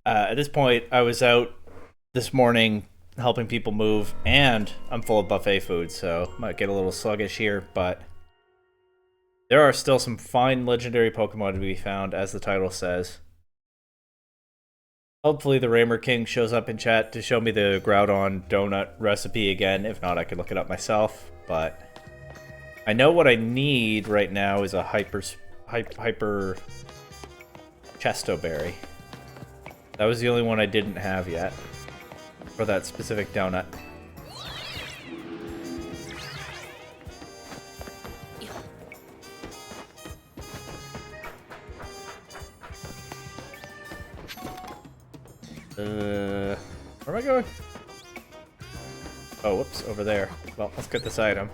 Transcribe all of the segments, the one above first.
At this point, I was out this morning helping people move, and I'm full of buffet food, so might get a little sluggish here, but there are still some fine legendary Pokemon to be found, as the title says. Hopefully the Raymer King shows up in chat to show me the Groudon donut recipe again. If not, I could look it up myself, but I know what I need right now is a hyper Chesto Berry. That was the only one I didn't have yet for that specific donut. Where am I going? Oh, whoops, over there. Well, let's get this item.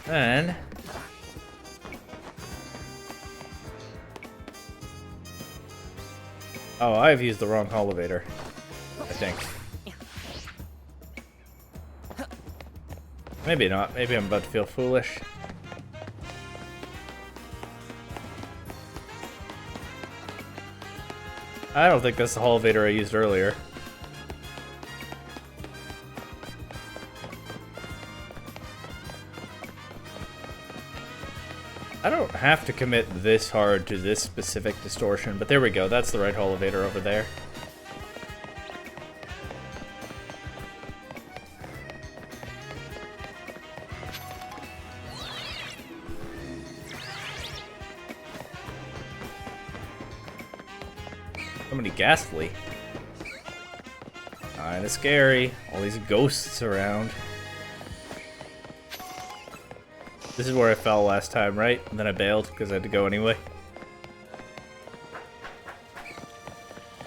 And oh, I've used the wrong elevator, I think. Maybe not. Maybe I'm about to feel foolish. I don't think that's the elevator I used earlier. I don't have to commit this hard to this specific distortion, but there we go. That's the right elevator over there. So many Ghastly. Kinda scary. All these ghosts around. This is where I fell last time, right? And then I bailed because I had to go anyway.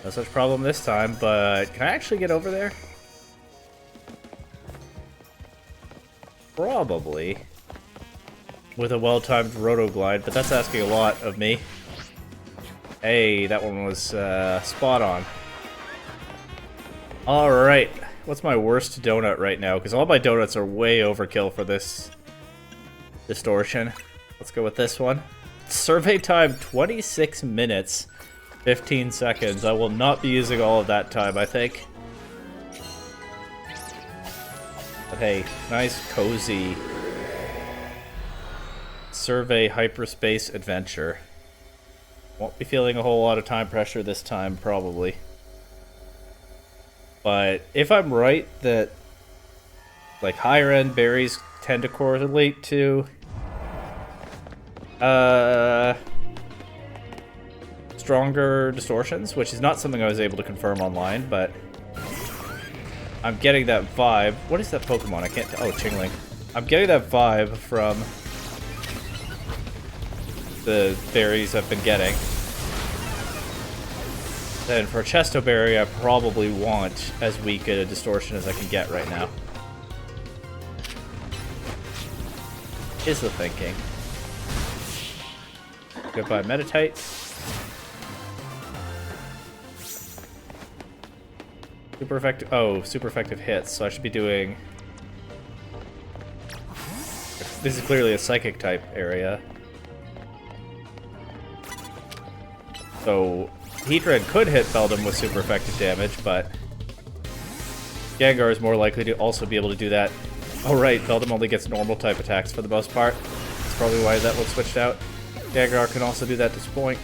No such problem this time, but can I actually get over there? Probably. With a well-timed Rotoglide, but that's asking a lot of me. Hey, that one was spot on. Alright, what's my worst donut right now? Because all my donuts are way overkill for this distortion. Let's go with this one. Survey time 26 minutes, 15 seconds. I will not be using all of that time, I think. But hey, nice, cozy survey hyperspace adventure. Won't be feeling a whole lot of time pressure this time, probably. But if I'm right that like higher end berries tend to correlate to stronger distortions, which is not something I was able to confirm online, but I'm getting that vibe. What is that Pokemon? I can't oh, Chingling. I'm getting that vibe from the berries I've been getting. Then for Chesto Berry, I probably want as weak a distortion as I can get right now. Is the thinking. Goodbye, Meditite. Super effective. Oh, super effective hits. So I should be doing. This is clearly a psychic type area. So Heatran could hit Beldum with super effective damage, but Gengar is more likely to also be able to do that. Oh right, Beldum only gets normal type attacks for the most part. That's probably why that one switched out. Gengar can also do that to Spoink.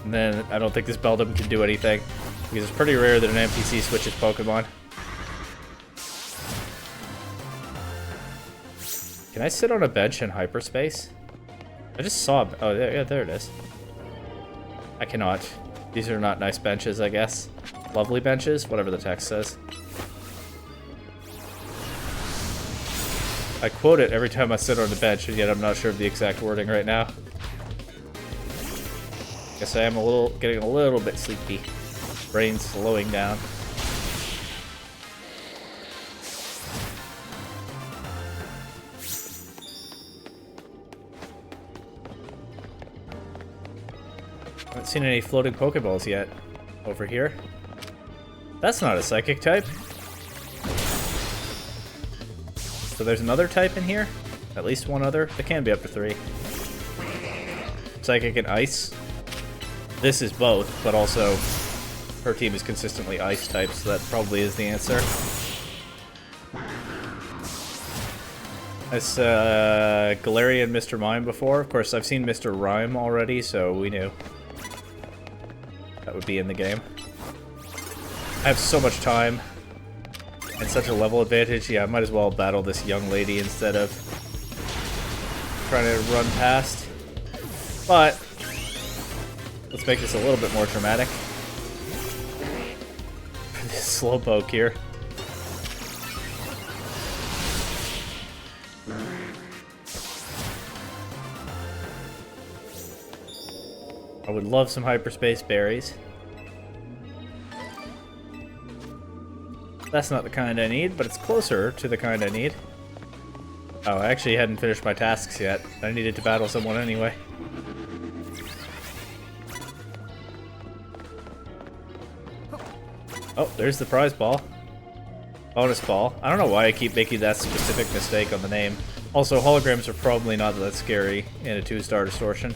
And then I don't think this Beldum can do anything, because it's pretty rare that an NPC switches Pokemon. Can I sit on a bench in hyperspace? I just saw. Oh, yeah, there it is. I cannot. These are not nice benches, I guess. Lovely benches, whatever the text says. I quote it every time I sit on the bench, and yet I'm not sure of the exact wording right now. Guess I am getting a little bit sleepy. Brain's slowing down. Haven't seen any floating Pokeballs yet. Over here. That's not a psychic type. So there's another type in here? At least one other? It can be up to 3. Psychic and Ice. This is both, but also her team is consistently Ice type, so that probably is the answer. I saw Galarian Mr. Mime before. Of course, I've seen Mr. Rhyme already, so we knew that would be in the game. I have so much time and such a level advantage. Yeah, I might as well battle this young lady instead of trying to run past. But let's make this a little bit more dramatic. This Slowpoke here. I would love some hyperspace berries. That's not the kind I need, but it's closer to the kind I need. Oh, I actually hadn't finished my tasks yet. I needed to battle someone anyway. Oh, there's the prize ball. Bonus ball. I don't know why I keep making that specific mistake on the name. Also, holograms are probably not that scary in a 2-star distortion.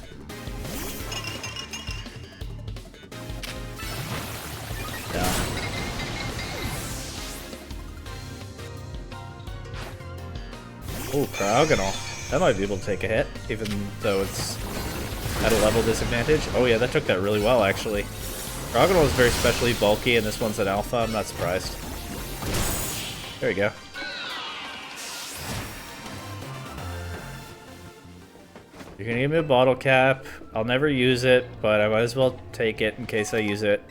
Yeah. Ooh, Cryogonal. That might be able to take a hit, even though it's at a level disadvantage. Oh yeah, that took that really well, actually. Cryogonal is very specially bulky, and this one's an alpha. I'm not surprised. There we go. You're gonna give me a bottle cap. I'll never use it, but I might as well take it in case I use it.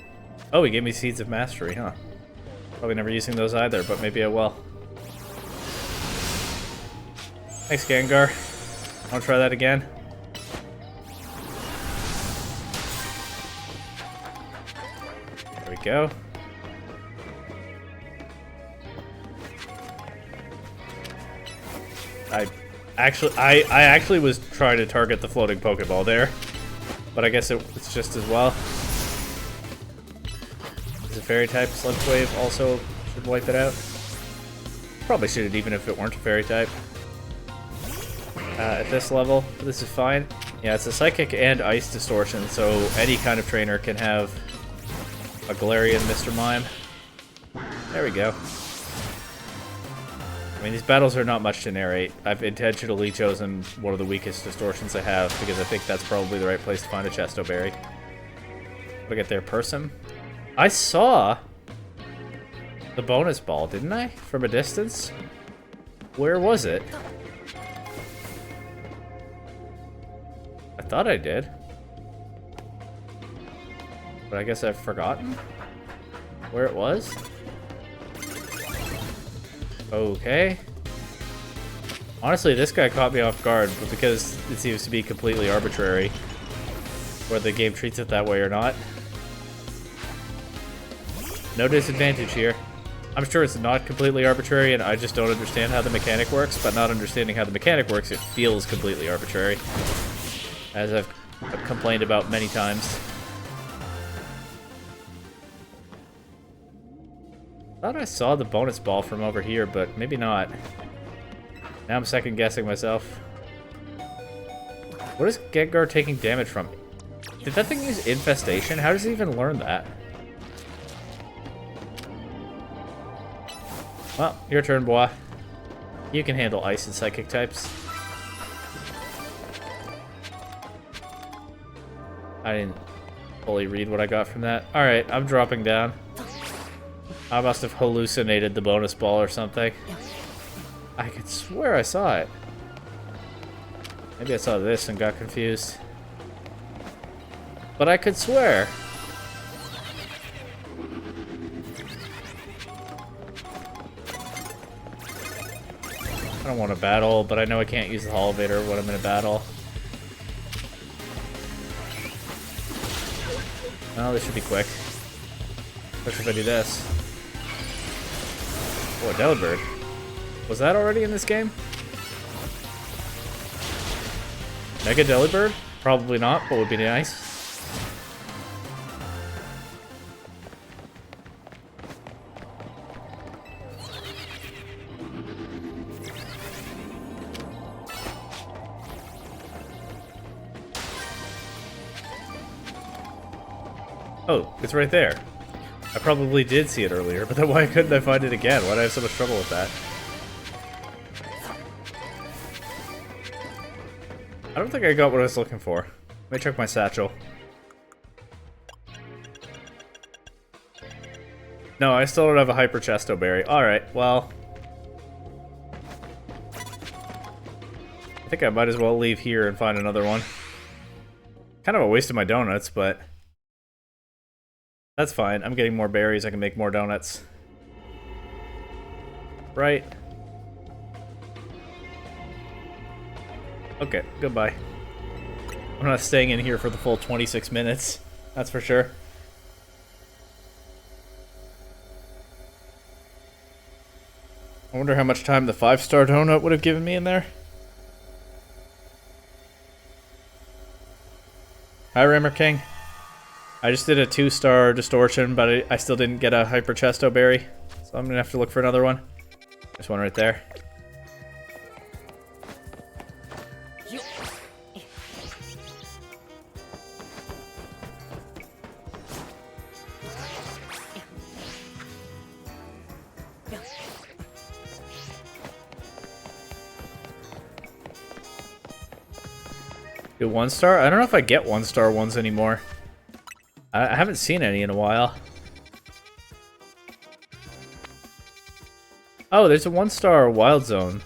Oh, he gave me Seeds of Mastery, huh? Probably never using those either, but maybe I will. Thanks, Gengar. I'll try that again. There we go. I actually was trying to target the floating Pokeball there, but I guess it's just as well. Is a Fairy type Sludge Wave also should wipe it out? Probably should, even if it weren't a Fairy type. At this level, this is fine. Yeah, it's a Psychic and Ice Distortion, so any kind of trainer can have a Galarian Mr. Mime. There we go. I mean, these battles are not much to narrate. I've intentionally chosen one of the weakest distortions I have because I think that's probably the right place to find a Chesto Berry. Look at their Persim. I saw the bonus ball, didn't I? From a distance? Where was it? I thought I did. But I guess I've forgotten where it was. Okay. Honestly, this guy caught me off guard, but because it seems to be completely arbitrary whether the game treats it that way or not. No disadvantage here. I'm sure it's not completely arbitrary, and I just don't understand how the mechanic works, but not understanding how the mechanic works, it feels completely arbitrary, as I've complained about many times. I thought I saw the bonus ball from over here, but maybe not. Now I'm second guessing myself. What is Gengar taking damage from? Did that thing use Infestation? How does it even learn that? Well, your turn, boy. You can handle Ice and Psychic types. I didn't fully read what I got from that. Alright, I'm dropping down. I must have hallucinated the bonus ball or something. I could swear I saw it. Maybe I saw this and got confused. But I could swear. I don't want to battle, but I know I can't use the Elevator when I'm in a battle. Oh, this should be quick. Especially if I do this. Oh, a Delibird. Was that already in this game? Mega Delibird? Probably not, but would be nice. Oh, it's right there. I probably did see it earlier, but then why couldn't I find it again? Why did I have so much trouble with that? I don't think I got what I was looking for. Let me check my satchel. No, I still don't have a Hyper Chesto Berry. Alright, well. I think I might as well leave here and find another one. Kind of a waste of my donuts, but that's fine. I'm getting more berries. I can make more donuts. Right. Okay, goodbye. I'm not staying in here for the full 26 minutes. That's for sure. I wonder how much time the 5-star donut would have given me in there. Hi, Rimmer King. I just did a 2-star distortion, but I still didn't get a Hyper Chesto Berry. So I'm gonna have to look for another one. There's one right there. Do 1-star? I don't know if I get 1-star ones anymore. I haven't seen any in a while. Oh, there's a 1-star Wild Zone.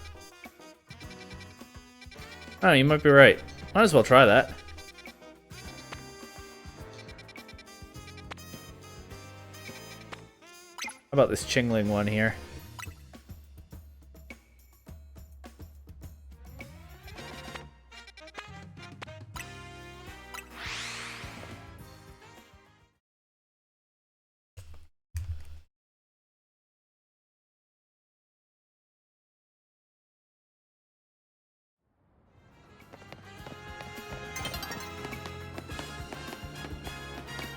Oh, you might be right. Might as well try that. How about this Chingling one here?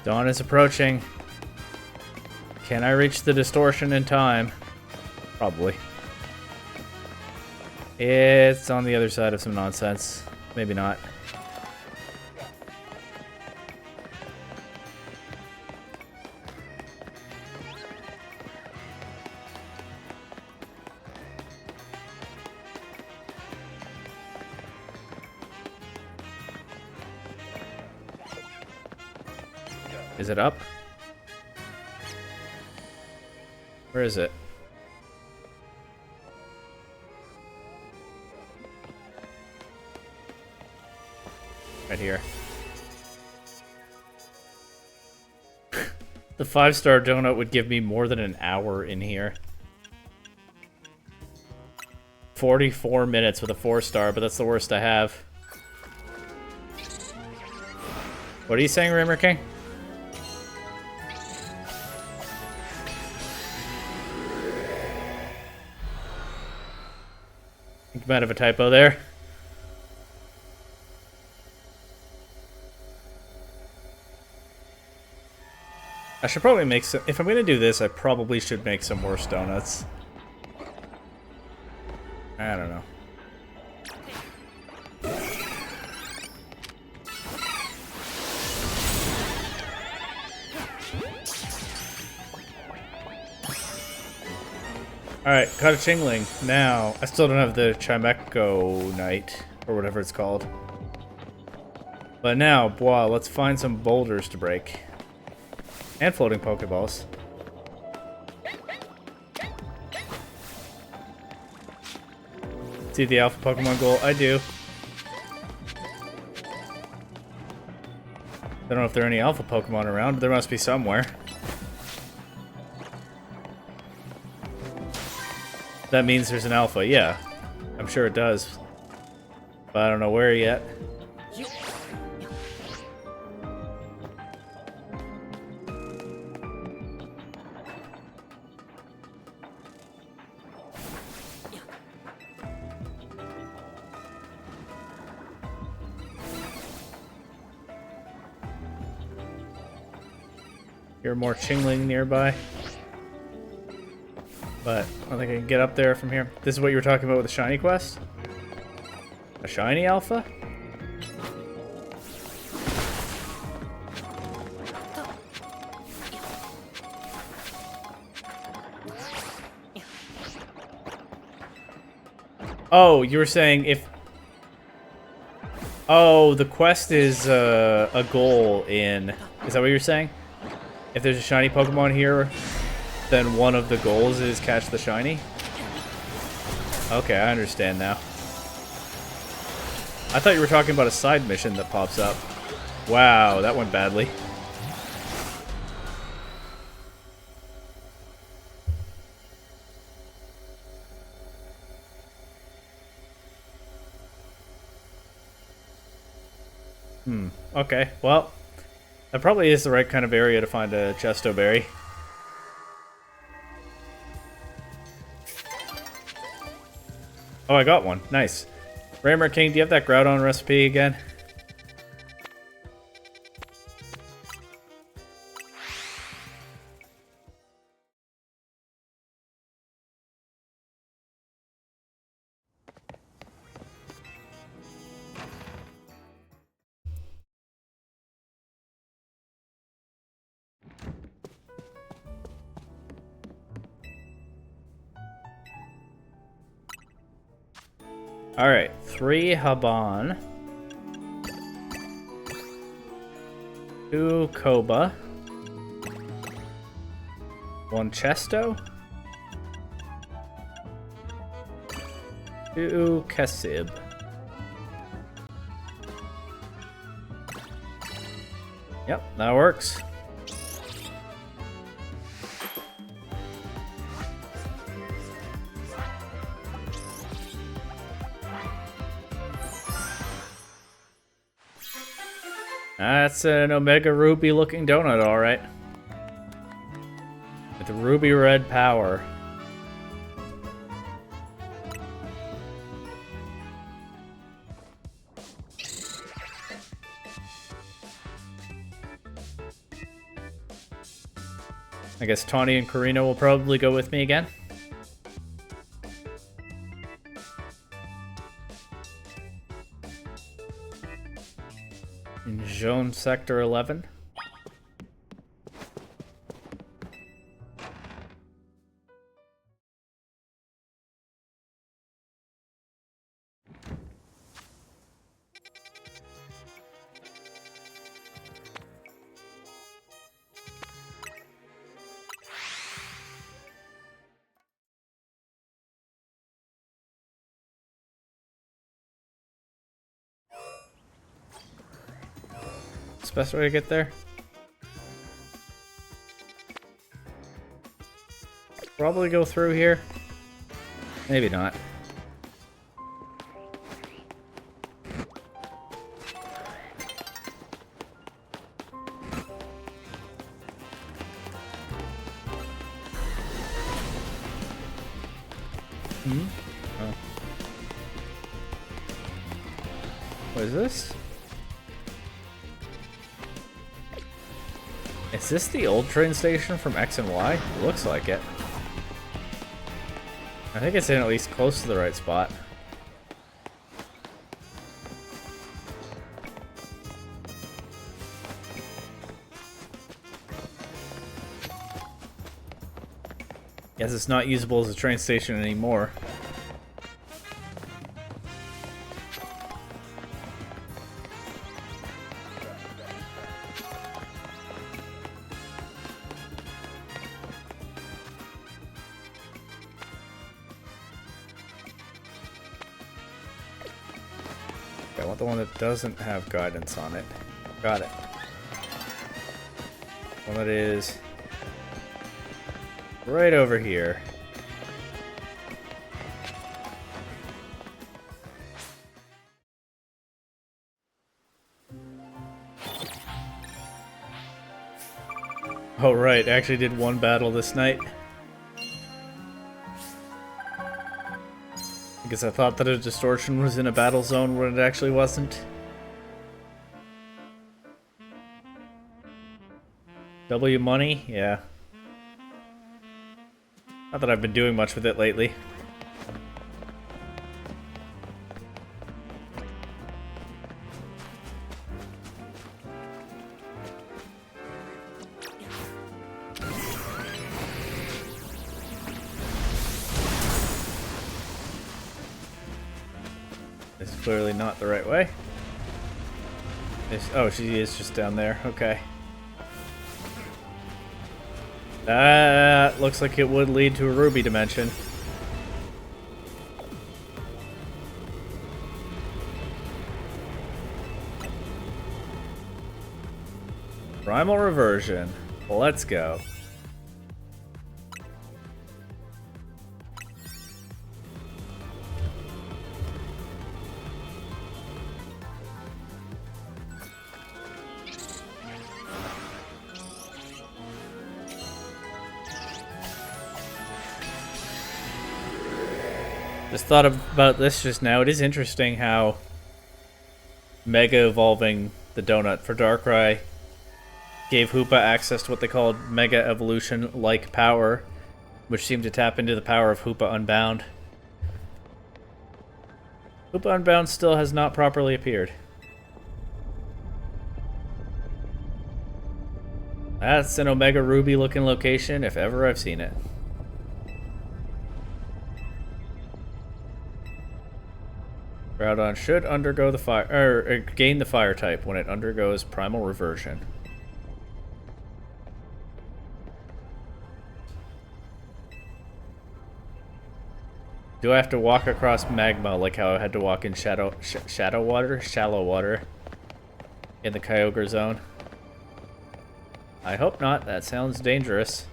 Dawn is approaching. Can I reach the distortion in time? Probably. It's on the other side of some nonsense. Maybe not. Is it up? Where is it? Right here. The 5-star donut would give me more than an hour in here. 44 minutes with a 4-star, but that's the worst I have. What are you saying, Rimmer King? You might have a typo there. I should probably make some... If I'm going to do this, I probably should make some worse donuts. I don't know. Alright, caught a Chingling. Now, I still don't have the Chimecho Knight, or whatever it's called. But now, boah, let's find some boulders to break. And floating Pokeballs. See the Alpha Pokemon goal? I do. I don't know if there are any Alpha Pokemon around, but there must be somewhere. That means there's an Alpha, yeah. I'm sure it does. But I don't know where yet. Hear more Chingling nearby. But I don't think I can get up there from here. This is what you were talking about with the shiny quest? A shiny alpha? Oh, you were saying if... Oh, the quest is a goal in... Is that what you're saying? If there's a shiny Pokemon here, then one of the goals is catch the shiny? Okay, I understand now. I thought you were talking about a side mission that pops up. Wow, that went badly. Okay, well, that probably is the right kind of area to find a Chesto Berry. Oh, I got one. Nice. Raymer King, do you have that Groudon recipe again? Alright, 3 Haban. 2 Koba. 1 Chesto. 2 Kesib. Yep, that works. That's an Omega Ruby looking donut, alright. With ruby red power. I guess Tawny and Karina will probably go with me again. In Zone Sector 11. Best way to get there? Probably go through here. Maybe not. Oh. What is this? Is this the old train station from X and Y? It looks like it. I think it's in at least close to the right spot. Guess it's not usable as a train station anymore. I want the one that doesn't have guidance on it. Got it. One that is right over here. Oh right, I actually did one battle this night. Because I thought that a distortion was in a battle zone when it actually wasn't. W money? Yeah. Not that I've been doing much with it lately. It's clearly not the right way. Oh, she is just down there. Okay. That looks like it would lead to a ruby dimension. Primal reversion. Let's go. Just thought about this just now. It is interesting how Mega evolving the donut for Darkrai gave Hoopa access to what they called Mega Evolution-like power, which seemed to tap into the power of Hoopa Unbound. Hoopa Unbound still has not properly appeared. That's an Omega Ruby looking location if ever I've seen it. Groudon should undergo the fire, or gain the fire type when it undergoes primal reversion. Do I have to walk across magma like how I had to walk in shallow water in the Kyogre zone? I hope not. That sounds dangerous.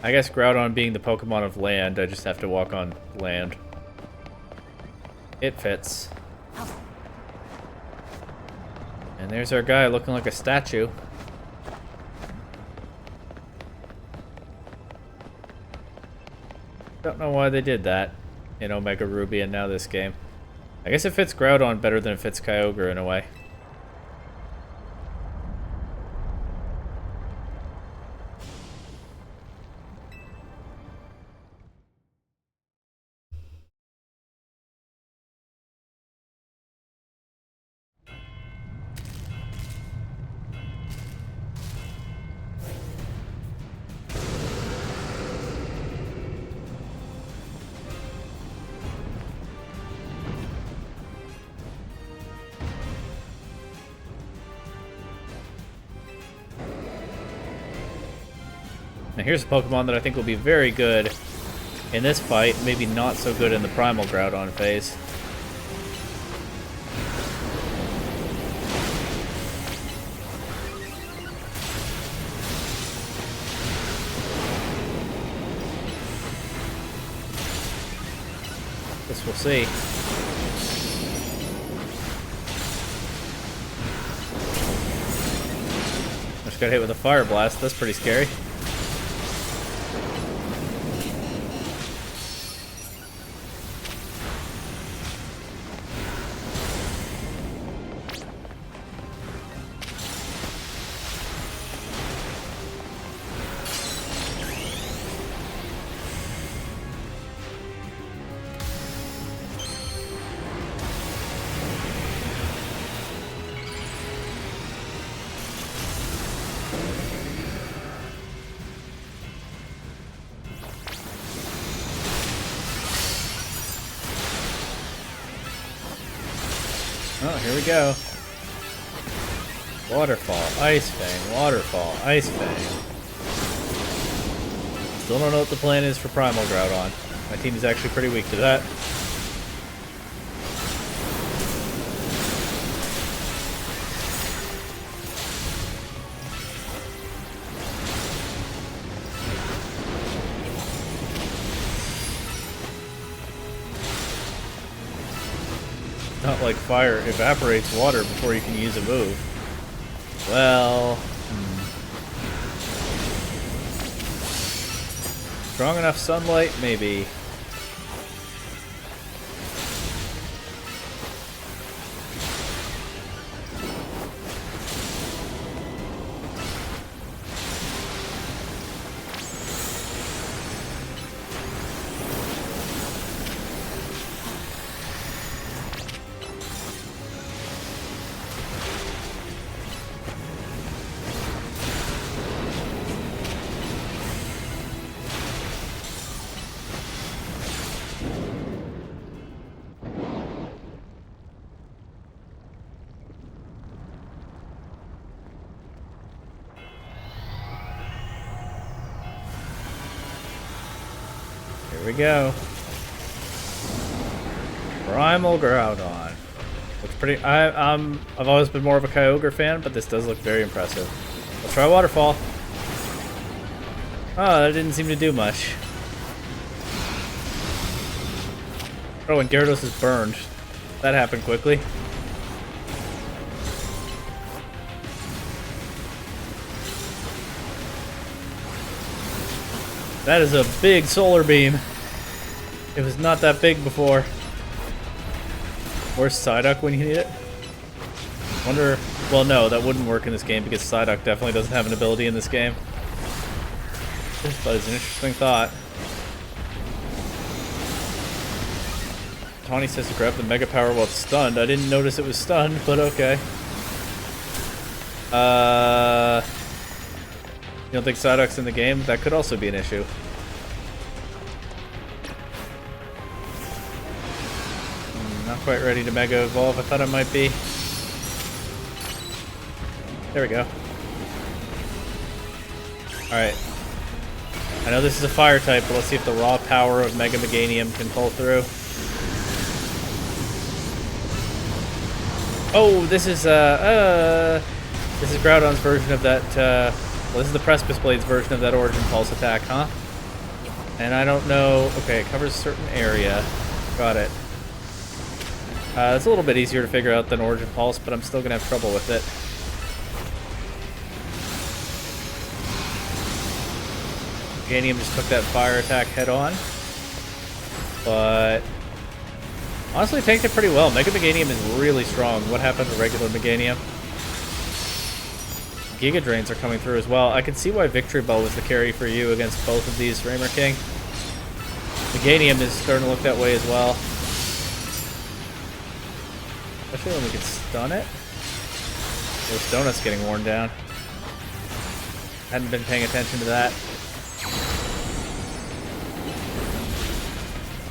I guess Groudon being the Pokemon of land, I just have to walk on land. It fits. And there's our guy looking like a statue. Don't know why they did that in Omega Ruby and now this game. I guess it fits Groudon better than it fits Kyogre in a way. Now here's a Pokemon that I think will be very good in this fight, maybe not so good in the Primal Groudon phase. Guess we'll see. Just got hit with a Fire Blast, that's pretty scary. Oh, here we go. Waterfall, Ice Fang, Waterfall, Ice Fang. Still don't know what the plan is for Primal Groudon. My team is actually pretty weak to that. Not like fire evaporates water before you can use a move. Well... Strong enough sunlight? Maybe. we go. Primal Groudon. Looks pretty. I've always been more of a Kyogre fan, but this does look very impressive. I'll try Waterfall. Oh, that didn't seem to do much. Oh, and Gyarados is burned. That happened quickly. That is a big solar beam. It was not that big before. Where's Psyduck when you need it? Wonder... Well, no, that wouldn't work in this game because Psyduck definitely doesn't have an ability in this game. But it's an interesting thought. Tawny says to grab the Mega Power while it's stunned. I didn't notice it was stunned, but okay. You don't think Psyduck's in the game? That could also be an issue. Not quite ready to Mega Evolve. I thought I might be. There we go. Alright. I know this is a fire type, but let's see if the raw power of Mega Meganium can pull through. Oh, this is Groudon's version of that, well, this is the Precipice Blade's version of that Origin Pulse attack, huh? And I don't know... Okay, it covers a certain area. Got it. It's a little bit easier to figure out than Origin Pulse, but I'm still gonna have trouble with it. Meganium just took that fire attack head on. But... honestly, tanked it pretty well. Mega Meganium is really strong. What happened to regular Meganium? Giga Drains are coming through as well. I can see why Victory Bell was the carry for you against both of these, Raymer King. Meganium is starting to look that way as well. Especially when we can stun it. Those donuts getting worn down. Hadn't been paying attention to that.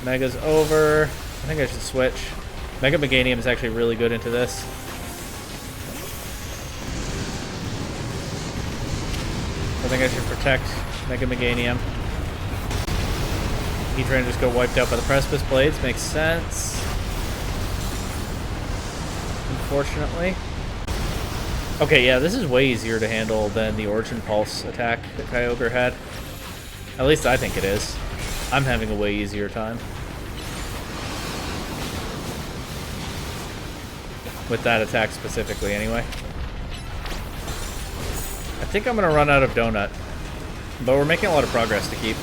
Mega's over. I think I should switch. Mega Meganium is actually really good into this. I think I should protect Mega Meganium. Heatran just got wiped out by the Precipice Blades. Makes sense. Unfortunately. Okay, yeah, this is way easier to handle than the Origin Pulse attack that Kyogre had. At least I think it is. I'm having a way easier time. With that attack specifically, anyway. I think I'm gonna run out of Donut. But we're making a lot of progress to keep.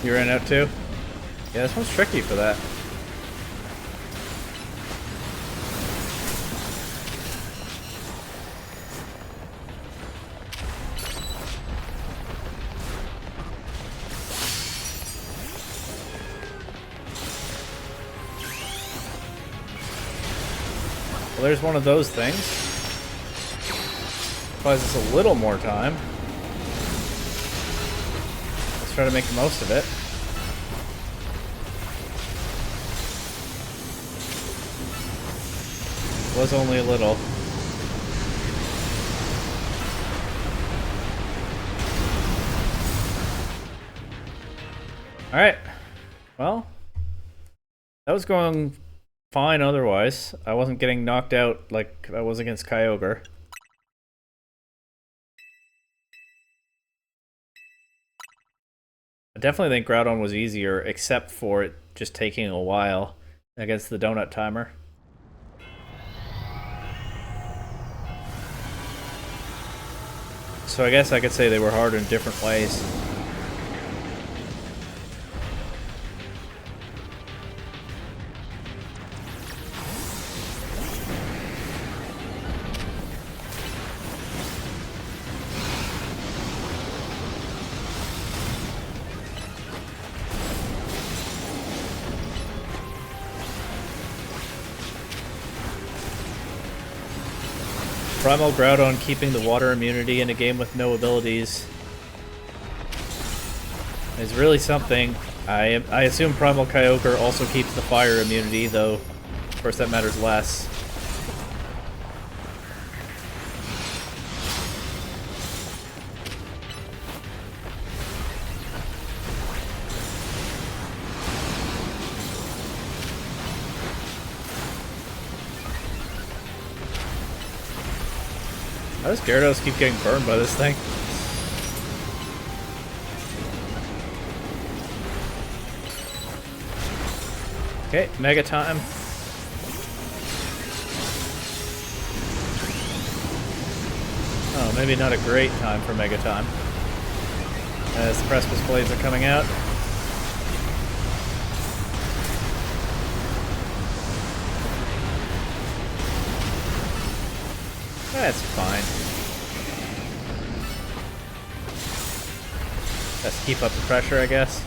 You ran out too? Yeah, this one's tricky for that. Well, there's one of those things. Buys us a little more time. Let's try to make the most of it. Was only a little. Alright. Well, that was going fine otherwise. I wasn't getting knocked out like I was against Kyogre. I definitely think Groudon was easier, except for it just taking a while against the donut timer. So I guess I could say they were hard in different ways. Primal Groudon keeping the water immunity in a game with no abilities is really something. I assume Primal Kyogre also keeps the fire immunity, though of course that matters less. How does Gyarados keep getting burned by this thing? Okay, Mega time. Oh, maybe not a great time for Mega time. As the Precipice Blades are coming out. That's fine. Just keep up the pressure, I guess.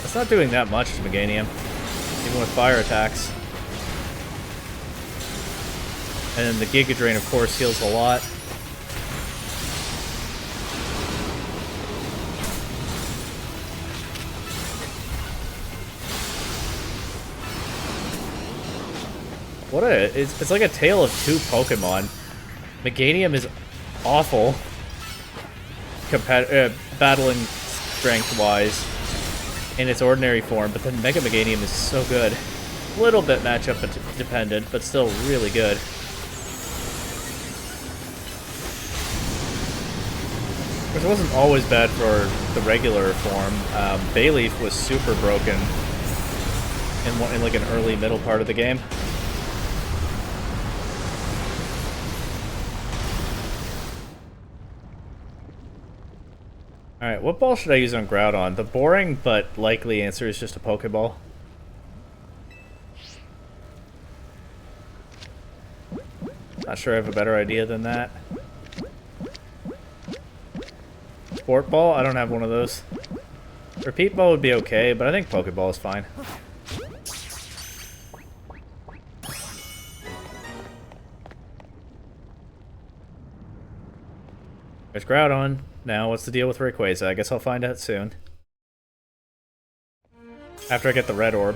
It's not doing that much to Meganium, even with fire attacks. And then the Giga Drain, of course, heals a lot. It's like a tale of two Pokemon. Meganium is awful, battling strength-wise in its ordinary form, but then Mega Meganium is so good. A little bit matchup dependent, but still really good. It wasn't always bad for the regular form. Bayleaf was super broken in like an early middle part of the game. Alright, what ball should I use on Groudon? The boring but likely answer is just a Pokeball. Not sure I have a better idea than that. Sport Ball? I don't have one of those. Repeat Ball would be okay, but I think Pokeball is fine. There's Groudon. Now, what's the deal with Rayquaza? I guess I'll find out soon. After I get the red orb.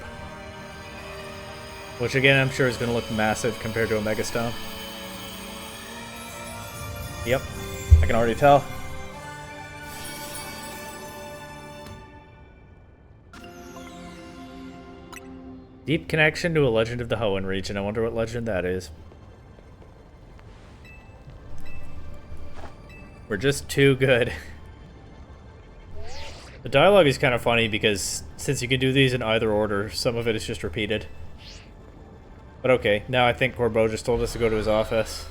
Which again, I'm sure is going to look massive compared to a Mega Stone. Yep, I can already tell. Deep connection to a Legend of the Hoenn region. I wonder what legend that is. We're just too good. The dialogue is kind of funny because since you can do these in either order, some of it is just repeated. But okay, now I think Corbeau just told us to go to his office.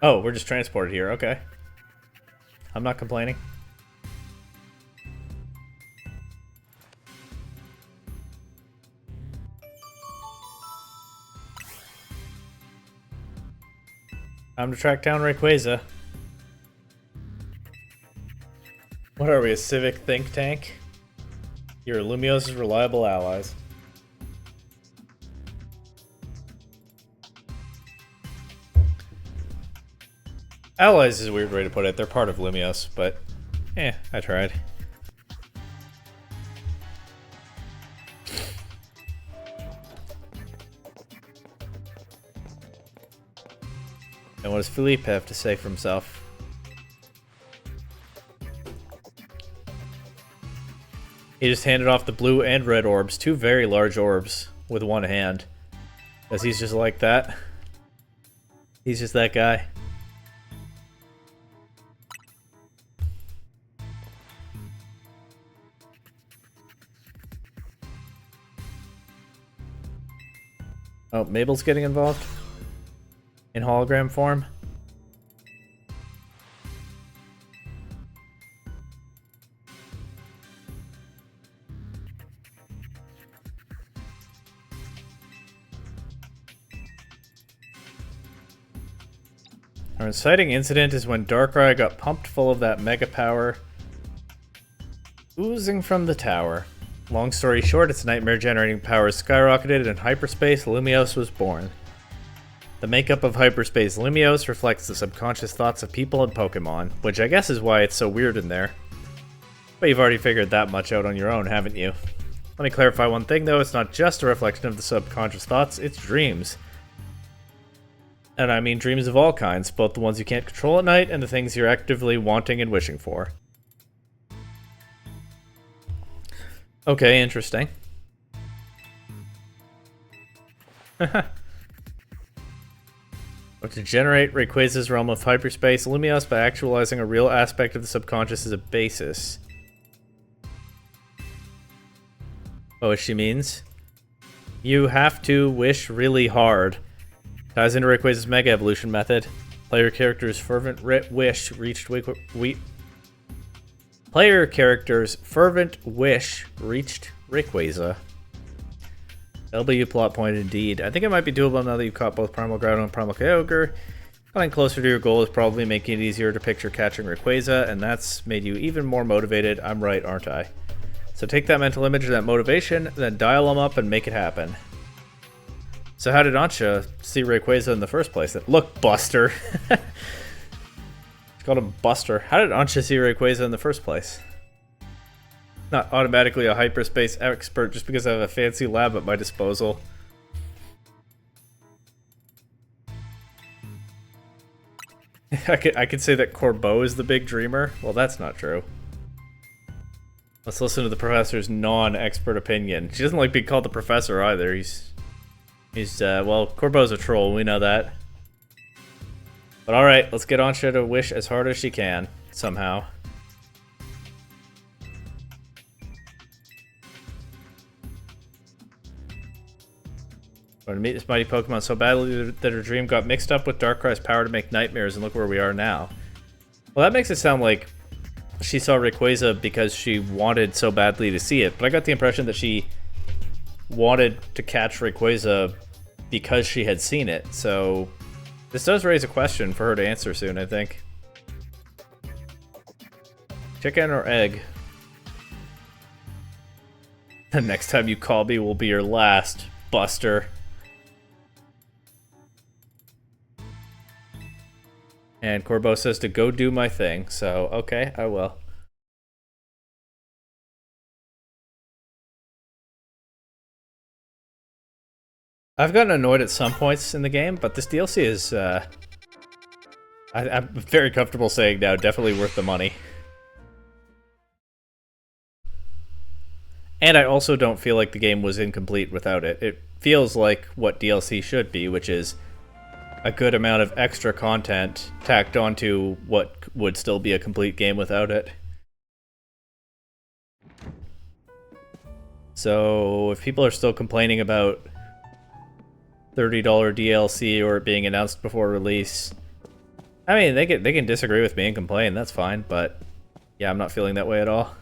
Oh, we're just transported here, okay. I'm not complaining. Time to track down Rayquaza. What are we, a civic think tank? You're Lumiose' reliable allies. Allies is a weird way to put it. They're part of Lumiose, but I tried. And what does Philippe have to say for himself? He just handed off the blue and red orbs, two very large orbs, with one hand. Because he's just like that. He's just that guy. Oh, Mabel's getting involved? In hologram form? Our inciting incident is when Darkrai got pumped full of that mega power oozing from the tower. Long story short, its nightmare-generating powers skyrocketed, and in hyperspace, Lumiose was born. The makeup of hyperspace Lumiose reflects the subconscious thoughts of people and Pokemon, which I guess is why it's so weird in there. But you've already figured that much out on your own, haven't you? Let me clarify one thing though, it's not just a reflection of the subconscious thoughts, it's dreams. And I mean dreams of all kinds, both the ones you can't control at night and the things you're actively wanting and wishing for. Okay, interesting. But to generate Rayquaza's realm of hyperspace, Lumiose by actualizing a real aspect of the subconscious as a basis. Oh, what she means? You have to wish really hard. Ties into Rayquaza's Mega Evolution method. Player character's fervent wish reached Player character's fervent wish reached Rayquaza. LBU plot point indeed. I think it might be doable now that you've caught both Primal Groudon and Primal Kyogre. Getting closer to your goal is probably making it easier to picture catching Rayquaza, and that's made you even more motivated. I'm right, aren't I? So take that mental image and that motivation, then dial them up and make it happen. So how did Ancha see Rayquaza in the first place? Look, Buster! It's called a Buster. How did Ancha see Rayquaza in the first place? Not automatically a hyperspace expert just because I have a fancy lab at my disposal. I could say that Corbeau is the big dreamer. Well, that's not true. Let's listen to the professor's non-expert opinion. She doesn't like being called the professor either. He's well, Corbeau's a troll, we know that. But alright, let's get Ancha to wish as hard as she can, somehow. To meet this mighty Pokemon so badly that her dream got mixed up with Darkrai's power to make nightmares, and look where we are now. Well, that makes it sound like she saw Rayquaza because she wanted so badly to see it, but I got the impression that she wanted to catch Rayquaza because she had seen it, so this does raise a question for her to answer soon, I think. Chicken or egg? The next time you call me will be your last, Buster. And Corbeau says to go do my thing, so okay, I will. I've gotten annoyed at some points in the game, but this DLC is, I'm very comfortable saying now, definitely worth the money. And I also don't feel like the game was incomplete without it. It feels like what DLC should be, which is a good amount of extra content tacked onto what would still be a complete game without it. So if people are still complaining about $30 DLC or it being announced before release, I mean, they can disagree with me and complain, that's fine, but yeah, I'm not feeling that way at all.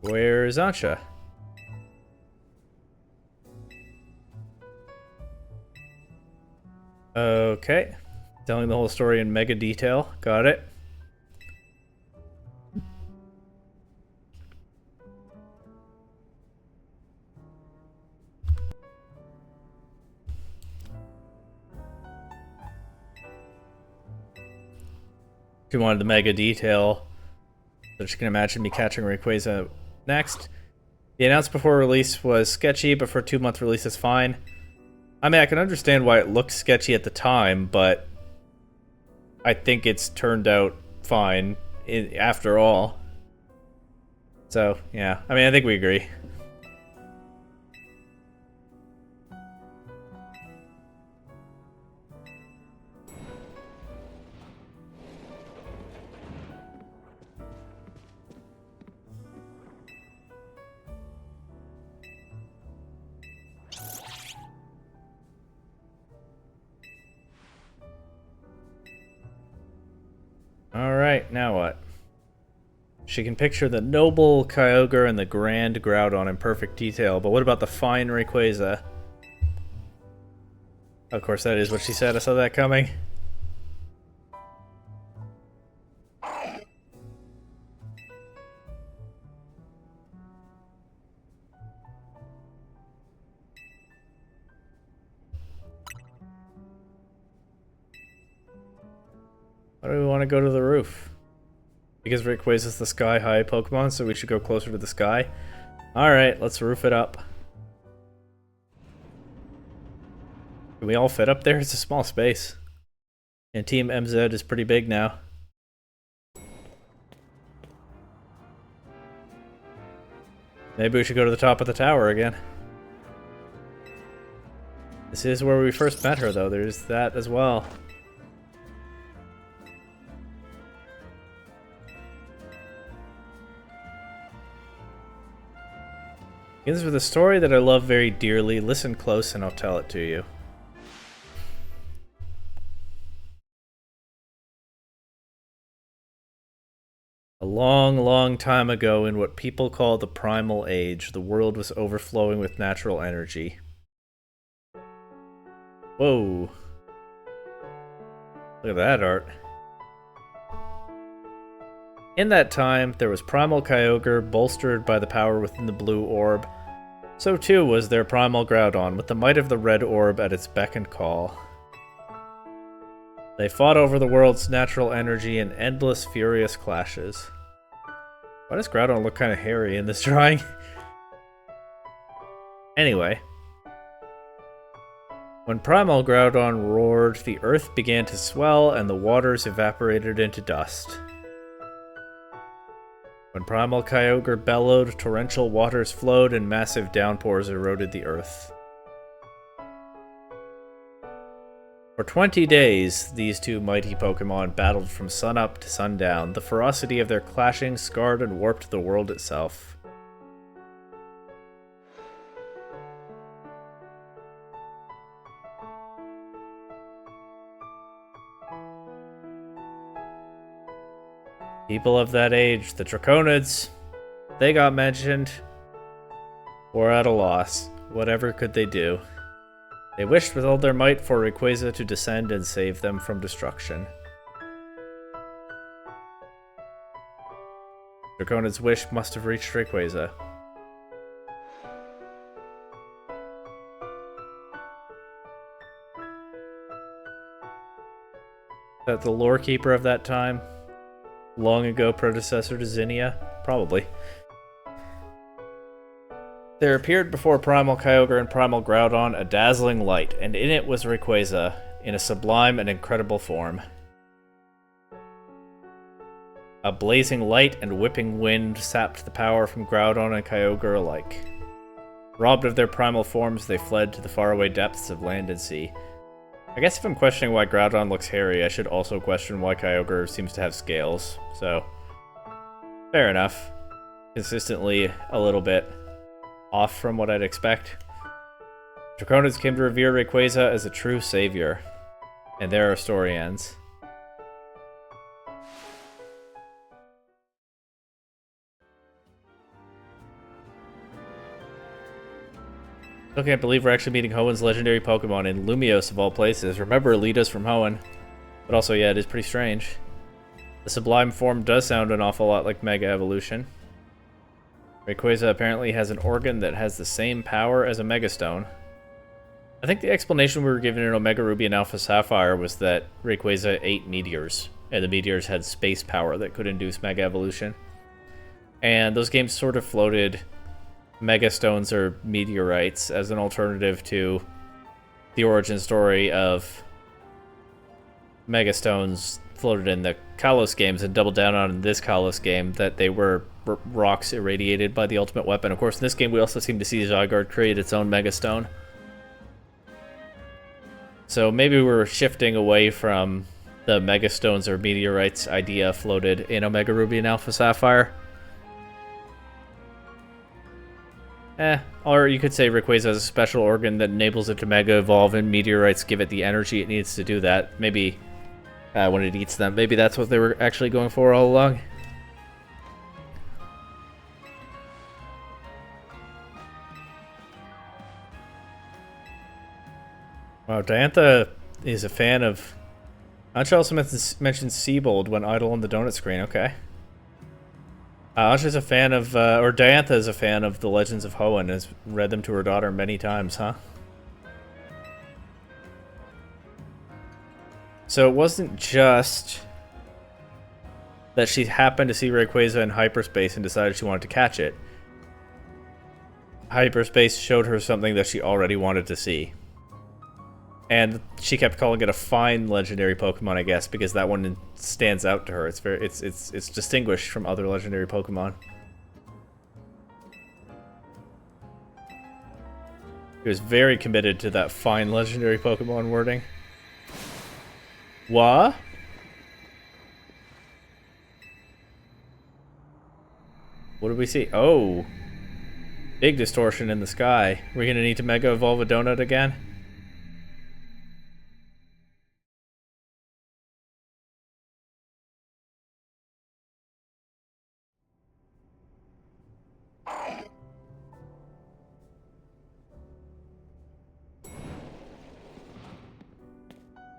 Where is Ancha? Okay. Telling the whole story in mega detail. Got it. She wanted the mega detail. So she can imagine me catching Rayquaza next. The announcement before release was sketchy, but for a 2-month release it's fine. I mean, I can understand why it looked sketchy at the time, but I think it's turned out fine after all. So, yeah. I mean, I think we agree. Alright, now what? She can picture the noble Kyogre and the grand Groudon in perfect detail, but what about the fine Rayquaza? Of course, that is what she said. I saw that coming. Why do we want to go to the roof? Because Rayquaza is the sky-high Pokemon, so we should go closer to the sky. Alright, let's roof it up. Can we all fit up there? It's a small space. And Team MZ is pretty big now. Maybe we should go to the top of the tower again. This is where we first met her, though. There's that as well. Begins with a story that I love very dearly. Listen close and I'll tell it to you. A long, long time ago, in what people call the Primal Age, the world was overflowing with natural energy. Whoa. Look at that art. In that time, there was Primal Kyogre, bolstered by the power within the blue orb. So too was there Primal Groudon, with the might of the red orb at its beck and call. They fought over the world's natural energy in endless, furious clashes. Why does Groudon look kind of hairy in this drawing? Anyway. When Primal Groudon roared, the earth began to swell and the waters evaporated into dust. When Primal Kyogre bellowed, torrential waters flowed and massive downpours eroded the earth. For 20 days, these two mighty Pokemon battled from sunup to sundown. The ferocity of their clashing scarred and warped the world itself. People of that age, the Draconids, they got mentioned, were at a loss. Whatever could they do? They wished with all their might for Rayquaza to descend and save them from destruction. Draconid's wish must have reached Rayquaza. That the lore keeper of that time? Long ago predecessor to Zinnia? Probably. There appeared before Primal Kyogre and Primal Groudon a dazzling light, and in it was Rayquaza, in a sublime and incredible form. A blazing light and whipping wind sapped the power from Groudon and Kyogre alike. Robbed of their primal forms, they fled to the faraway depths of land and sea. I guess if I'm questioning why Groudon looks hairy, I should also question why Kyogre seems to have scales, so fair enough. Consistently a little bit off from what I'd expect. Draconids came to revere Rayquaza as a true savior, and there our story ends. I can't believe we're actually meeting Hoenn's legendary Pokemon in Lumiose of all places. Remember Elitas from Hoenn. But also, yeah, it is pretty strange. The Sublime form does sound an awful lot like Mega Evolution. Rayquaza apparently has an organ that has the same power as a Megastone. I think the explanation we were given in Omega Ruby and Alpha Sapphire was that Rayquaza ate meteors, and the meteors had space power that could induce Mega Evolution. And those games sort of floated Megastones or meteorites as an alternative to the origin story of Megastones floated in the Kalos games, and doubled down on this Kalos game that they were rocks irradiated by the ultimate weapon. Of course, in this game we also seem to see Zygarde create its own Megastone. So maybe we're shifting away from the Megastones or meteorites idea floated in Omega Ruby and Alpha Sapphire. Or you could say Rayquaza has a special organ that enables it to Mega Evolve, and meteorites give it the energy it needs to do that. Maybe when it eats them. Maybe that's what they were actually going for all along. Wow, Diantha is a fan of... Ansha also mentioned Seabold when idle on the donut screen. Okay. Ansha's a fan of... or Diantha is a fan of the Legends of Hoenn. Has read them to her daughter many times, huh? So it wasn't just that she happened to see Rayquaza in hyperspace and decided she wanted to catch it. Hyperspace showed her something that she already wanted to see. And she kept calling it a fine legendary Pokemon, I guess, because that one stands out to her. It's distinguished from other legendary Pokemon. He was very committed to that fine legendary Pokemon wording. What? What did we see? Oh. Big distortion in the sky. We're gonna need to Mega Evolve a donut again?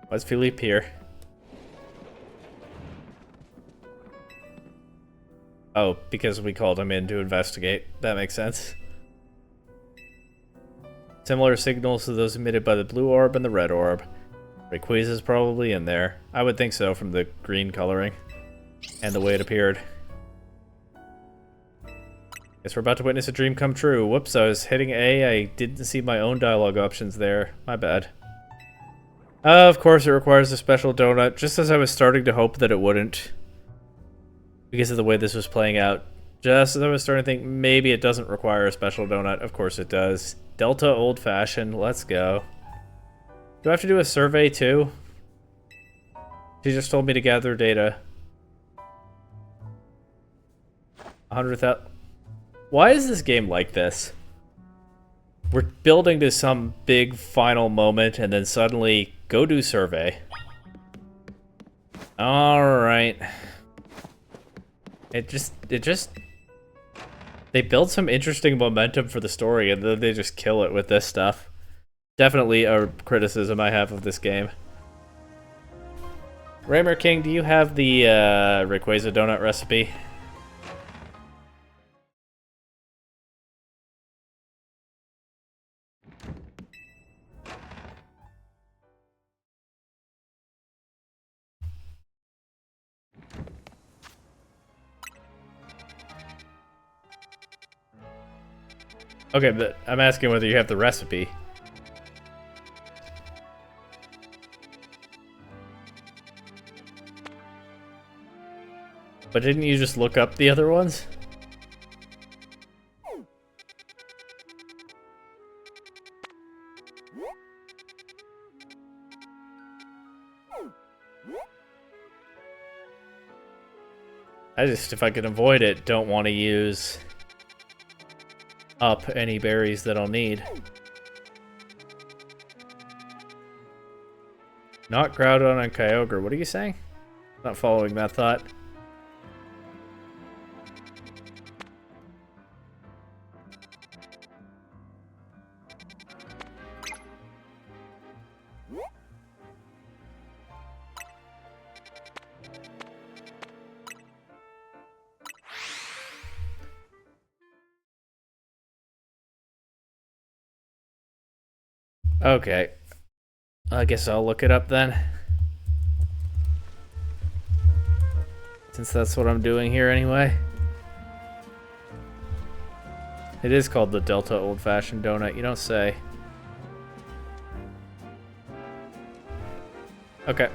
Why's Philippe here? Oh, because we called him in to investigate. That makes sense. Similar signals to those emitted by the blue orb and the red orb. Rayquaza's probably in there. I would think so from the green coloring. And the way it appeared. Guess we're about to witness a dream come true. Whoops, I was hitting A. I didn't see my own dialogue options there. My bad. Of course it requires a special donut, just as I was starting to hope that it wouldn't. Because of the way this was playing out. Just as I was starting to think maybe it doesn't require a special donut. Of course it does. Delta Old Fashioned, let's go. Do I have to do a survey too? She just told me to gather data. 100,000. Why is this game like this? We're building to some big final moment and then suddenly go do survey. Alright. It just they build some interesting momentum for the story and then they just kill it with this stuff. Definitely a criticism I have of this game. Raymer King, do you have the Rayquaza donut recipe? Okay, but I'm asking whether you have the recipe. But didn't you just look up the other ones? I just, if I can avoid it, don't want to use up any berries that I'll need. Not Groudon and Kyogre. What are you saying? Not following that thought. Okay. I guess I'll look it up then. Since that's what I'm doing here anyway. It is called the Delta Old Fashioned Donut, you don't say. Okay.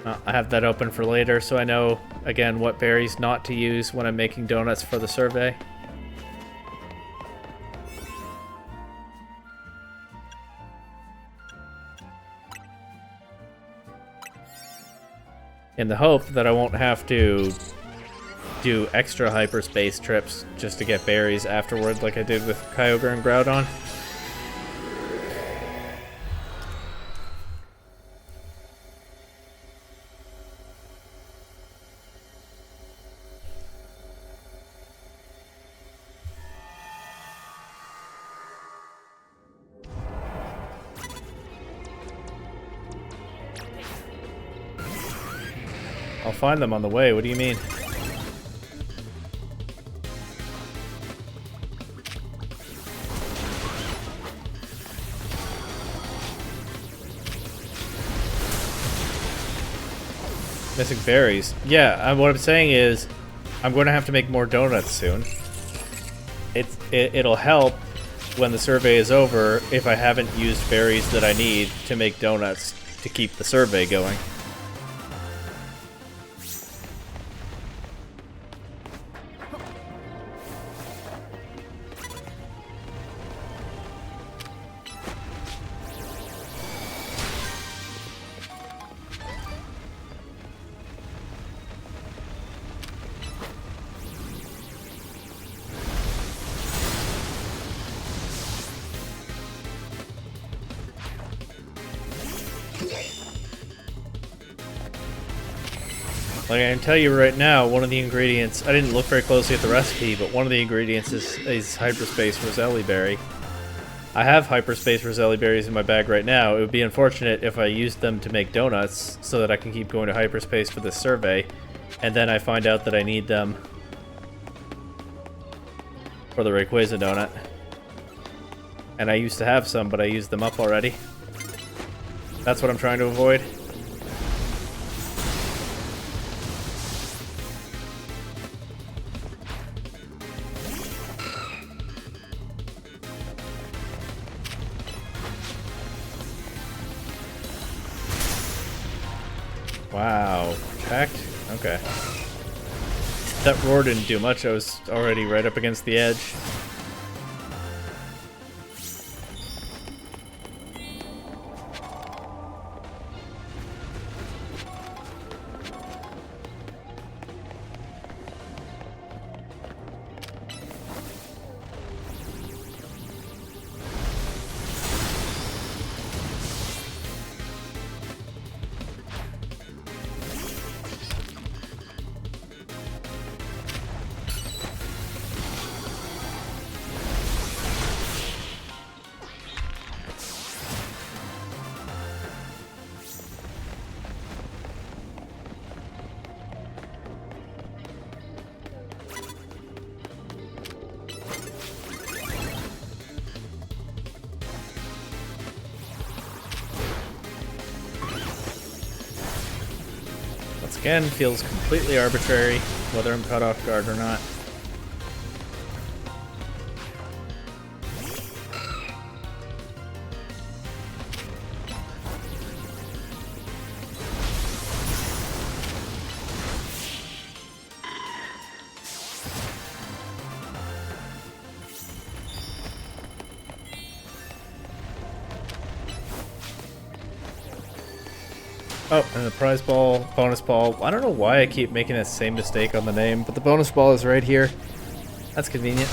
I have that open for later, so I know, again, what berries not to use when I'm making donuts for the survey. In the hope that I won't have to do extra hyperspace trips just to get berries afterward like I did with Kyogre and Groudon. find them on the way. What do you mean? Missing berries. Yeah, what I'm saying is I'm going to have to make more donuts soon. It'll help when the survey is over if I haven't used berries that I need to make donuts to keep the survey going. Like, I can tell you right now, one of the ingredients, I didn't look very closely at the recipe, but one of the ingredients is Hyperspace Roselli Berry. I have Hyperspace Roselli Berries in my bag right now. It would be unfortunate if I used them to make donuts so that I can keep going to Hyperspace for this survey, and then I find out that I need them for the Rayquaza donut. And I used to have some, but I used them up already. That's what I'm trying to avoid. Wow, protect? Okay. That roar didn't do much, I was already right up against the edge. Again, feels completely arbitrary whether I'm caught off guard or not. Oh, and the prize ball, bonus ball. I don't know why I keep making the same mistake on the name, but the bonus ball is right here. That's convenient.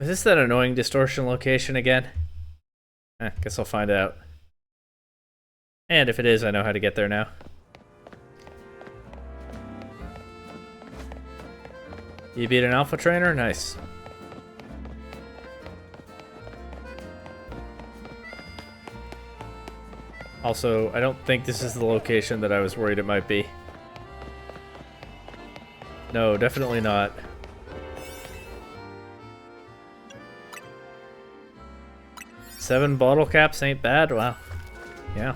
Is this that annoying distortion location again? Guess I'll find out. And if it is, I know how to get there now. You beat an alpha trainer? Nice. Also, I don't think this is the location that I was worried it might be. No, definitely not. Seven bottle caps ain't bad? Wow. Yeah.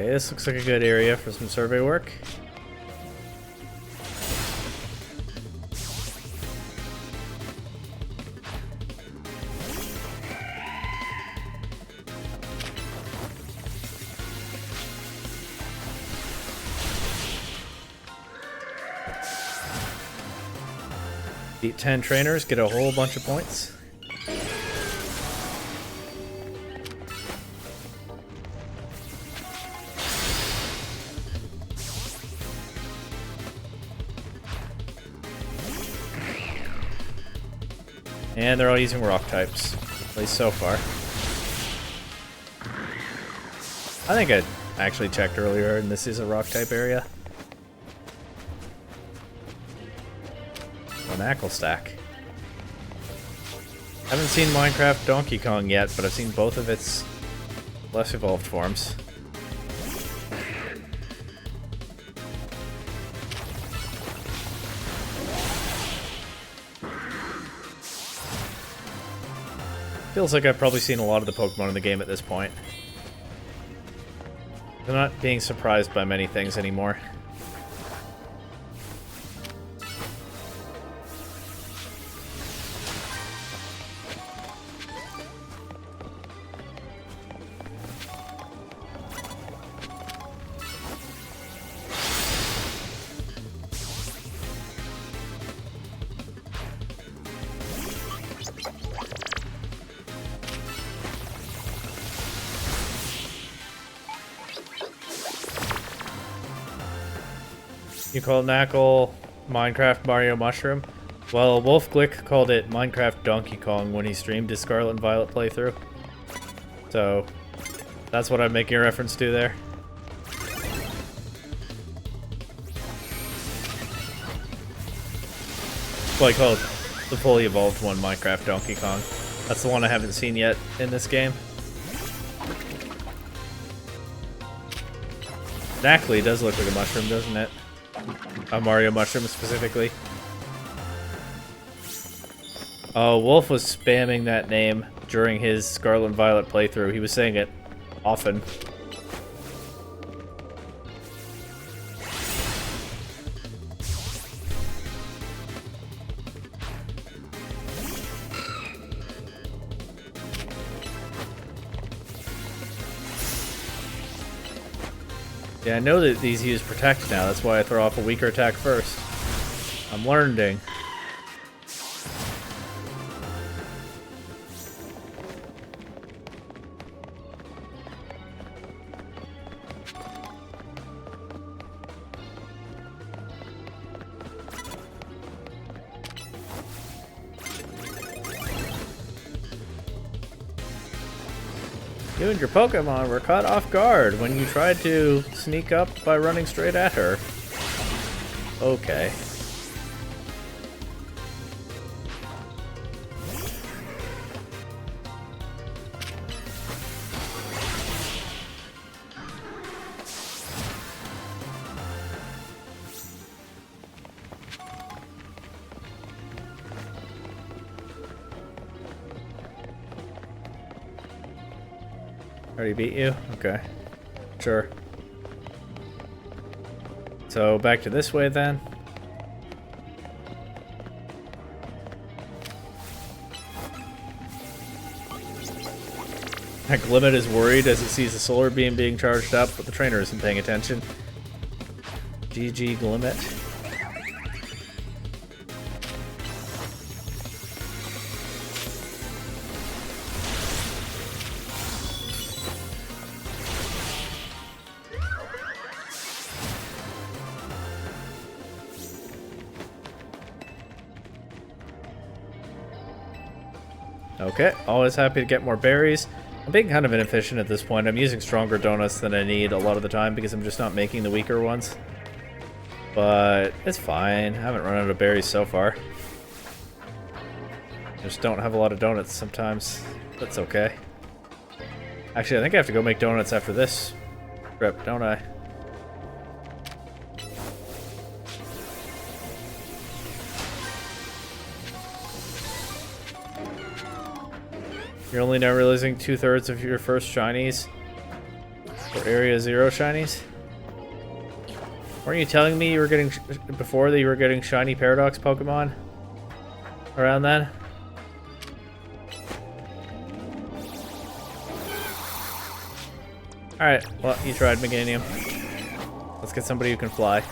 Okay, this looks like a good area for some survey work. Beat 10 trainers, get a whole bunch of points. And they're all using rock types, at least so far. I think I actually checked earlier, and this is a rock type area. An Knackle stack. Haven't seen Minecraft Donkey Kong yet, but I've seen both of its less evolved forms. Feels like I've probably seen a lot of the Pokemon in the game at this point. I'm not being surprised by many things anymore. You call it Knackle Minecraft Mario Mushroom? Well, Wolf Glick called it Minecraft Donkey Kong when he streamed his Scarlet and Violet playthrough. So, that's what I'm making a reference to there. Well, I call it the fully evolved one, Minecraft Donkey Kong. That's the one I haven't seen yet in this game. It actually does look like a mushroom, doesn't it? A Mario Mushroom specifically. Oh, Wolf was spamming that name during his Scarlet and Violet playthrough. He was saying it often. Yeah, I know that these use Protect now, that's why I throw off a weaker attack first. I'm learning. You and your Pokemon were caught off guard when you tried to sneak up by running straight at her. Okay. Already beat you? Okay. Sure. So back to this way then. Glimmet is worried as it sees the solar beam being charged up, but the trainer isn't paying attention. GG Glimmet. Okay, always happy to get more berries. I'm being kind of inefficient at this point. I'm using stronger donuts than I need a lot of the time because I'm just not making the weaker ones. But it's fine. I haven't run out of berries so far. Just don't have a lot of donuts sometimes. That's okay. Actually, I think I have to go make donuts after this trip, don't I? You're only now realizing 2/3 of your first shinies. For Area 0 shinies? Weren't you telling me you were getting before that you were getting shiny Paradox Pokemon around then? Alright, well, you tried, Meganium. Let's get somebody who can fly.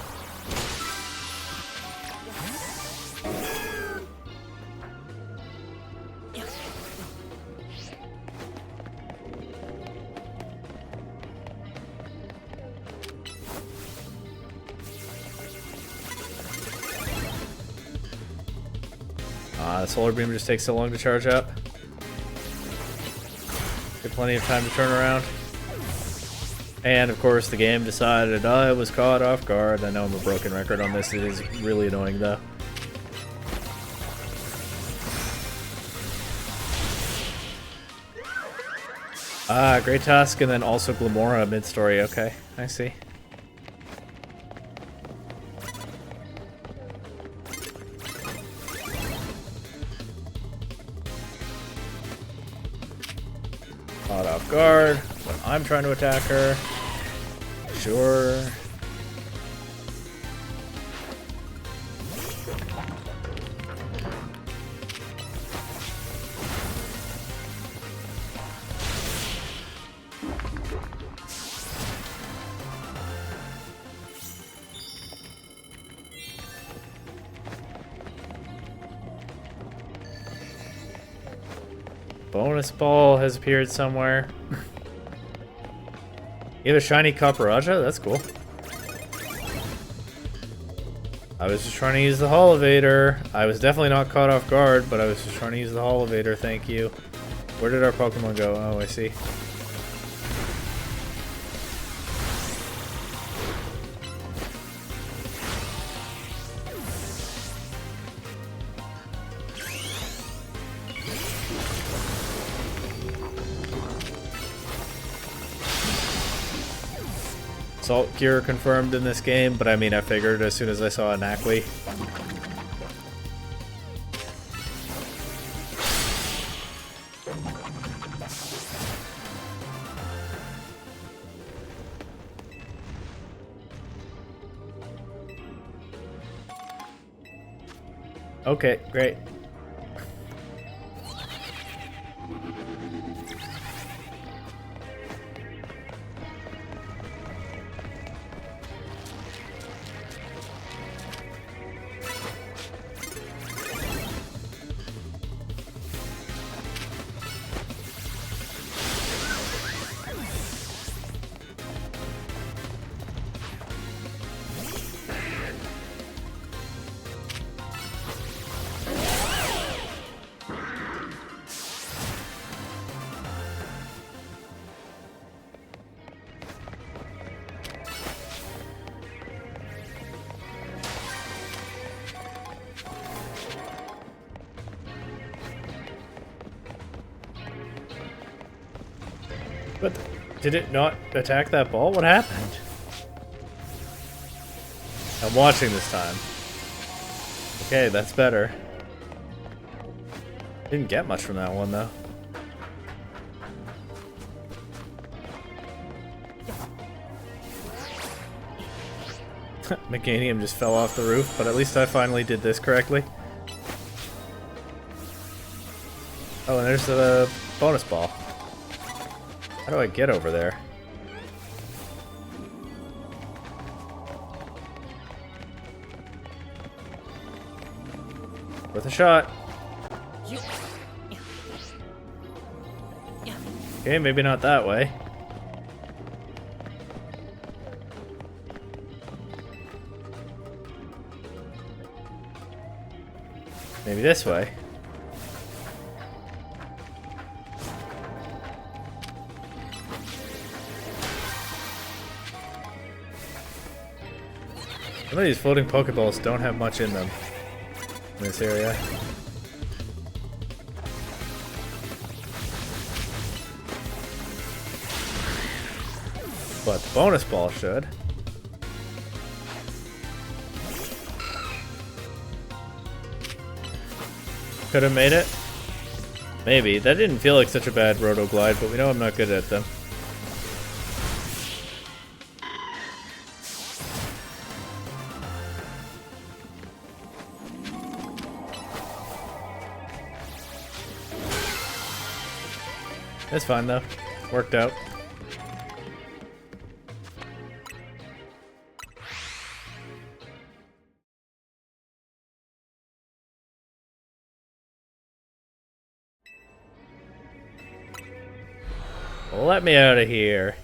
The Solar Beam just takes so long to charge up. Get plenty of time to turn around. And of course the game decided I was caught off guard. I know I'm a broken record on this, it is really annoying though. Ah, Great Tusk and then also Glamora mid-story, okay, I see. Caught off guard when I'm trying to attack her. Sure. Bonus ball has appeared somewhere. You have a shiny Copperajah? That's cool. I was just trying to use the Holovator. I was definitely not caught off guard, but I was just trying to use the Holovator, thank you. Where did our Pokemon go? Oh, I see. Salt Cure confirmed in this game, but I mean, I figured as soon as I saw a Nacli. Okay, great. But did it not attack that ball? What happened? I'm watching this time. Okay, that's better. Didn't get much from that one though. Meganium just fell off the roof, but at least I finally did this correctly. Oh, and there's the bonus ball. How do I get over there? Worth a shot. Okay, maybe not that way. Maybe this way. Some of these floating Pokeballs don't have much in them in this area. But the bonus ball should. Could have made it. Maybe. That didn't feel like such a bad Roto Glide, but we know I'm not good at them. It's fine though. Worked out. Let me out of here.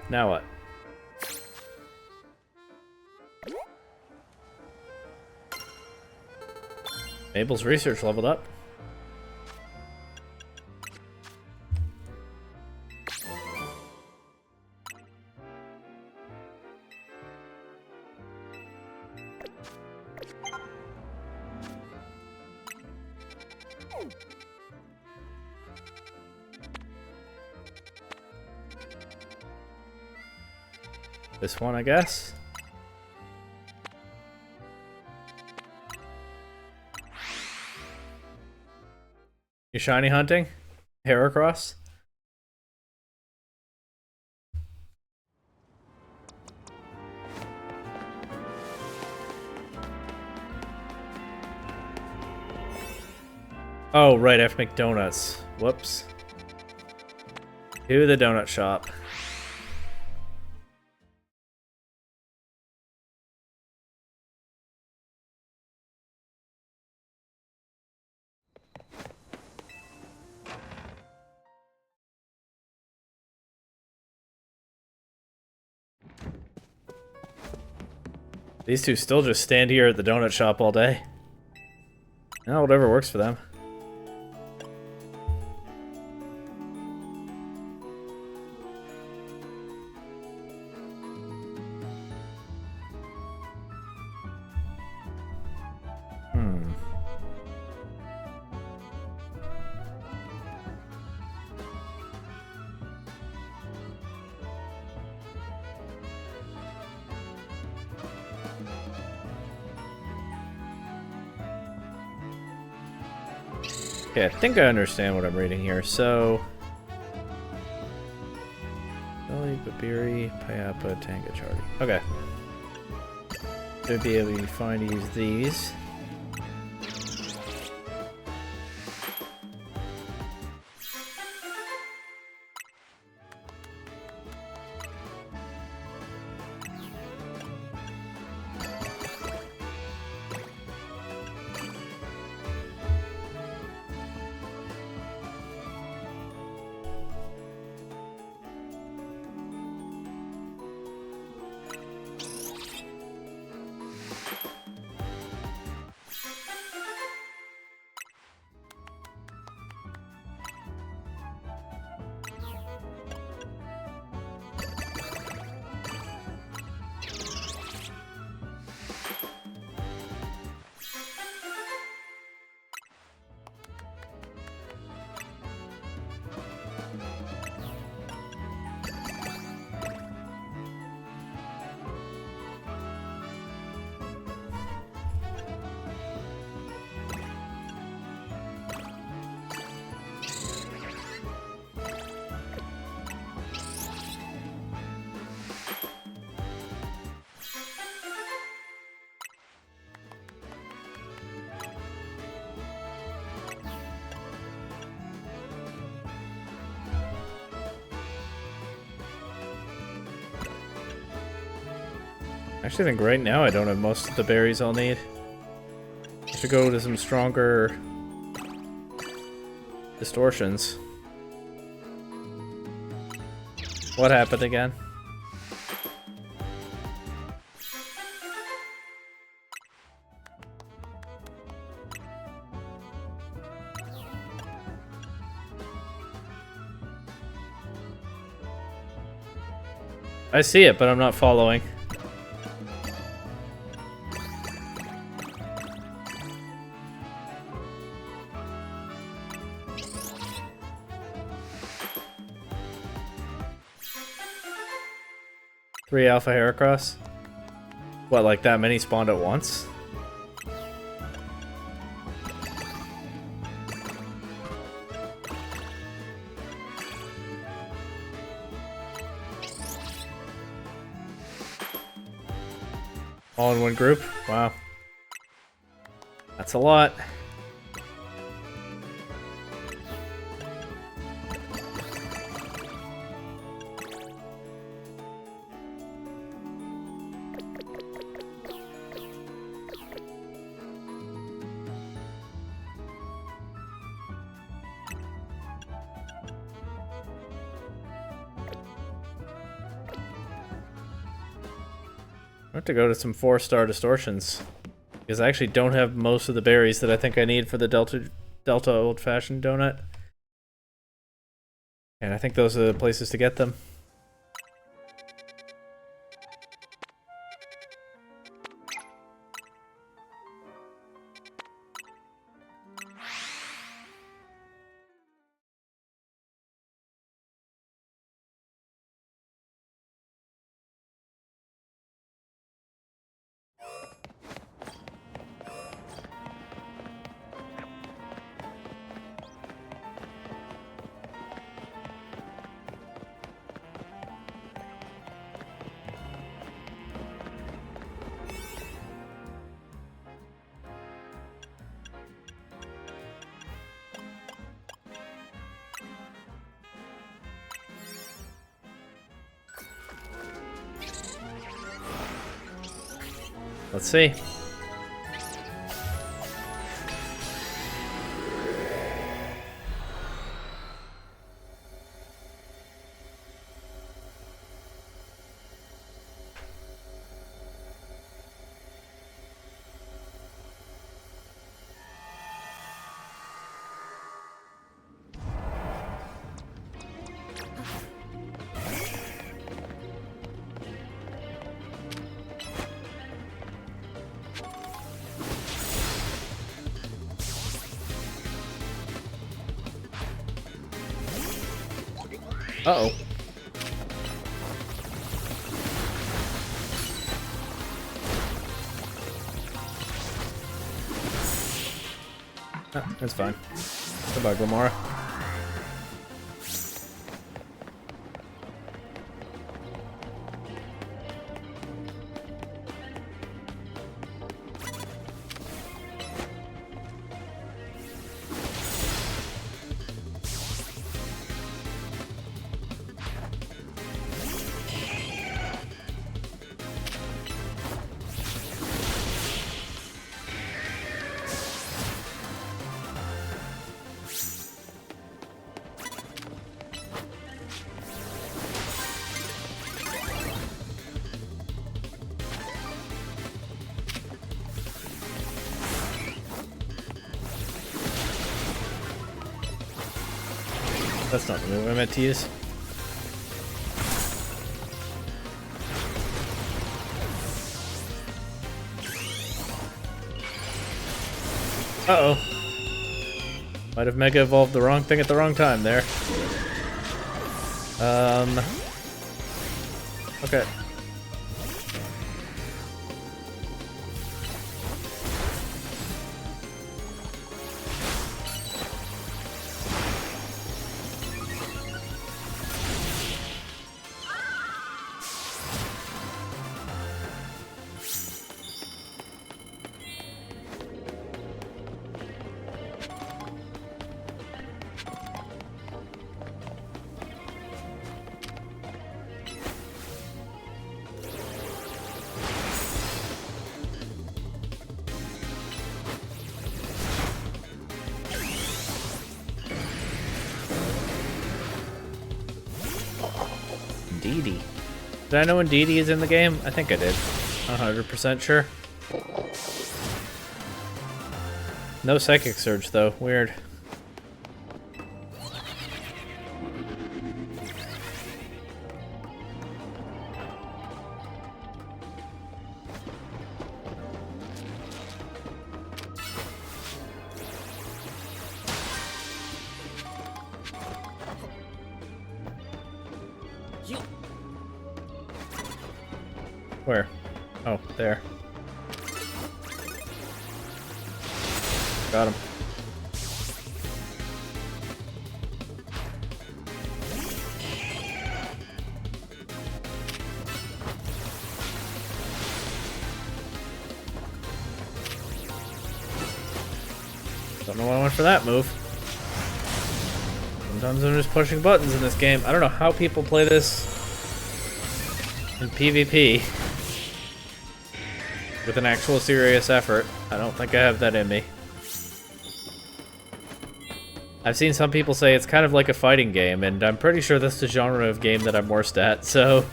Now what? Mabel's research leveled up. This one, I guess. You shiny hunting? Heracross? Oh, right, I have to make donuts. Whoops. To the donut shop. These two still just stand here at the donut shop all day. No, whatever works for them. Okay, I think I understand what I'm reading here. So, Lily, Babiri, Payapa, Tangachardi. Okay. Should be able to find to use these. Actually, I think right now I don't have most of the berries I'll need. I should go to some stronger distortions. What happened again? I see it, but I'm not following. Three Alpha Heracross? What, like that many spawned at once? All in one group? Wow. That's a lot. I have to go to some 4-star distortions because I actually don't have most of the berries that I think I need for the Delta old-fashioned donut, and I think those are the places to get them. Let's see. Uh-oh. Oh, that's fine. Goodbye, Gomorrah. That's not the move I meant to use. Uh-oh. Might have Mega Evolved the wrong thing at the wrong time there. Okay. Indeedy. Did I know Indeedy is in the game? I think I did. 100% sure. No Psychic Surge though. Weird. Where? Oh, there. Got him. Don't know why I went for that move. Sometimes I'm just pushing buttons in this game. I don't know how people play this in PvP with an actual serious effort. I don't think I have that in me. I've seen some people say it's kind of like a fighting game, and I'm pretty sure that's the genre of game that I'm worst at, so...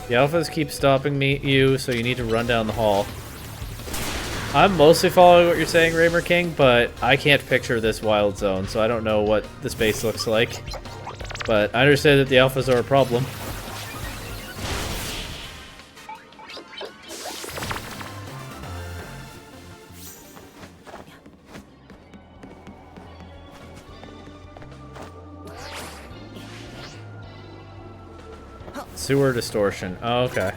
The alphas keep stopping you, so you need to run down the hall. I'm mostly following what you're saying, Raymer King, but I can't picture this wild zone, so I don't know what the space looks like. But I understand that the alphas are a problem. Sewer distortion. Oh, okay.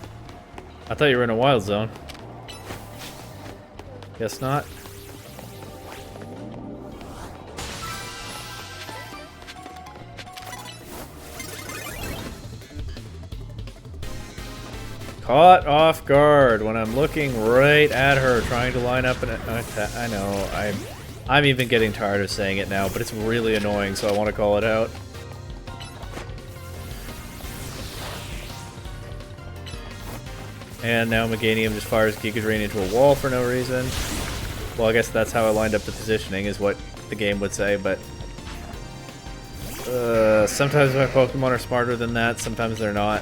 I thought you were in a wild zone. Guess not. Caught off guard when I'm looking right at her, trying to line up an attack. I know. I'm even getting tired of saying it now, but it's really annoying, so I want to call it out. And now Meganium just fires Giga Drain into a wall for no reason. Well, I guess that's how I lined up the positioning, is what the game would say, but... sometimes my Pokemon are smarter than that, sometimes they're not.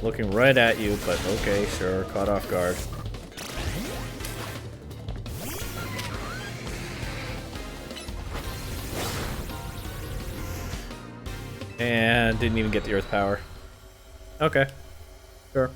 Looking right at you, but okay, sure, caught off guard. And didn't even get the earth power. Okay, sure.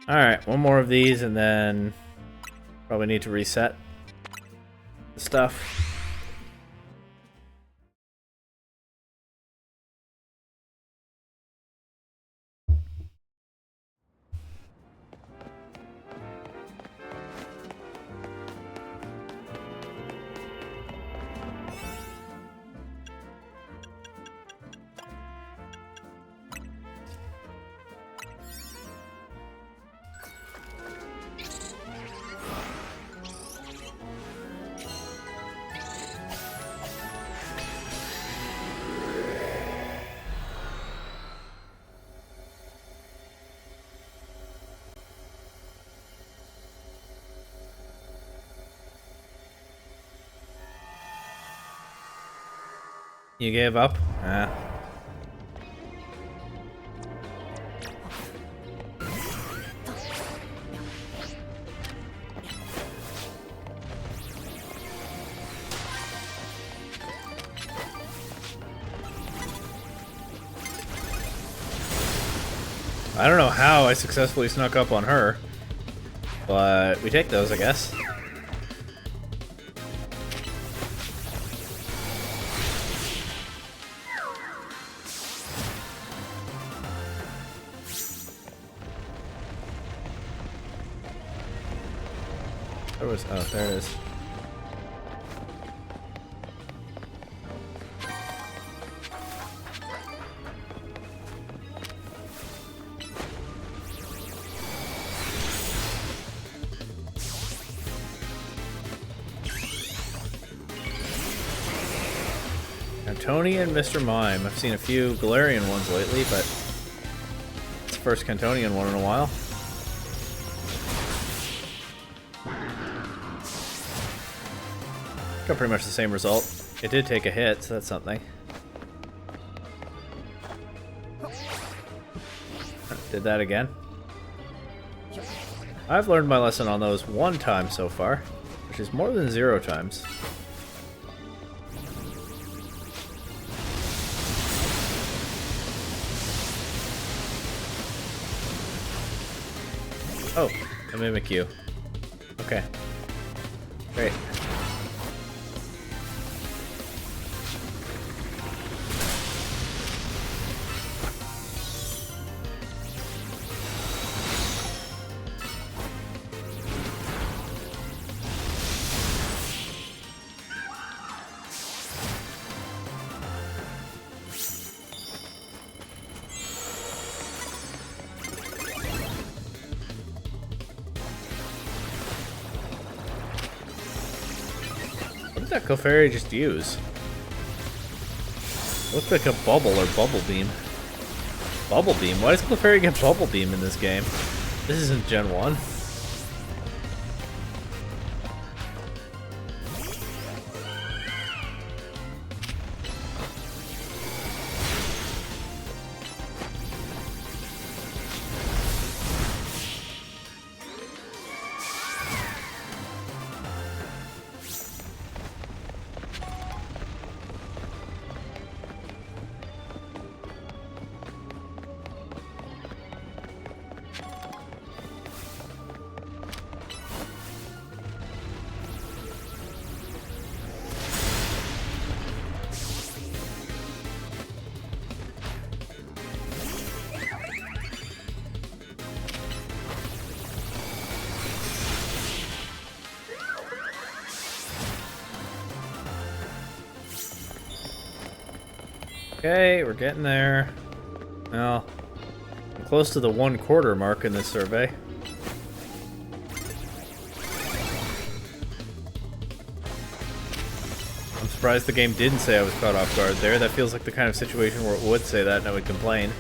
Alright, one more of these and then probably need to reset the stuff. You gave up? Ah. I don't know how I successfully snuck up on her, but we take those, I guess. Oh, there it is. Now, Tony and Mr. Mime. I've seen a few Galarian ones lately, but it's first Cantonian one in a while. Got pretty much the same result. It did take a hit, so that's something. Did that again. I've learned my lesson on those 1 time so far, which is more than 0 times. Oh, a Mimikyu. Okay. Great. What did that Clefairy just use? Looked like a bubble or bubble beam. Bubble beam? Why does Clefairy get bubble beam in this game? This isn't Gen 1. Okay, we're getting there. Well, I'm close to the 1/4 mark in this survey. I'm surprised the game didn't say I was caught off guard there. That feels like the kind of situation where it would say that and I would complain.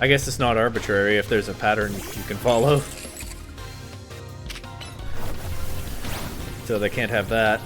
I guess it's not arbitrary if there's a pattern you can follow. So they can't have that.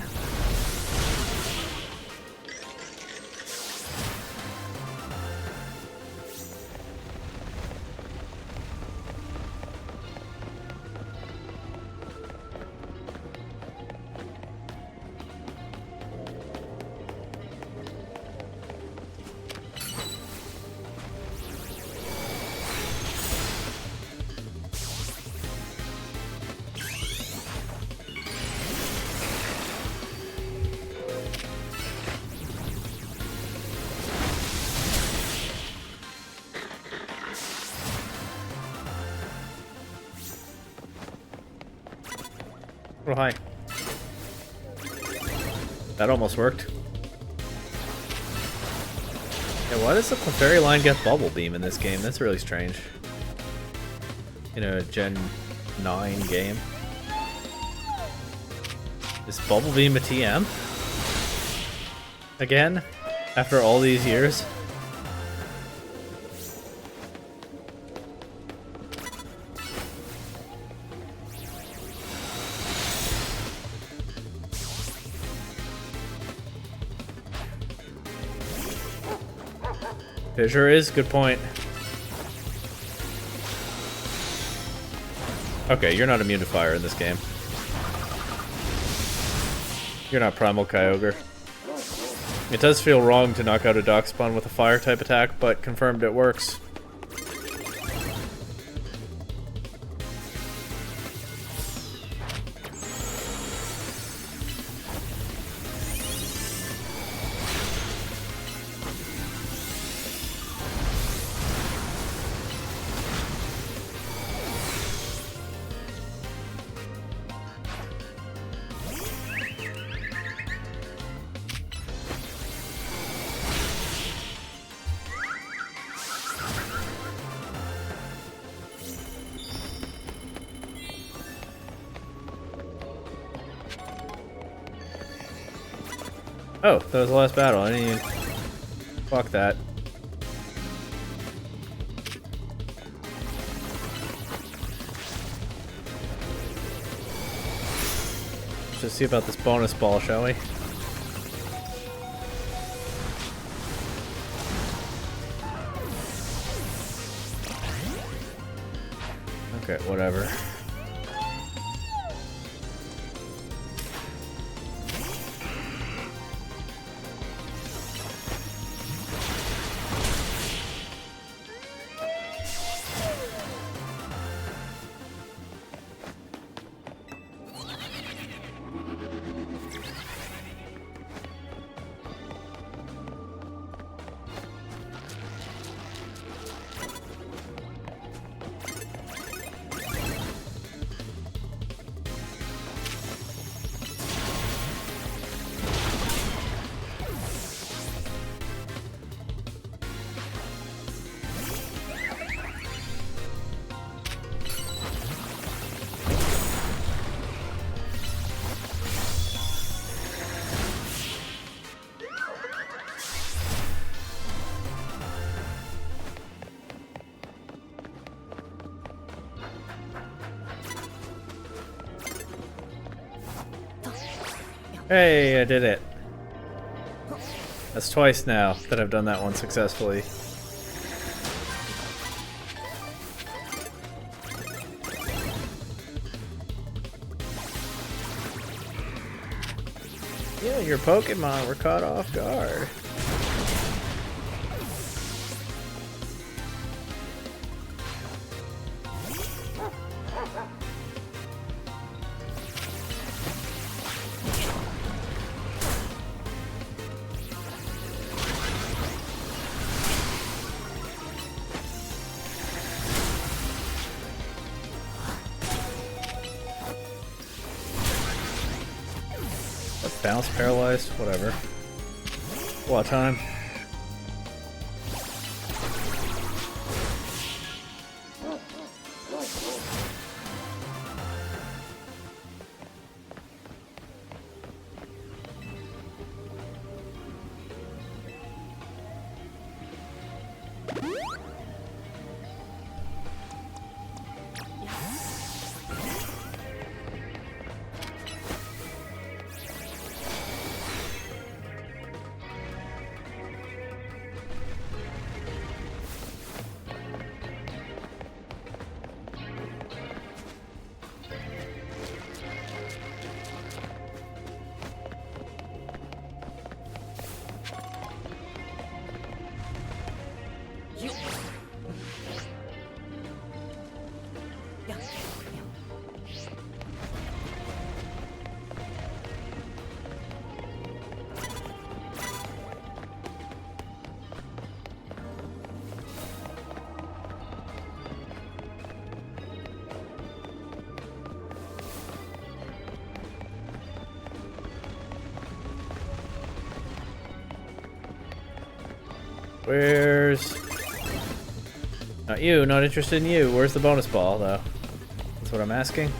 Oh, hi. That almost worked. Yeah, why does the Clefairy line get Bubble Beam in this game? That's really strange. In a Gen 9 game. Is Bubble Beam a TM? Again? After all these years? It sure is, good point. Okay, you're not immune to fire in this game. You're not Primal Kyogre. It does feel wrong to knock out a Darkspawn with a fire type attack, but confirmed it works. Oh, that was the last battle. I didn't even... Fuck that. just see about this bonus ball, shall we? Okay, whatever. Hey, I did it. That's twice now that I've done that one successfully. Yeah, your Pokemon were caught off guard. Bounce, paralyzed, whatever. A lot of time. Where's... Not you, not interested in you. Where's the bonus ball, though? That's what I'm asking.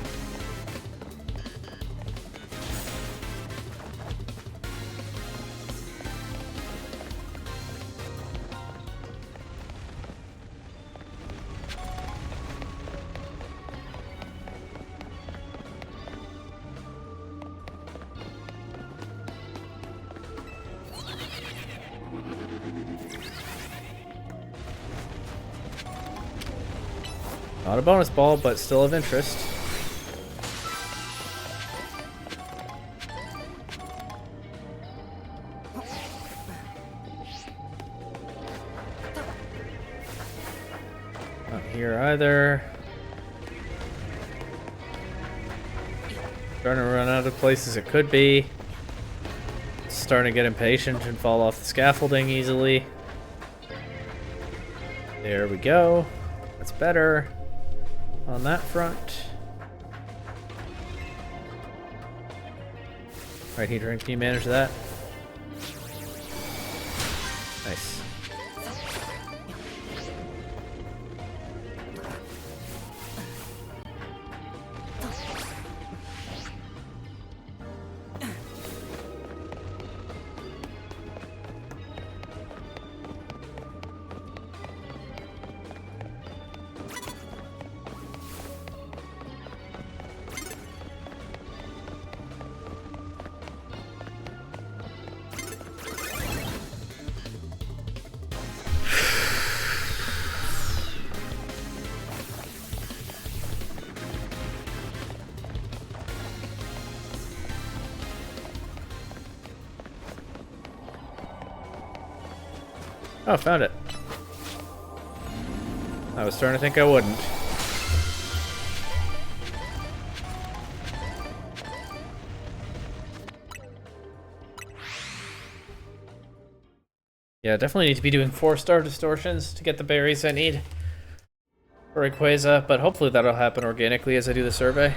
Not a bonus ball, but still of interest. Not here either. Starting to run out of places it could be. Starting to get impatient and fall off the scaffolding easily. There we go. That's better. On that front. Right, Heatran, can you manage that? Nice. Oh, found it. I was starting to think I wouldn't. Yeah, definitely need to be doing 4-star distortions to get the berries I need for Rayquaza, but hopefully that'll happen organically as I do the survey.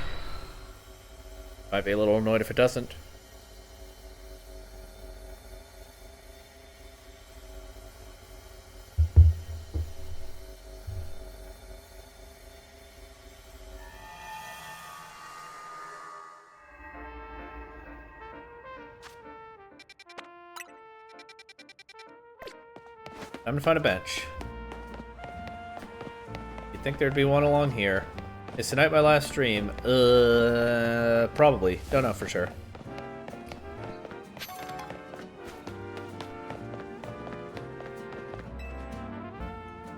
Might be a little annoyed if it doesn't. Time to find a bench. You'd think there'd be one along here. Is tonight my last stream? Probably. Don't know for sure.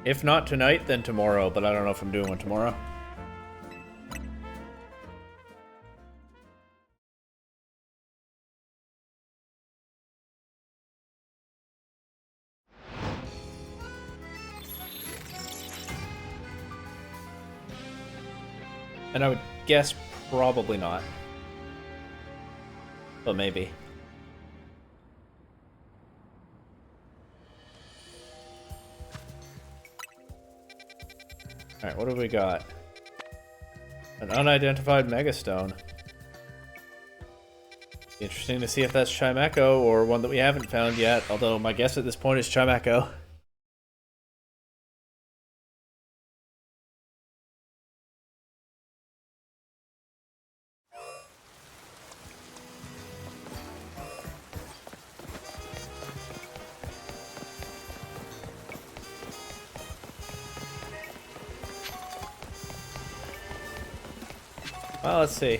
If not tonight, then tomorrow, but I don't know if I'm doing one tomorrow. And I would guess probably not. But maybe. Alright, what do we got? An unidentified Megastone. Interesting to see if that's Chimecho or one that we haven't found yet, although my guess at this point is Chimecho. Well, let's see.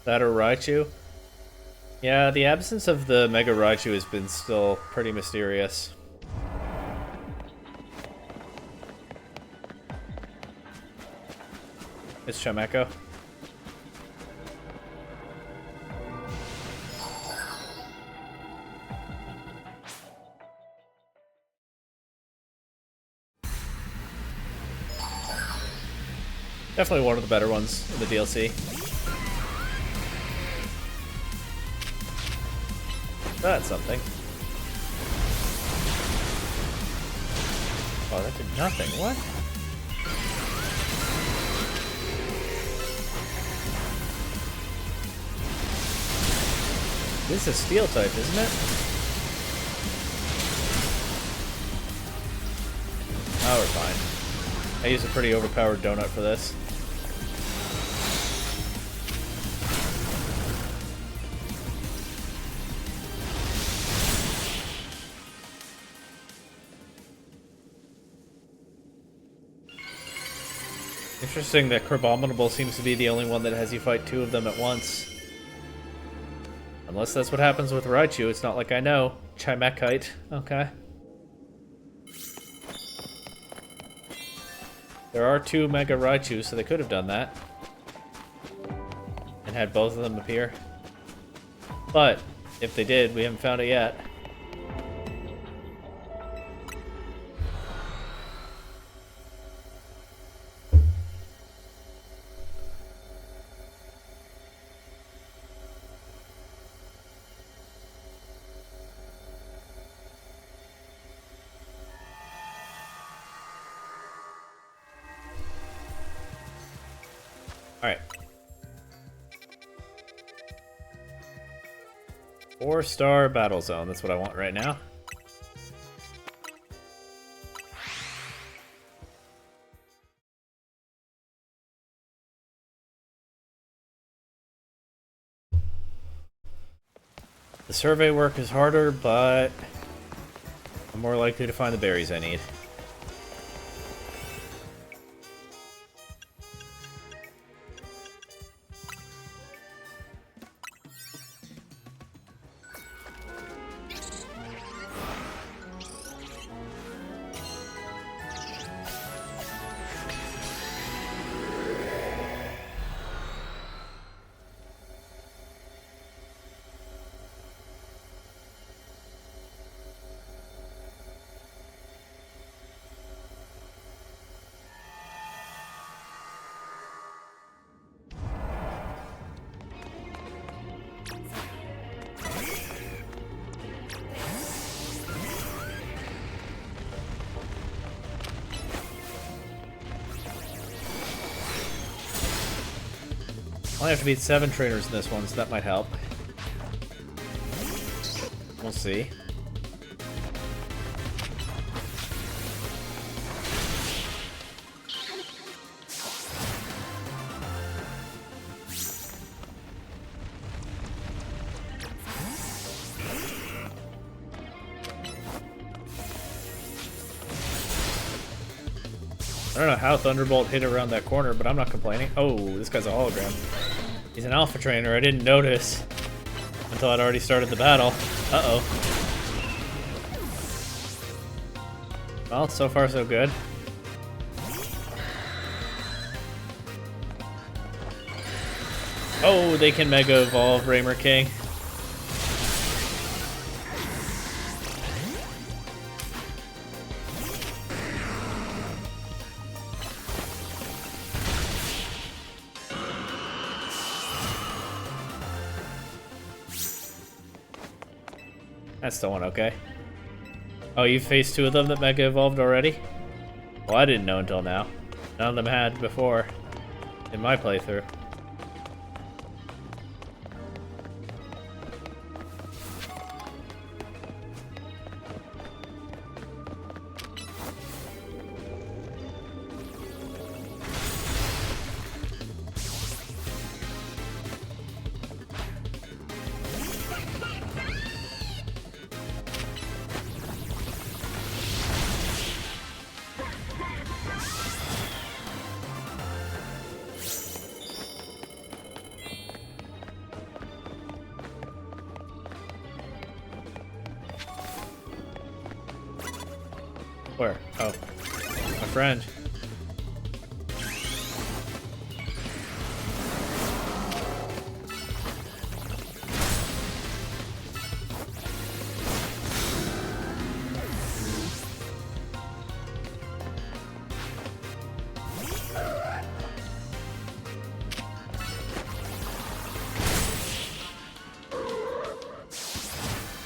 That or Raichu? Yeah, the absence of the Mega Raichu has been still pretty mysterious. It's Chimecho. Definitely one of the better ones in the DLC. That's something. Oh, that did nothing. What? This is steel type, isn't it? Oh, we're fine. I use a pretty overpowered donut for this. Interesting that Crabominable seems to be the only one that has you fight two of them at once. Unless that's what happens with Raichu, it's not like I know. Chimechite, okay. There are two Mega Raichus, so they could have done that. And had both of them appear. But, if they did, we haven't found it yet. Alright. 4-star battle zone, that's what I want right now. The survey work is harder, but I'm more likely to find the berries I need. only have to beat 7 trainers in this one, so that might help. We'll see. I don't know how Thunderbolt hit around that corner, but I'm not complaining. Oh, this guy's a hologram. He's an alpha trainer. I didn't notice until I'd already started the battle. Uh-oh. Well, so far so good. Oh, they can Mega Evolve Raymer King. That's the one, okay. Oh, you faced 2 of them that Mega Evolved already? Well, I didn't know until now. None of them had before in my playthrough. Where? Oh. My friend.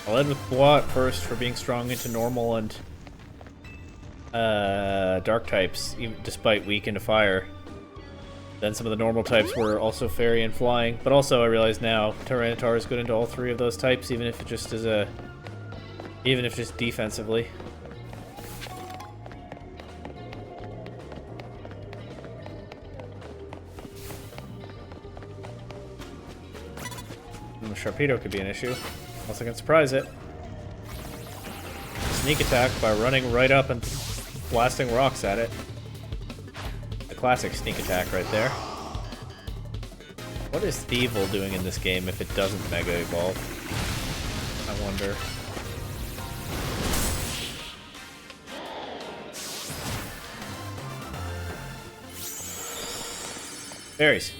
I led with Bois at first for being strong into normal and dark types, even despite weak into fire. Then some of the normal types were also fairy and flying, but also I realize now Tyranitar is good into all 3 of those types, even if it just is even if just defensively. And the Sharpedo could be an issue, unless I can surprise it. Sneak attack by running right up and blasting rocks at it. The classic sneak attack right there. What is Thievul doing in this game if it doesn't Mega Evolve? I wonder. Berries.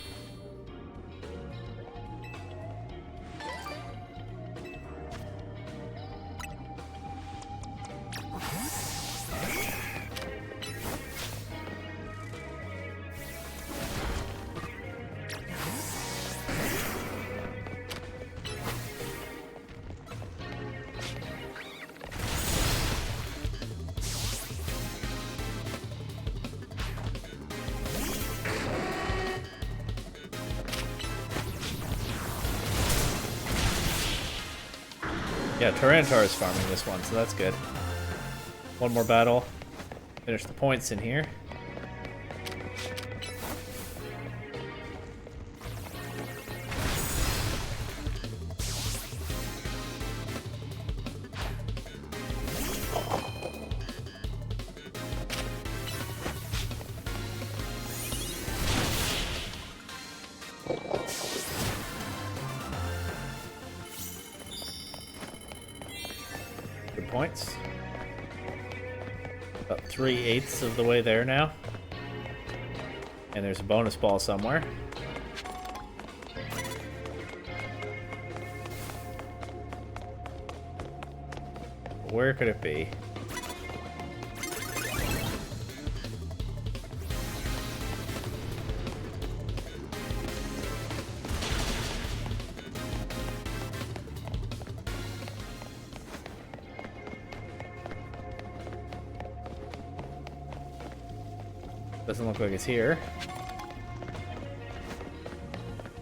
Yeah, Tyranitar is farming this one, so that's good. One more battle. Finish the points in here. Good points. About 3/8 of the way there now. And there's a bonus ball somewhere. Where could it be? Doesn't look like it's here.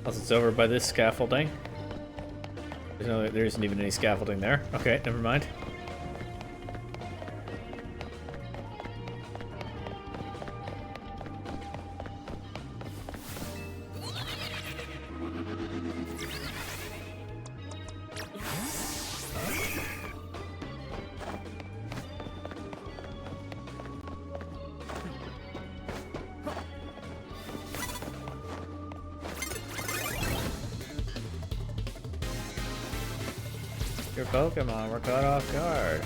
Unless it's over by this scaffolding. There isn't even any scaffolding there. Okay, never mind. Your Pokemon were caught off guard.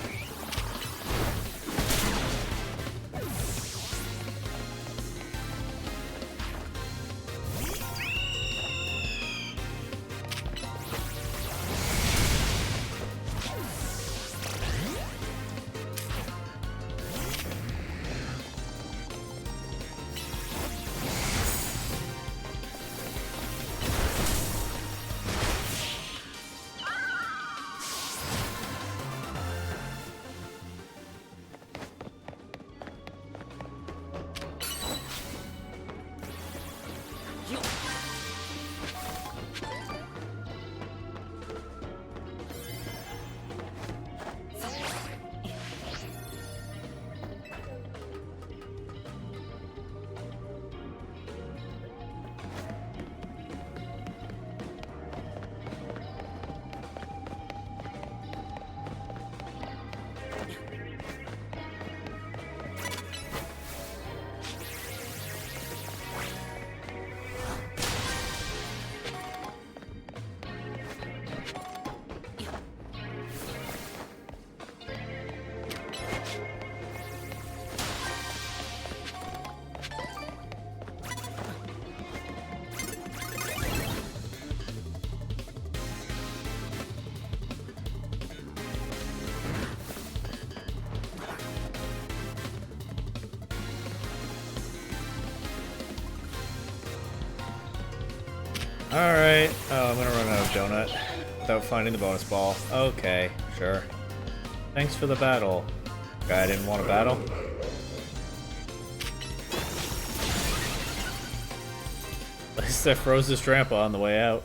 Alright. Oh, I'm gonna run out of donut without finding the bonus ball. Okay, sure. Thanks for the battle. Guy didn't want a battle. At least I froze his grandpa on the way out.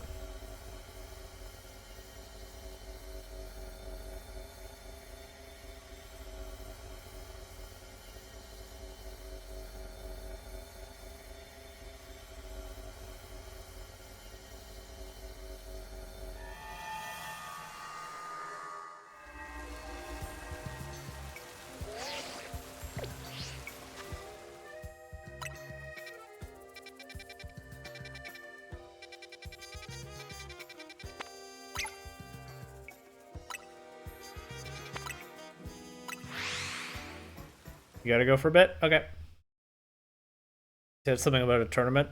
You gotta go for a bit? Okay. You said something about a tournament?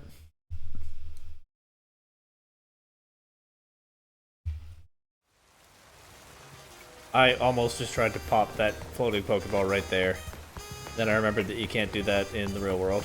I almost just tried to pop that floating Pokeball right there. Then I remembered that you can't do that in the real world.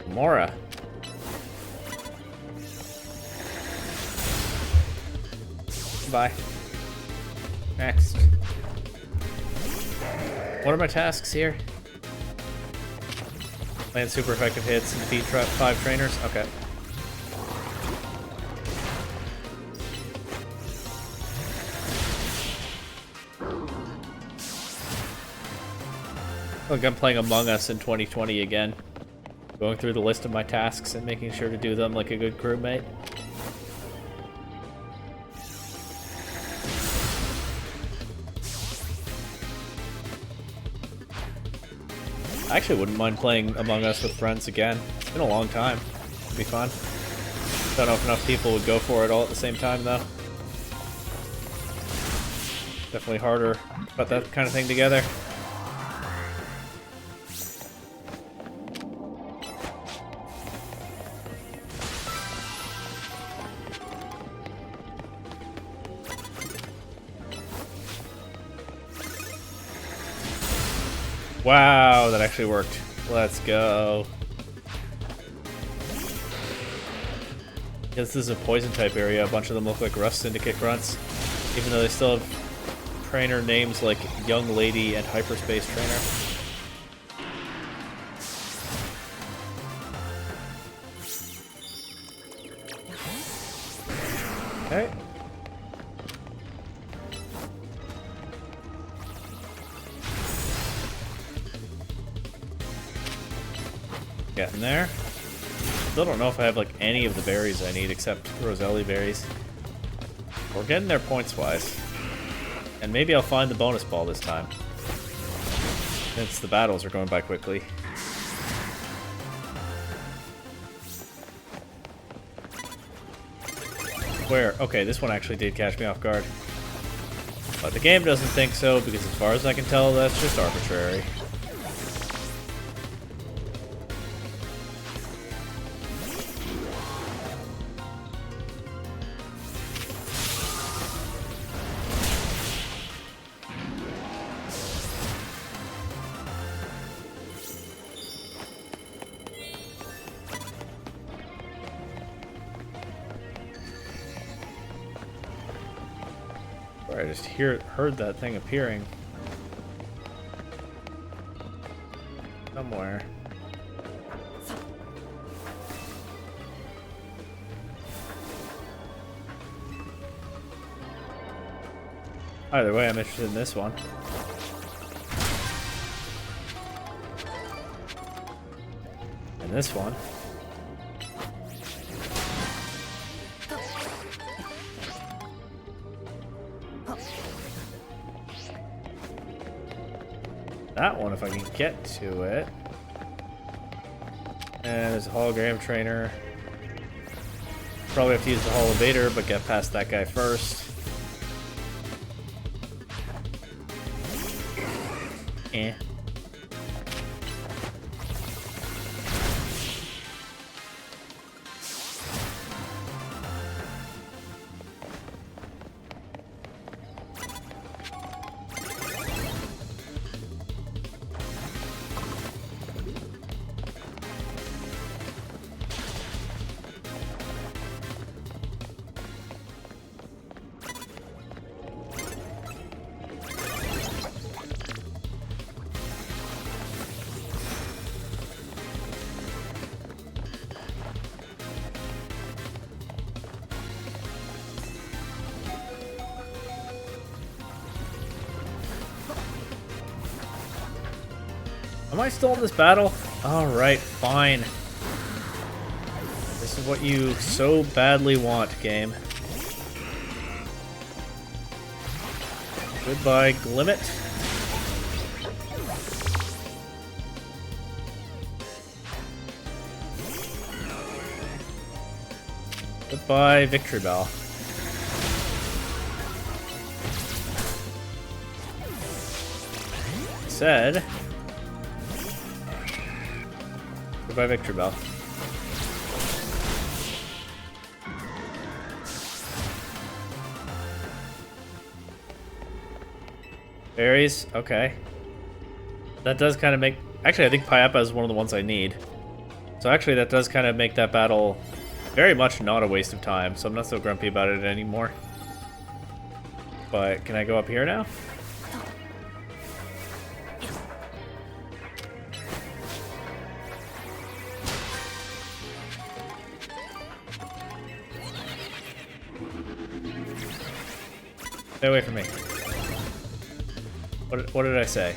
Mora. Bye. Next. What are my tasks here? Land super effective hits and defeat 5 trainers? Okay. Look, I'm playing Among Us in 2020 again. Going through the list of my tasks and making sure to do them like a good crewmate. I actually wouldn't mind playing Among Us with friends again. It's been a long time. It'd be fun. Don't know if enough people would go for it all at the same time, though. Definitely harder to put that kind of thing together. Wow, that actually worked. Let's go. This is a poison type area. A bunch of them look like Rust Syndicate grunts, even though they still have trainer names like Young Lady and Hyperspace Trainer. Okay. Getting there. Still don't know if I have like any of the berries I need except Roselli berries. We're getting there points wise. And maybe I'll find the bonus ball this time, since the battles are going by quickly. Where? Okay, this one actually did catch me off guard. But the game doesn't think so, because as far as I can tell, that's just arbitrary. I just heard that thing appearing somewhere. Either way, I'm interested in this one. And this one. That one, if I can get to it. And there's a hologram trainer. Probably have to use the Hall Evader, but get past that guy first. Eh. Am I still in this battle? Alright, fine. This is what you so badly want, game. Goodbye, Glimmet. Goodbye, Victreebel. Said... Goodbye, Victreebel. Berries? Okay. That does kind of make... Actually, I think Pyappa is one of the ones I need. So actually, that does kind of make that battle very much not a waste of time, so I'm not so grumpy about it anymore. But can I go up here now? Stay away from me. What did I say?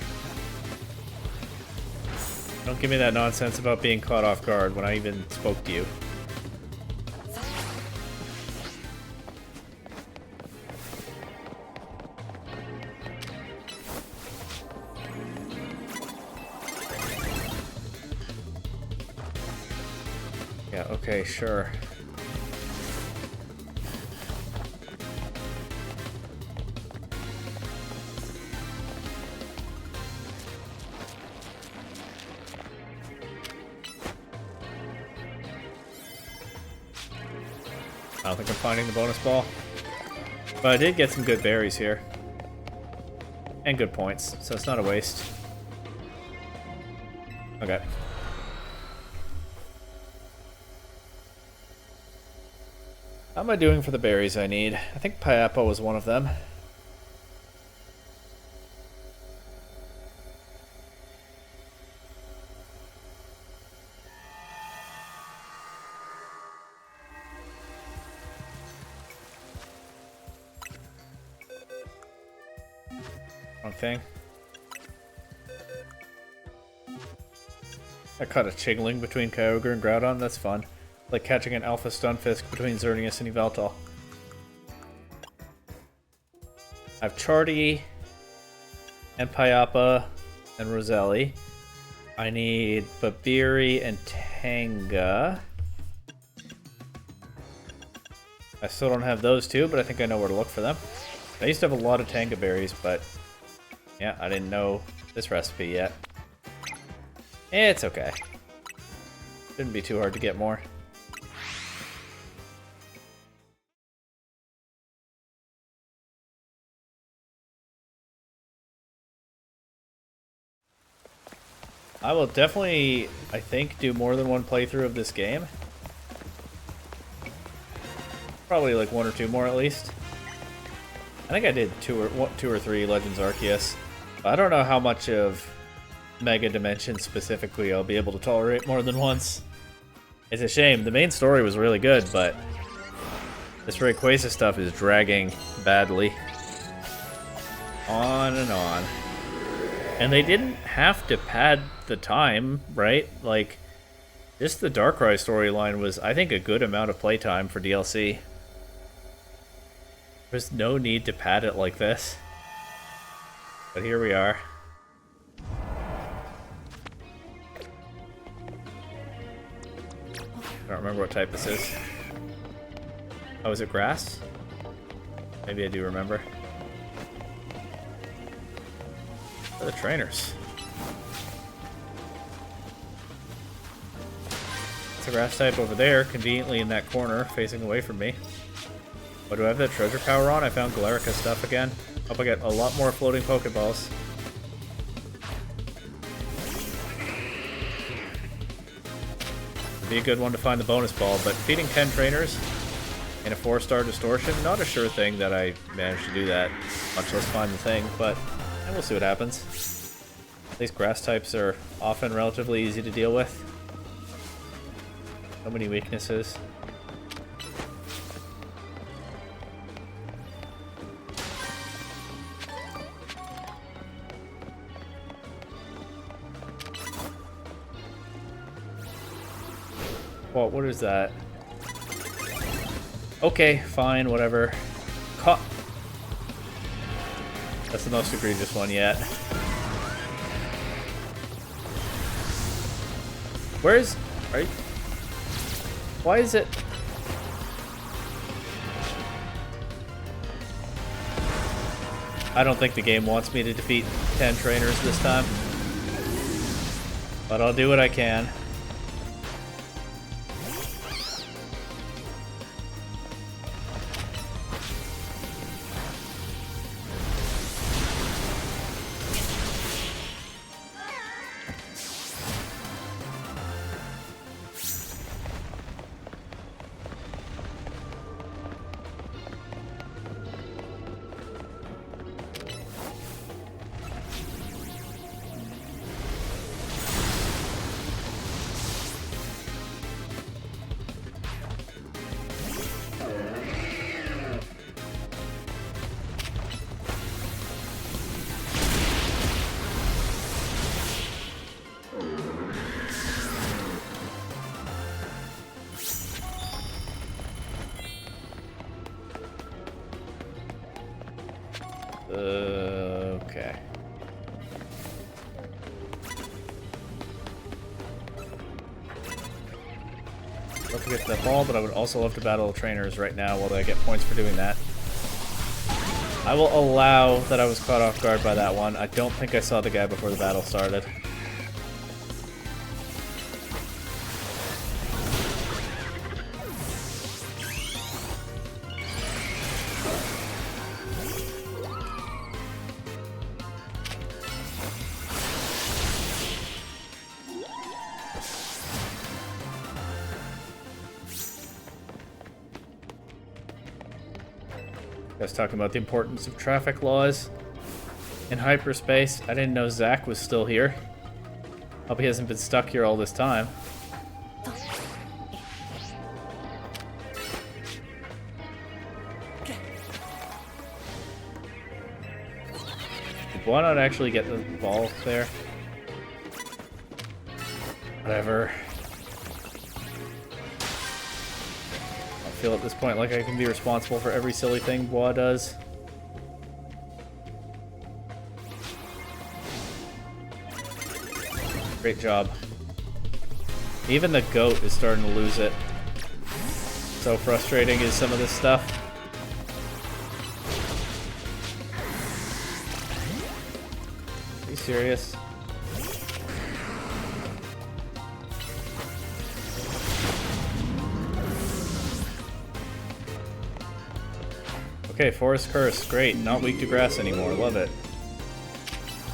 Don't give me that nonsense about being caught off guard when I even spoke to you. Yeah, okay, sure. I don't think I'm finding the bonus ball. But I did get some good berries here. And good points, so it's not a waste. Okay. How am I doing for the berries I need? I think Payapa was one of them. Wrong thing. I caught a Chingling between Kyogre and Groudon, that's fun. Like catching an Alpha Stunfisk between Xerneas and Yveltal. I have Chardy and Payapa and Roselli. I need Babiri and Tanga. I still don't have those two, but I think I know where to look for them. I used to have a lot of Tanga berries, but yeah, I didn't know this recipe yet. It's okay. Shouldn't be too hard to get more. I will definitely, I think, do more than one playthrough of this game. Probably like one or two more at least. I think I did two or three Legends Arceus. I don't know how much of Mega Dimension specifically I'll be able to tolerate more than once. It's a shame. The main story was really good, but this Rayquaza stuff is dragging badly. On and on. And they didn't have to pad the time, right? Like, just the Darkrai storyline was, I think, a good amount of playtime for DLC. There's no need to pad it like this. But here we are. I don't remember what type this is. Oh, is it grass? Maybe I do remember. Where are the trainers? It's a grass type over there, conveniently in that corner, facing away from me. What, do I have that treasure power on? I found Galarica stuff again. Hope I get a lot more floating Pokeballs. Would be a good one to find the bonus ball, but feeding 10 trainers in a 4-star distortion, not a sure thing that I managed to do that, much less find the thing, but we'll see what happens. These grass types are often relatively easy to deal with. So many weaknesses. What is that? Okay, fine, whatever. Caught. That's the most egregious one yet. Where's... Right? Why is it... I don't think the game wants me to defeat 10 trainers this time. But I'll do what I can. Okay. Love to get to that ball, but I would also love to battle trainers right now while I get points for doing that. I will allow that I was caught off guard by that one. I don't think I saw the guy before the battle started. I was talking about the importance of traffic laws in hyperspace. I didn't know Zach was still here. Hope he hasn't been stuck here all this time. Did why not actually get the ball there? Whatever. I feel at this point like I can be responsible for every silly thing Bois does. Great job. Even the goat is starting to lose it. So frustrating is some of this stuff. Are you serious? Okay, Forest Curse. Great. Not weak to grass anymore. Love it.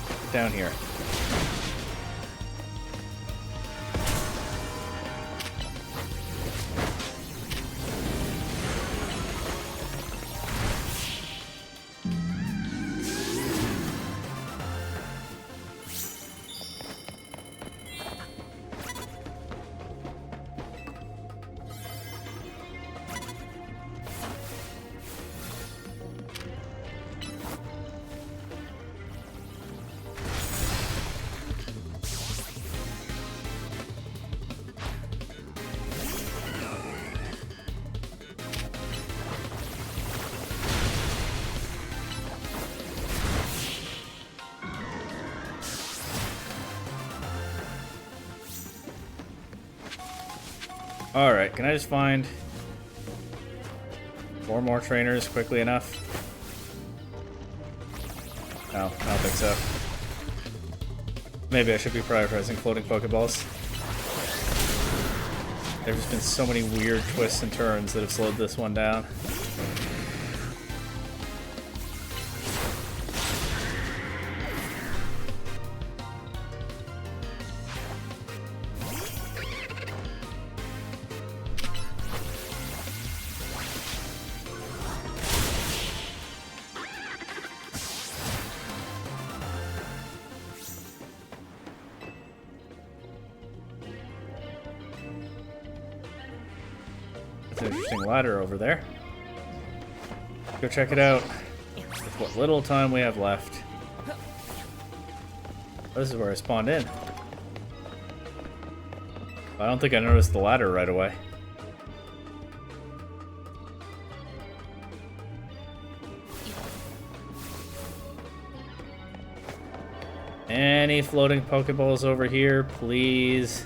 Get down here. Alright, can I just find 4 more trainers quickly enough? No, I don't think so. Maybe I should be prioritizing floating Pokeballs. There's just been so many weird twists and turns that have slowed this one down. That's an interesting ladder over there. Go check it out. With what little time we have left. This is where I spawned in. I don't think I noticed the ladder right away. Any floating Pokeballs over here, please?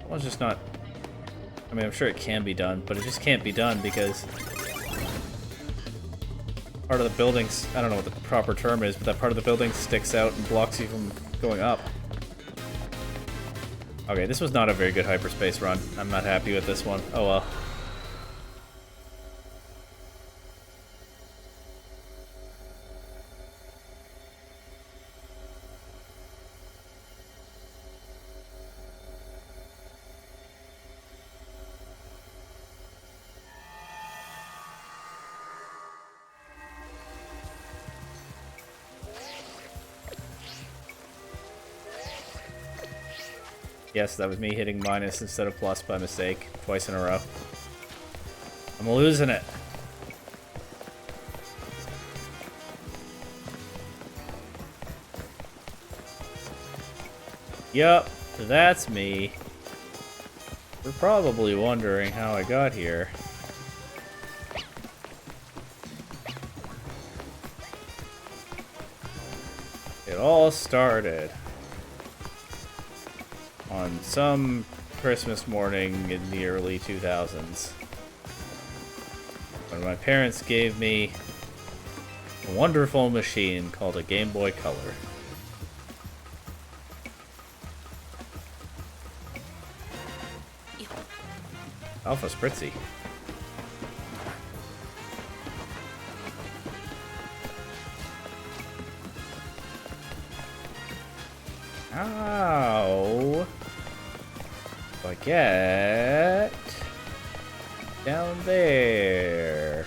Well, it's just not... I mean, I'm sure it can be done, but it just can't be done because part of the buildings, I don't know what the proper term is, but that part of the building sticks out and blocks you from going up. Okay, this was not a very good hyperspace run. I'm not happy with this one. Oh well. Yes, that was me hitting minus instead of plus by mistake, twice in a row. I'm losing it. Yup, that's me. You're probably wondering how I got here. It all started on some Christmas morning in the early 2000s when my parents gave me a wonderful machine called a Game Boy Color. Alpha Spritzy. Ow. I get there.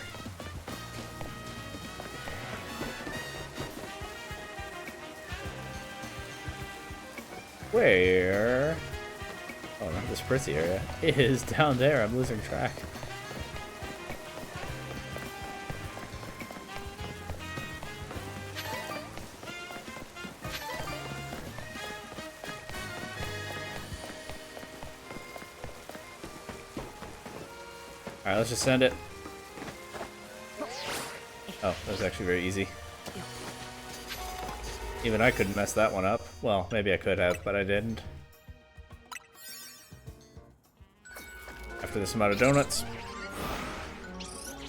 Where? Oh, not the spritzy area. It is down there. I'm losing track. Alright, let's just send it. Oh, that was actually very easy. Even I couldn't mess that one up. Well, maybe I could have, but I didn't. After this amount of donuts.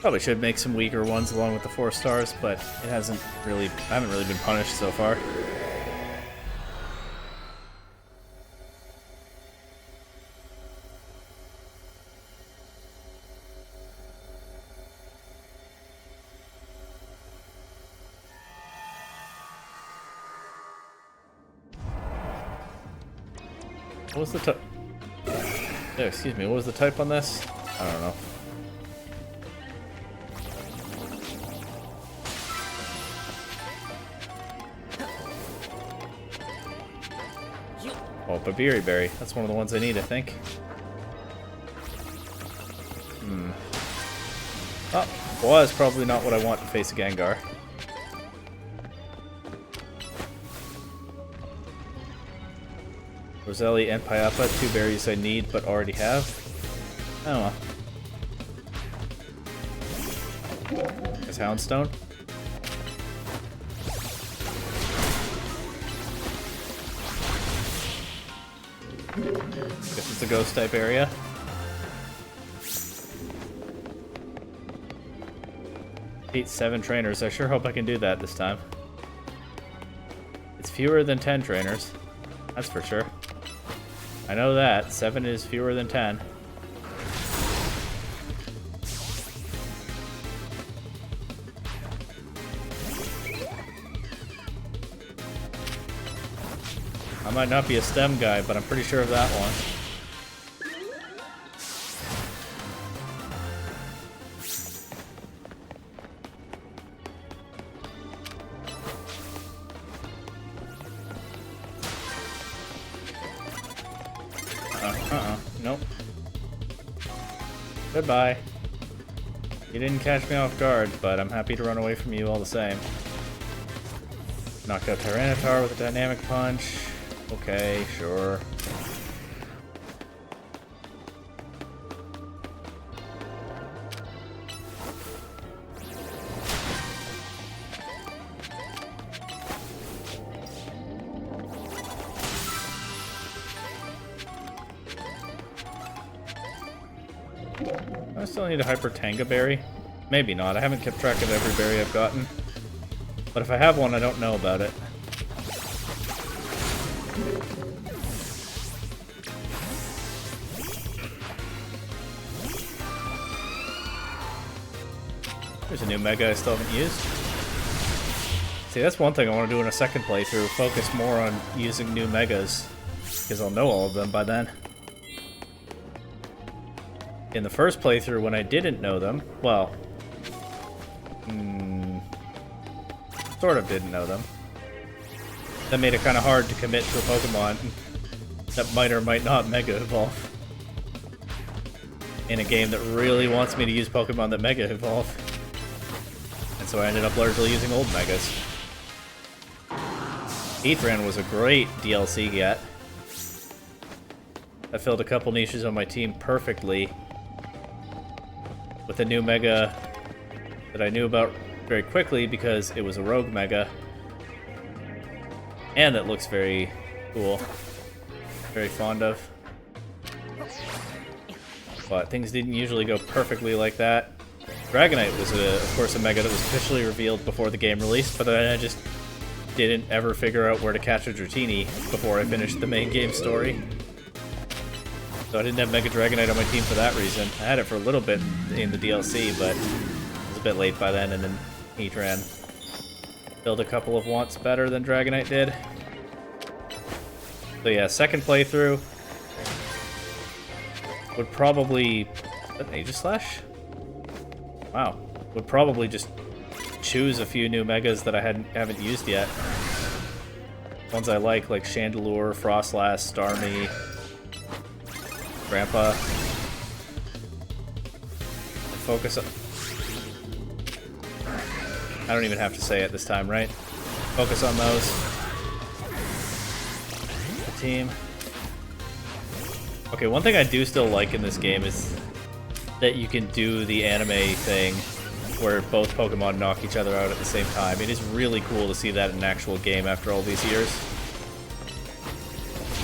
Probably should make some weaker ones along with the 4 stars, but it hasn't really... I haven't really been punished so far. What was the type? Yeah, excuse me, what was the type on this? I don't know. Oh, Babiri Berry. That's one of the ones I need, I think. Oh, was probably not what I want to face a Gengar. Roselli and Payapa, 2 berries I need but already have. Oh well. There's Houndstone. Guess it's a ghost type area. Beat 7 trainers. I sure hope I can do that this time. It's fewer than 10 trainers. That's for sure. I know that. 7 is fewer than 10. I might not be a STEM guy, but I'm pretty sure of that one. Nope. Goodbye. You didn't catch me off guard, but I'm happy to run away from you all the same. Knocked out Tyranitar with a dynamic punch. Okay, sure. I still need a Hyper Tanga berry. Maybe not. I haven't kept track of every berry I've gotten. But if I have one, I don't know about it. There's a new Mega I still haven't used. See, that's one thing I want to do in a second playthrough. Focus more on using new Megas. Because I'll know all of them by then. In the first playthrough, when I didn't know them, well, sort of didn't know them. That made it kind of hard to commit to a Pokemon that might or might not Mega Evolve. In a game that really wants me to use Pokemon that Mega Evolve. And so I ended up largely using old Megas. Heatran was a great DLC get. I filled a couple niches on my team perfectly with a new Mega that I knew about very quickly because it was a Rogue Mega. And it looks very cool. Very fond of. But things didn't usually go perfectly like that. Dragonite was, of course, a Mega that was officially revealed before the game released, but then I just didn't ever figure out where to catch a Dratini before I finished the main game story. So I didn't have Mega Dragonite on my team for that reason. I had it for a little bit in the DLC, but it was a bit late by then, and then Heatran filled a couple of wants better than Dragonite did. So yeah, second playthrough would probably... Is that Aegislash? Wow. Would probably just choose a few new megas that I haven't used yet. Ones I like Chandelure, Frostlass, Starmie, Grandpa. Focus up. I don't even have to say it this time, right? Focus on those. The team. Okay, one thing I do still like in this game is that you can do the anime thing where both Pokemon knock each other out at the same time. It is really cool to see that in an actual game after all these years.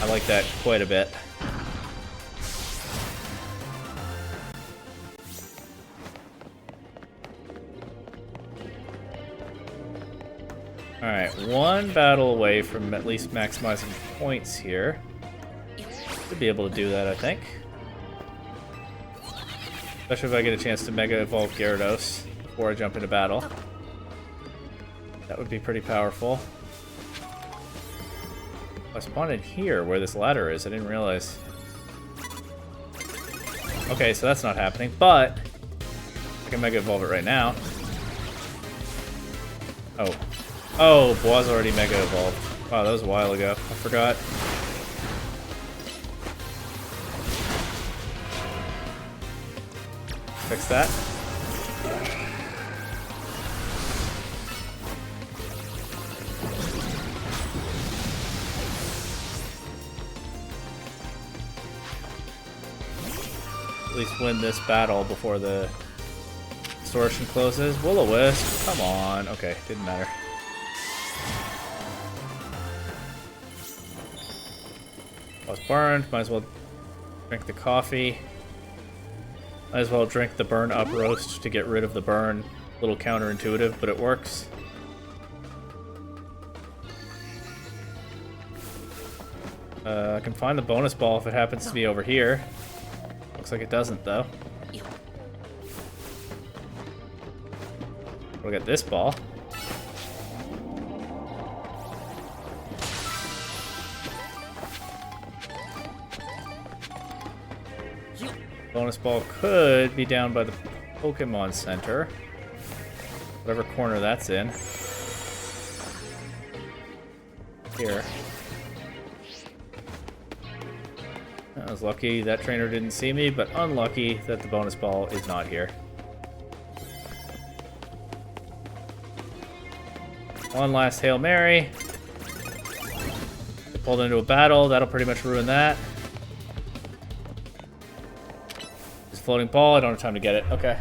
I like that quite a bit. Alright, one battle away from at least maximizing points here. Should be able to do that, I think. Especially if I get a chance to Mega Evolve Gyarados before I jump into battle. That would be pretty powerful. I spawned in here where this ladder is. I didn't realize. Okay, so that's not happening, but I can Mega Evolve it right now. Oh. Oh, Bois already Mega Evolved. Wow, that was a while ago. I forgot. Fix that. At least win this battle before the distortion closes. Will-O-Wisp, come on. Okay, didn't matter. I was burned, might as well drink the coffee. Might as well drink the burn up roast to get rid of the burn. A little counterintuitive, but it works. I can find the bonus ball if it happens to be over here. Looks like it doesn't, though. We'll get this ball. Bonus ball could be down by the Pokemon Center. Whatever corner that's in. Here. I was lucky that trainer didn't see me, but unlucky that the bonus ball is not here. One last Hail Mary. Pulled into a battle, that'll pretty much ruin that. Floating ball, I don't have time to get it. Okay.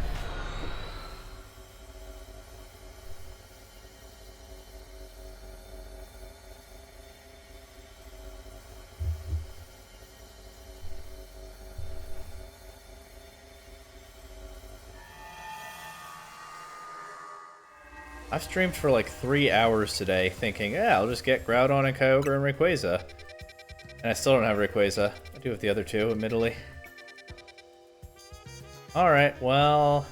I've streamed for like 3 hours today thinking, yeah, I'll just get Groudon and Kyogre and Rayquaza. And I still don't have Rayquaza. I do have the other two, admittedly. Alright, well...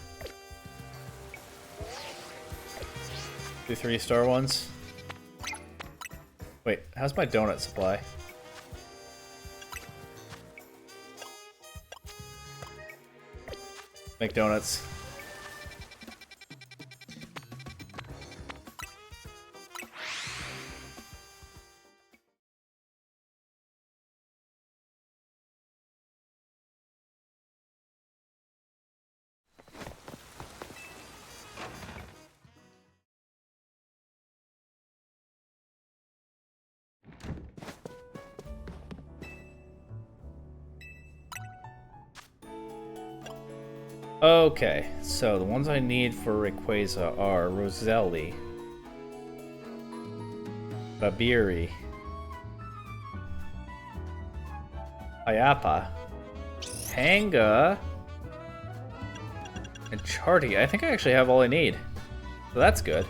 do 3-star ones. Wait, how's my donut supply? Make donuts. Okay, so the ones I need for Rayquaza are Roselli, Babiri, Ayapa, Hanga, and Charty. I think I actually have all I need, so that's good.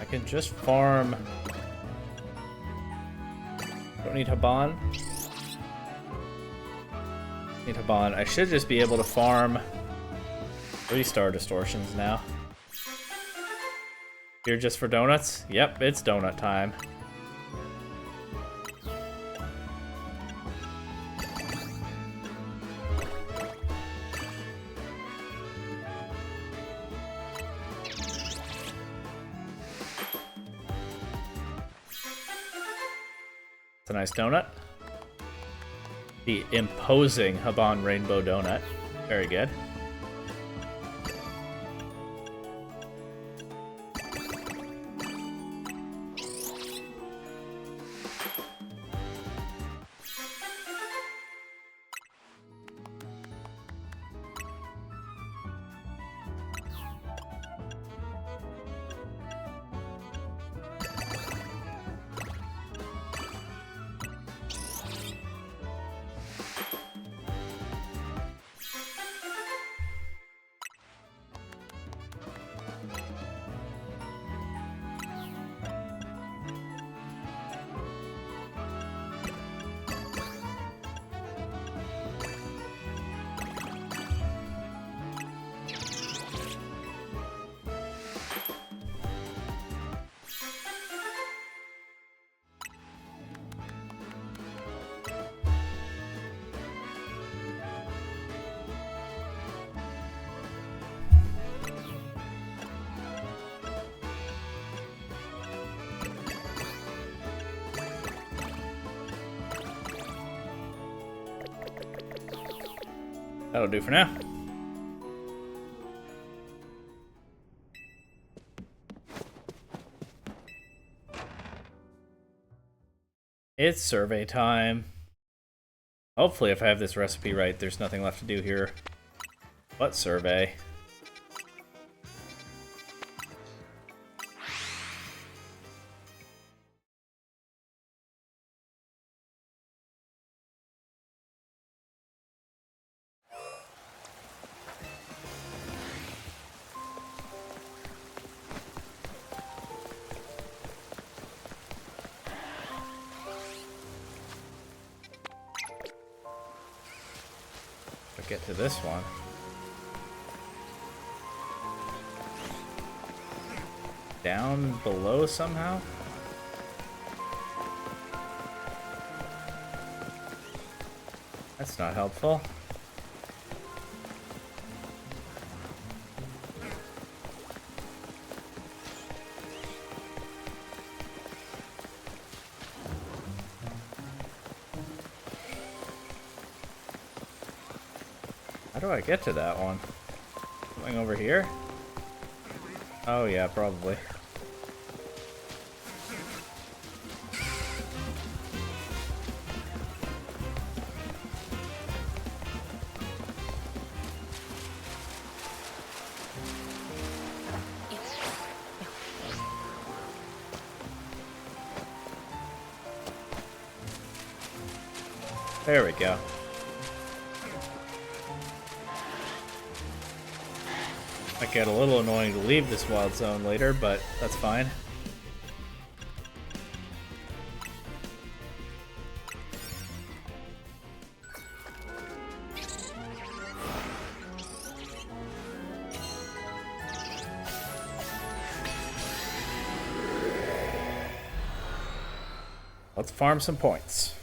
I can just farm. Don't need Haban. Need Haban. I should just be able to farm 3-star distortions now. Here just for donuts? Yep, it's donut time. a nice donut. The imposing Haban Rainbow Donut. Very good. That'll do for now. It's survey time. Hopefully, if I have this recipe right, there's nothing left to do here but survey. Get to this one. Down below somehow? That's not helpful. How do I get to that one? Something over here? Oh yeah, probably. There we go. Might get a little annoying to leave this wild zone later, but that's fine. Let's farm some points.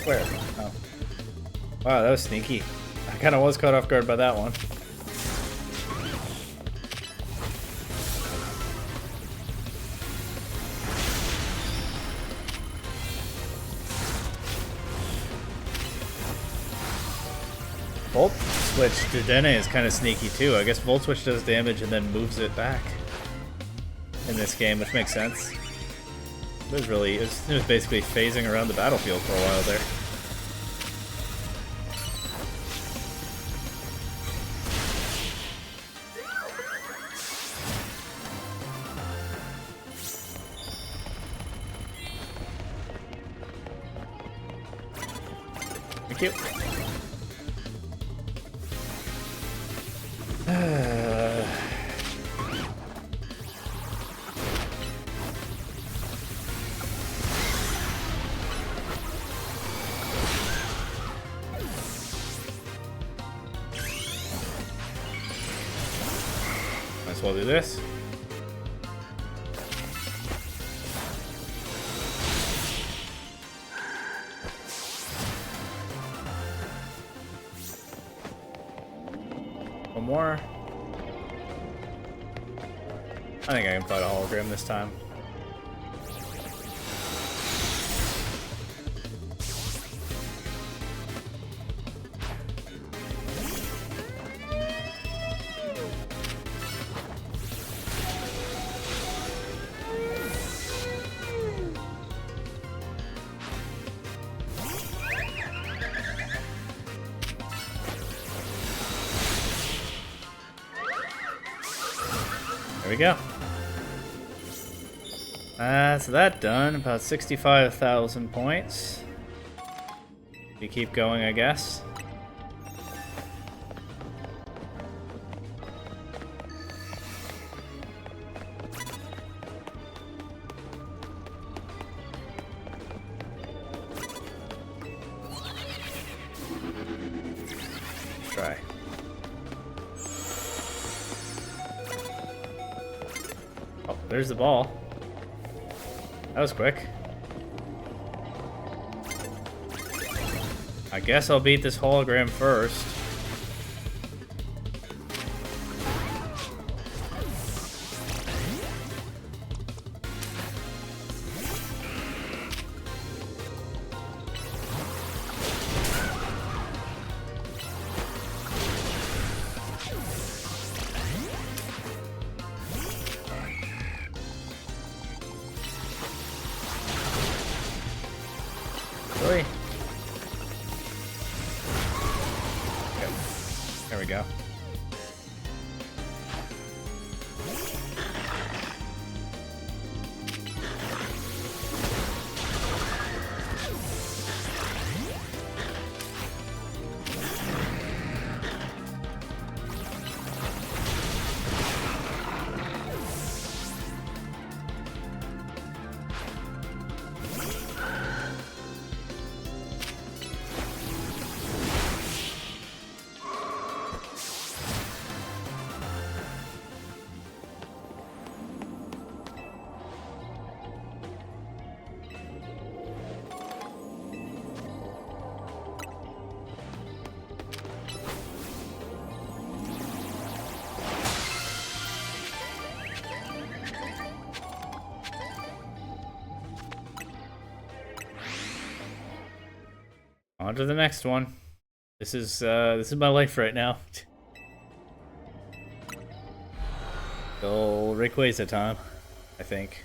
Where? Oh. Wow, that was sneaky. I kind of was caught off guard by that one. Volt Switch to Dene is kind of sneaky too. I guess Volt Switch does damage and then moves it back in this game, which makes sense. It was basically phasing around the battlefield for a while there. Thank you. Might as well do this. One more. I think I can fight a hologram this time. There we go. So that done. About 65,000 points. We keep going, I guess. Try. Oh, there's the ball. That was quick. I guess I'll beat this hologram first. Really? Okay. There we go. On to the next one. This is my life right now. Still Rayquaza time, I think.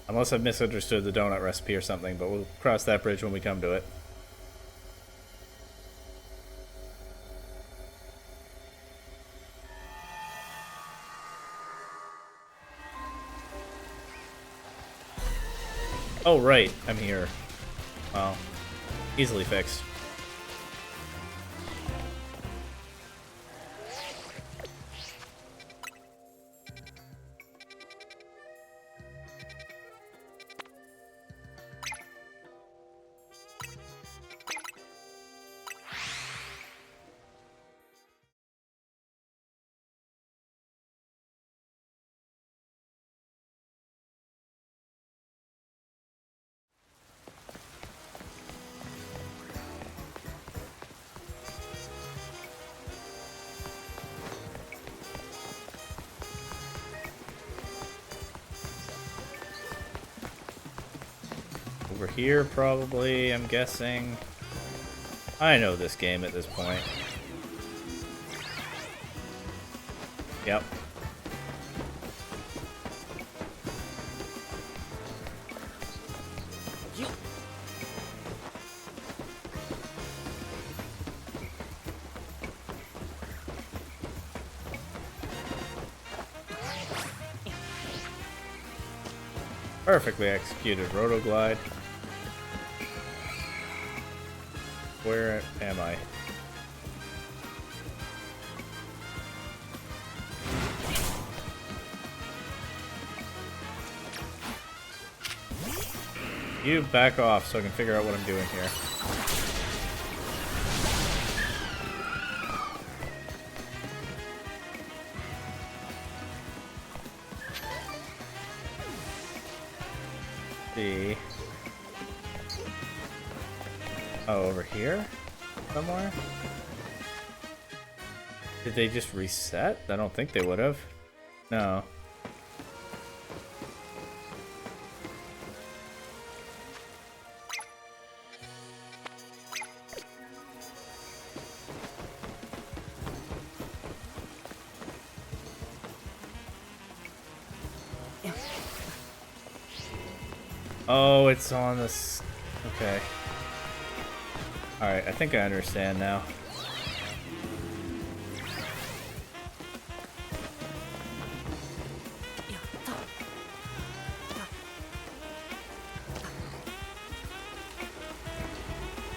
Unless I've misunderstood the donut recipe or something, but we'll cross that bridge when we come to it. Oh right, I'm here. Well, easily fixed. Over here, probably, I'm guessing. I know this game at this point. Yep. Perfectly executed Rotoglide. Where am I? You back off so I can figure out what I'm doing here. See. Oh, over here? Somewhere? Did they just reset? I don't think they would have. No. Oh, it's on this. Okay. Alright, I think I understand now.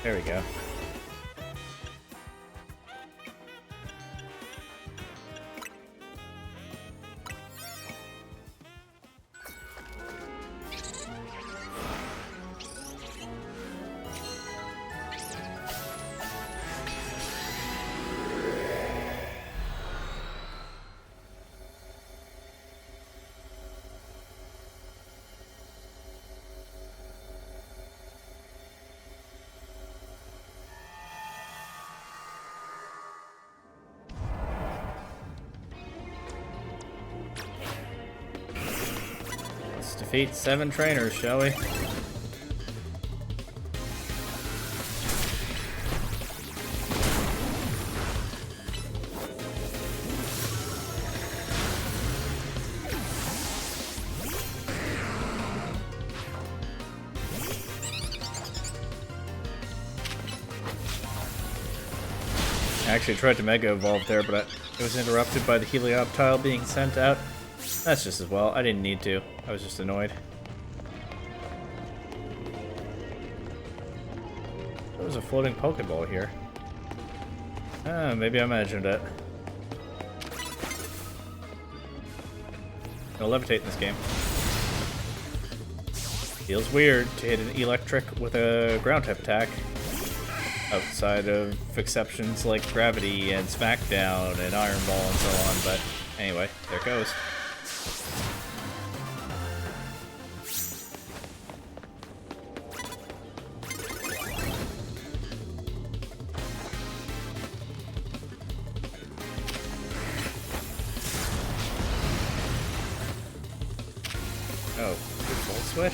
There we go. Defeat 7 trainers, shall we? I actually tried to Mega Evolve there, but it was interrupted by the Helioptile being sent out. That's just as well. I didn't need to. I was just annoyed. There was a floating Pokeball here. Ah, maybe I imagined it. I'll levitate in this game. Feels weird to hit an electric with a ground type attack. Outside of exceptions like Gravity and Smackdown and Iron Ball and so on, but anyway, there it goes. Oh, Volt Switch?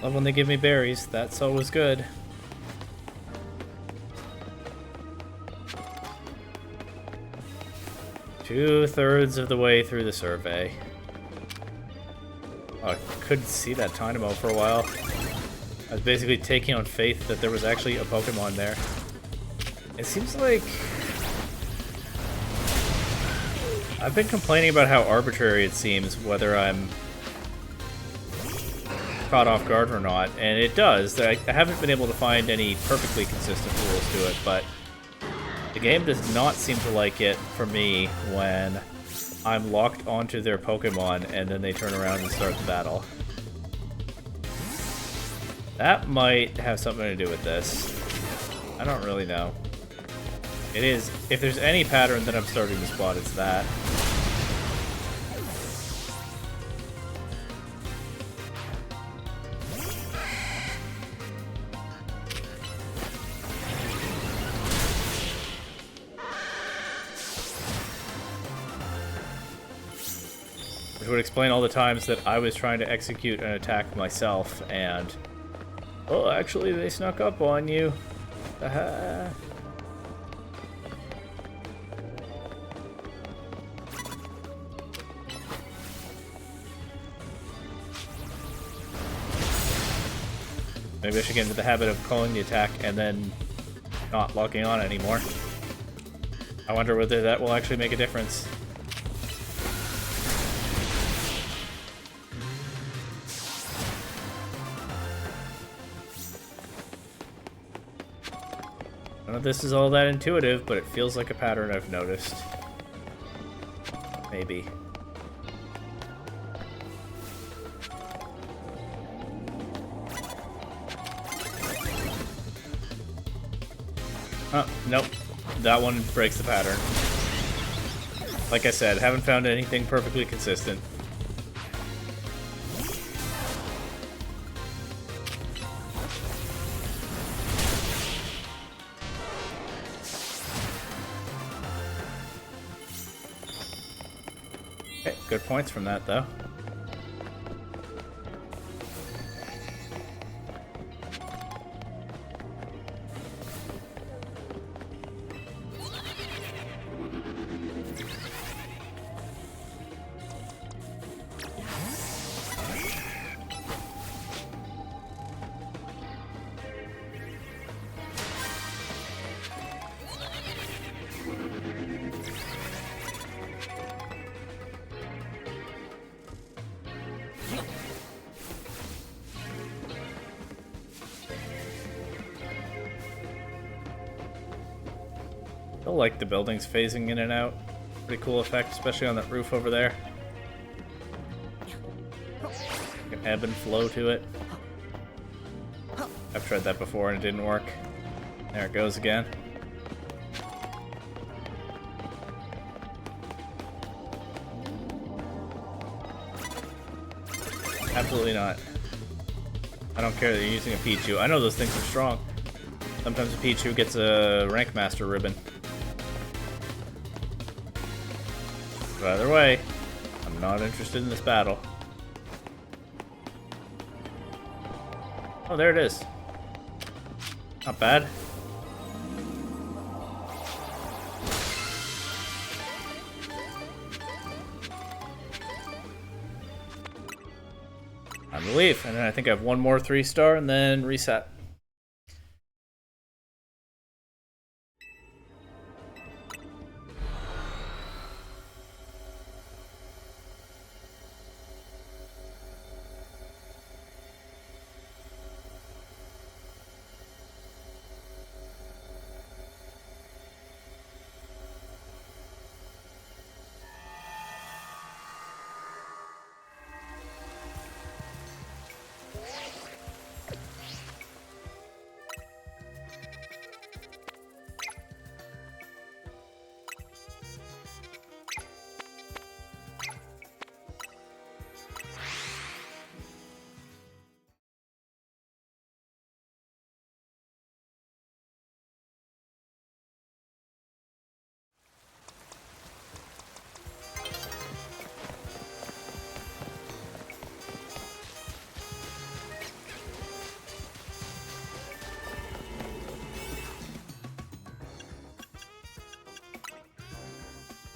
Love when they give me berries, that's always good. Two-thirds of the way through the survey. Oh, I couldn't see that Tynamo for a while. I was basically taking on faith that there was actually a Pokemon there. It seems like I've been complaining about how arbitrary it seems whether I'm caught off guard or not, and it does. I haven't been able to find any perfectly consistent rules to it, but the game does not seem to like it for me when I'm locked onto their Pokemon and then they turn around and start the battle. That might have something to do with this. I don't really know. It is. If there's any pattern that I'm starting to spot, it's that. It would explain all the times that I was trying to execute an attack myself, and... oh, actually, they snuck up on you. Aha. Maybe I should get into the habit of calling the attack and then not locking on anymore. I wonder whether that will actually make a difference. None of this is all that intuitive, but it feels like a pattern I've noticed. Maybe. Oh, nope. That one breaks the pattern. Like I said, haven't found anything perfectly consistent. Okay, good points from that, though. I like the buildings phasing in and out. Pretty cool effect, especially on that roof over there. You can ebb and flow to it. I've tried that before and it didn't work. There it goes again. Absolutely not. I don't care that you're using a Pichu. I know those things are strong. Sometimes a Pichu gets a Rank Master ribbon. But either way, I'm not interested in this battle. Oh, there it is. Not bad. Time to leave. And then I think I have one more 3-star and then reset.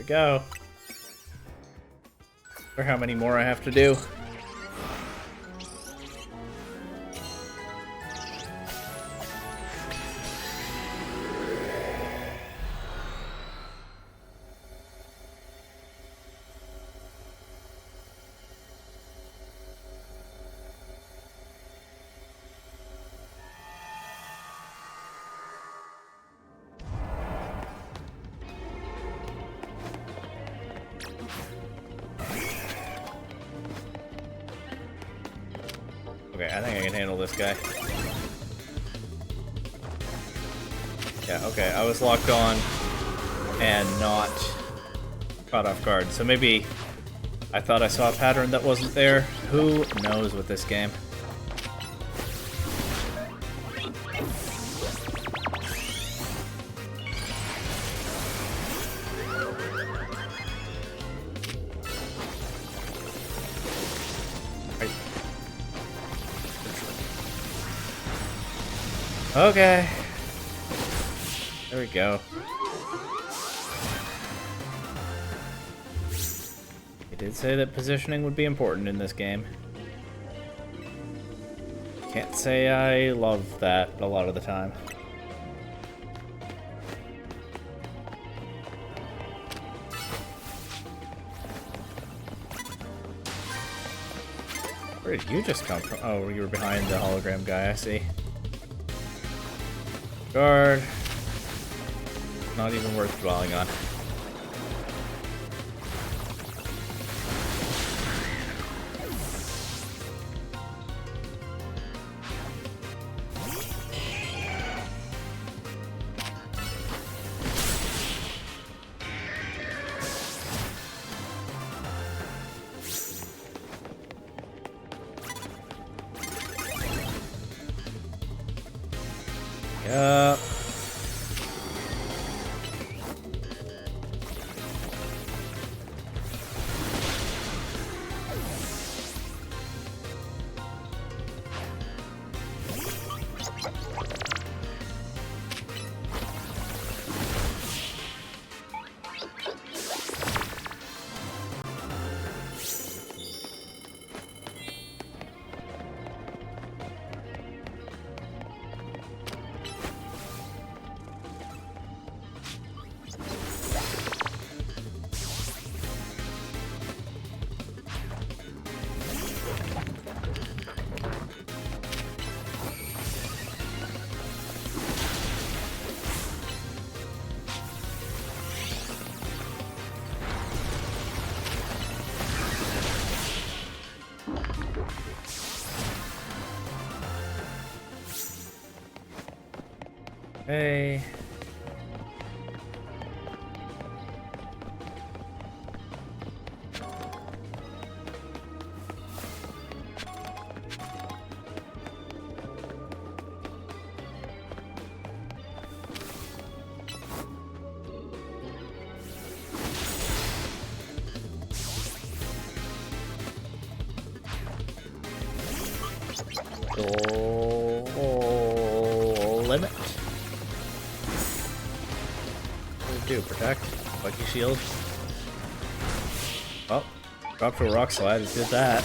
We go. Or how many more I have to do. Okay, I think I can handle this guy. Yeah, okay, I was locked on and not caught off guard. So maybe I thought I saw a pattern that wasn't there. Who knows with this game? Okay. There we go. It did say that positioning would be important in this game. Can't say I love that a lot of the time. Where did you just come from? Oh, you were behind the hologram guy, I see. Guard. Not even worth dwelling on. Yep. Hey. Limit. What do? Protect? Lucky shield? Well, drop to a rock slide, it did that.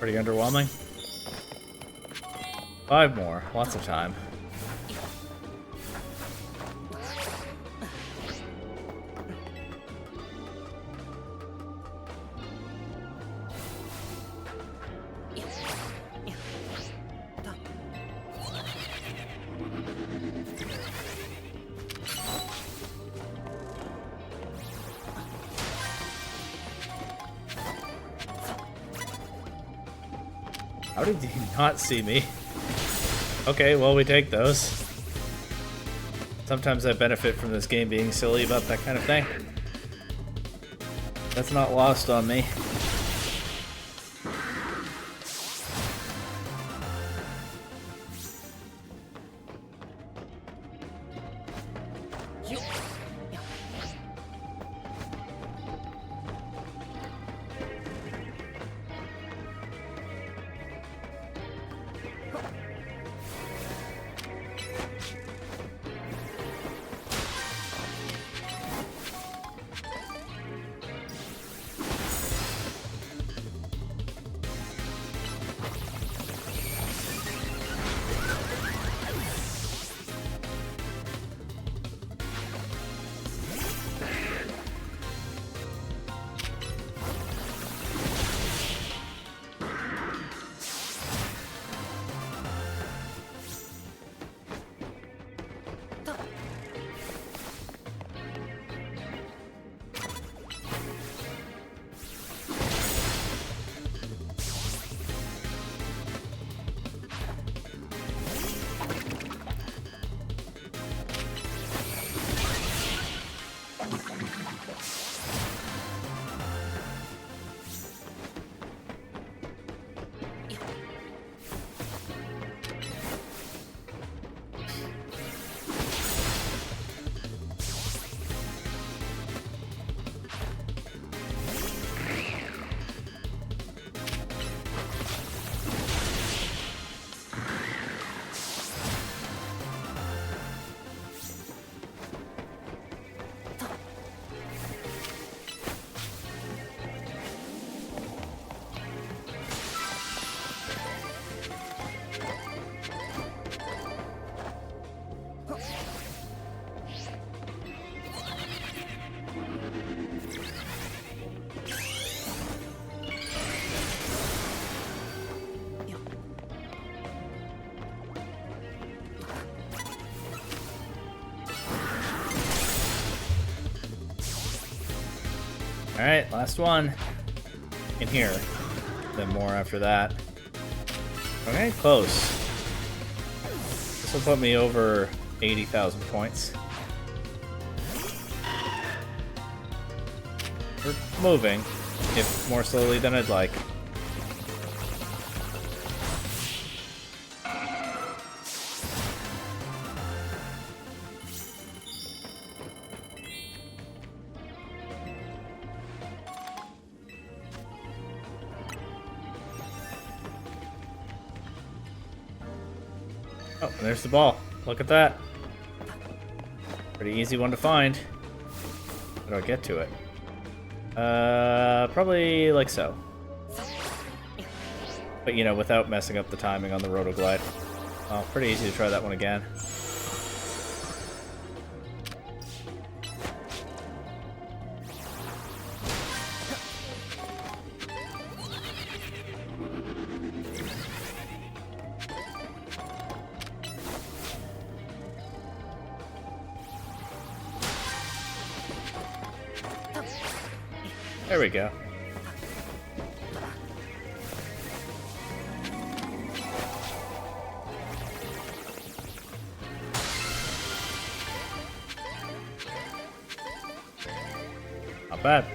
Pretty underwhelming. 5 more, lots of time. How did he not see me? Okay, well, we take those. Sometimes I benefit from this game being silly about that kind of thing. That's not lost on me. Alright, last one. In here. Then more after that. Okay, close. This will put me over 80,000 points. We're moving, if more slowly than I'd like. Oh, and there's the ball. Look at that. Pretty easy one to find. How do I get to it? Probably like so. But, you know, without messing up the timing on the Rotoglide. Oh, pretty easy to try that one again. There we go. Not bad.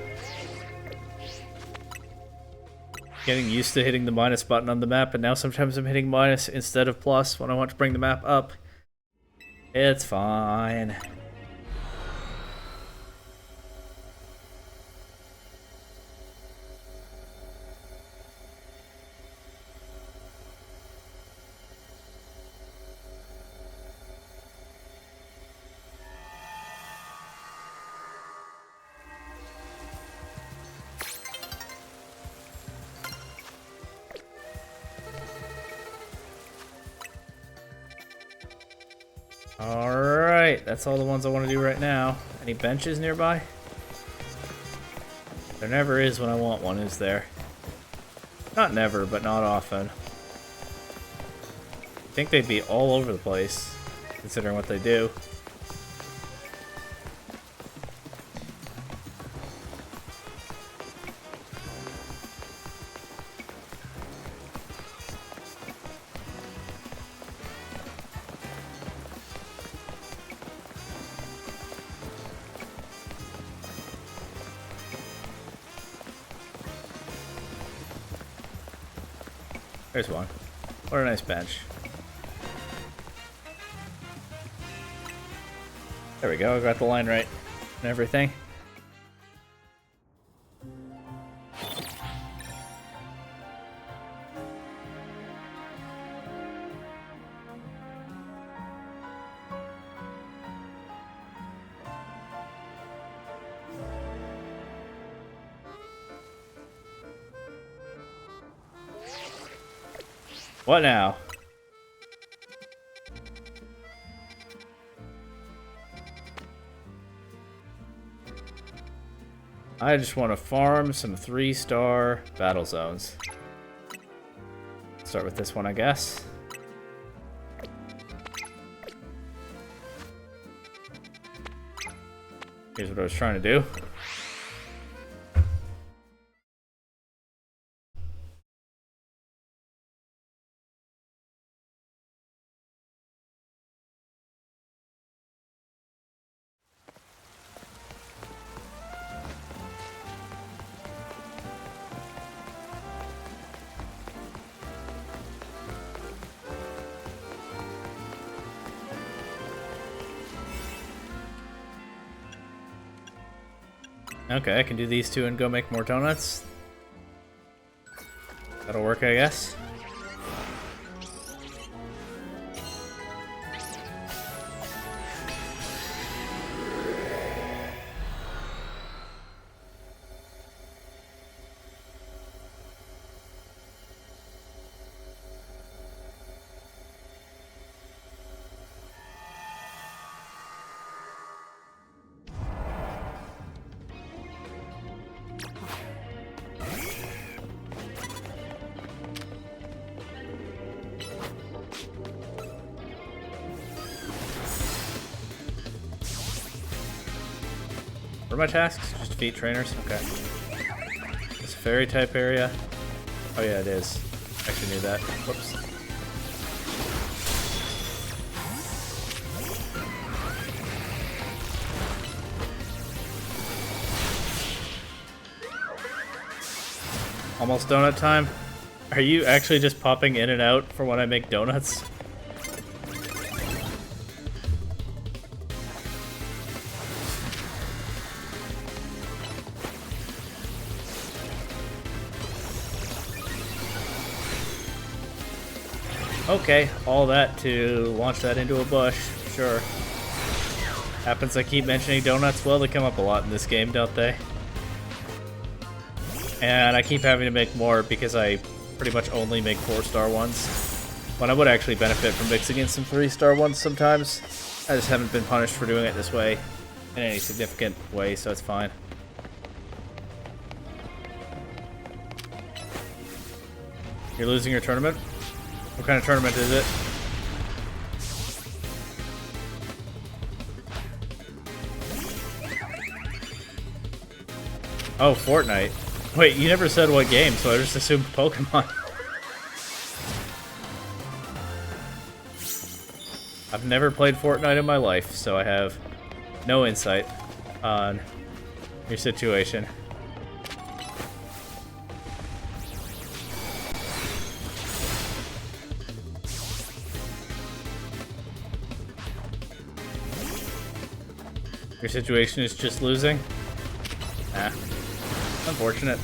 Getting used to hitting the minus button on the map, and now sometimes I'm hitting minus instead of plus when I want to bring the map up. It's fine. Alright, that's all the ones I want to do right now. Any benches nearby? There never is when I want one, is there? Not never, but not often. I think they'd be all over the place, considering what they do. There's one. What a nice bench. There we go, I got the line right and everything. What now? I just want to farm some 3-star battle zones. Start with this one, I guess. Here's what I was trying to do. Okay, I can do these two and go make more donuts. That'll work, I guess. What are my tasks? Just defeat trainers? Okay. This fairy type area. Oh yeah, it is. Actually knew that. Whoops. Almost donut time. Are you actually just popping in and out for when I make donuts? Okay, all that to launch that into a bush. Sure. Happens I keep mentioning donuts. Well, they come up a lot in this game, don't they? And I keep having to make more because I pretty much only make 4-star ones. When I would actually benefit from mixing in some 3-star ones sometimes. I just haven't been punished for doing it this way in any significant way, so it's fine. You're losing your tournament? What kind of tournament is it? Oh, Fortnite. Wait, you never said what game, so I just assumed Pokemon. I've never played Fortnite in my life, so I have no insight on your situation. Your situation is just losing? Nah. Unfortunate.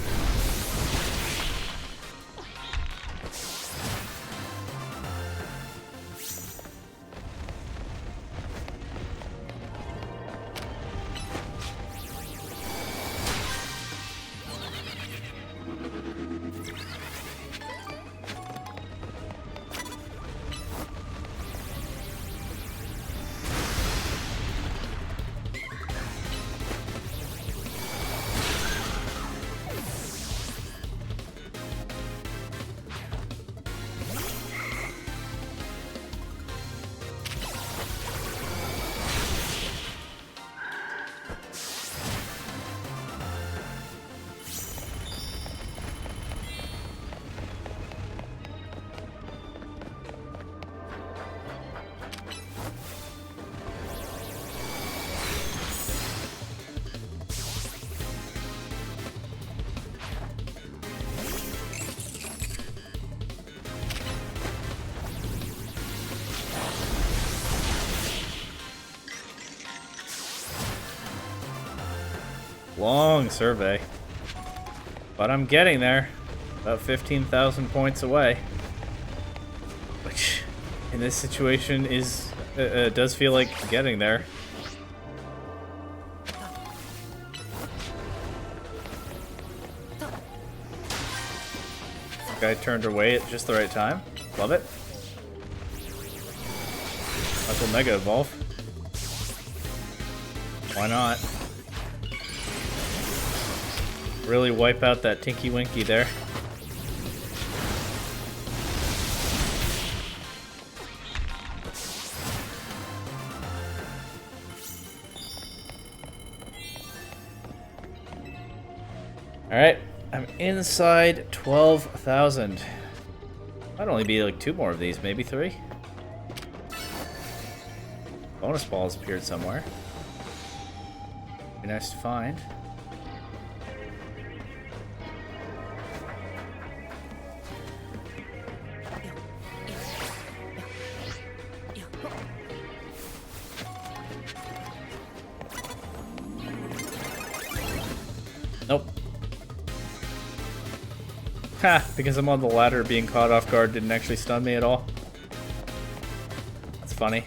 Long survey. But I'm getting there. About 15,000 points away. Which, in this situation, is does feel like getting there. Guy turned away at just the right time. Love it. Might as well Mega Evolve. Why not? Really wipe out that Tinky Winky there. Alright, I'm inside 12,000. Might only be like 2 more of these, maybe 3. Bonus balls appeared somewhere. Be nice to find. Nope. Ha! Because I'm on the ladder, being caught off guard didn't actually stun me at all. That's funny.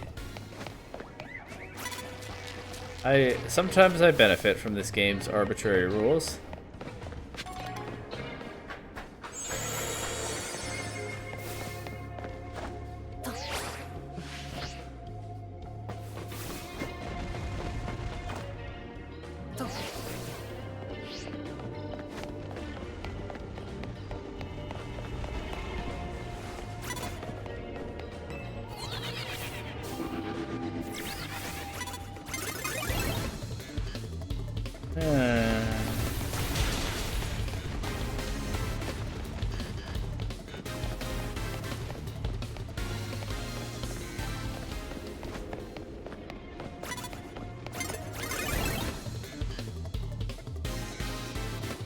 Sometimes I benefit from this game's arbitrary rules.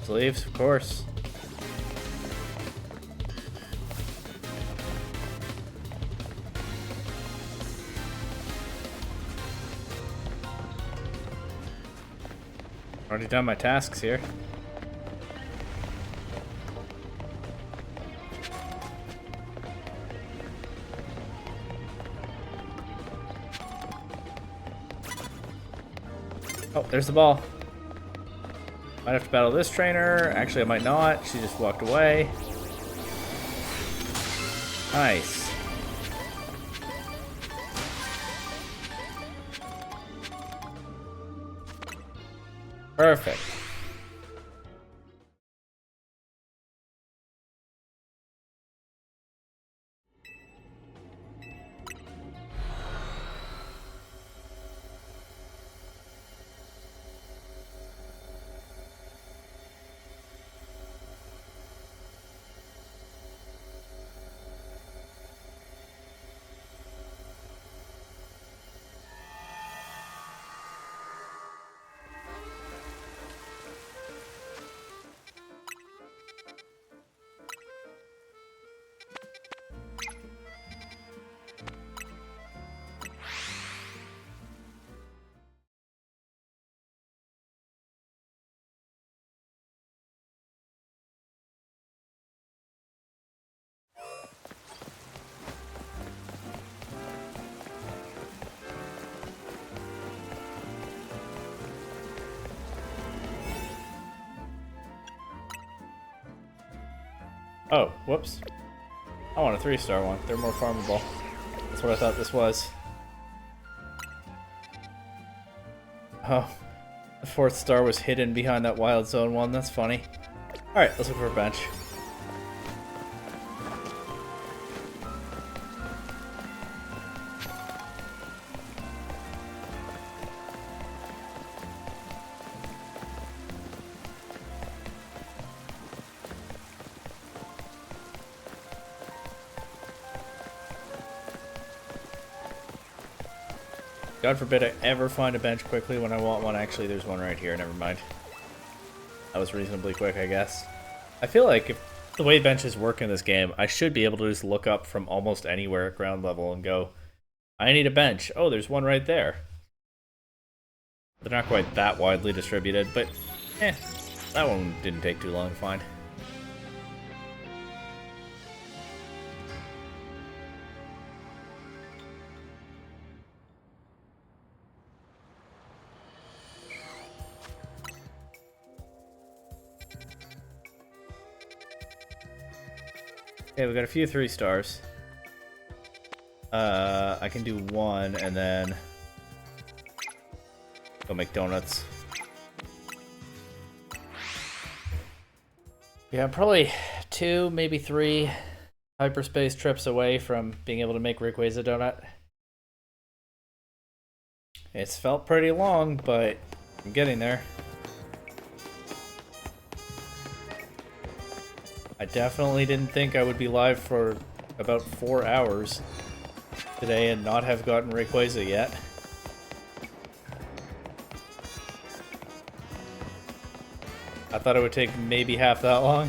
Sleeves, of course. Already done my tasks here. Oh, there's the ball. Might have to battle this trainer. Actually, I might not. She just walked away. Nice. Perfect. Oh, whoops. I want a 3-star one. They're more farmable. That's what I thought this was. Oh, the 4th star was hidden behind that Wild Zone one. That's funny. Alright, let's look for a bench. God forbid I ever find a bench quickly when I want one. Actually, there's one right here. Never mind. That was reasonably quick, I guess. I feel like if the way benches work in this game, I should be able to just look up from almost anywhere at ground level and go, I need a bench. Oh, there's one right there. They're not quite that widely distributed, but that one didn't take too long to find. Okay, we got a few 3-stars. I can do one and then go make donuts. Yeah, I'm probably 2, maybe 3 hyperspace trips away from being able to make Rayquaza donut. It's felt pretty long, but I'm getting there. I definitely didn't think I would be live for about 4 hours today and not have gotten Rayquaza yet. I thought it would take maybe half that long.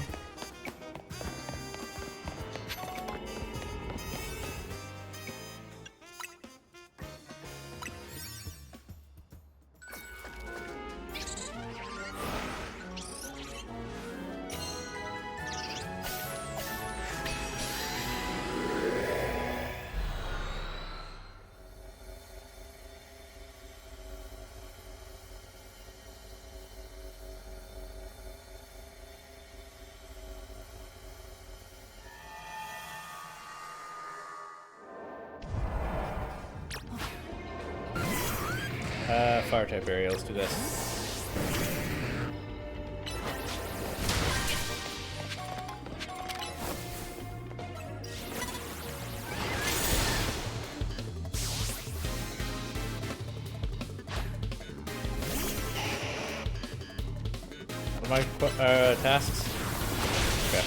Fire type area, let's do this. my tasks? Okay.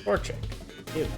Torchic. Cute.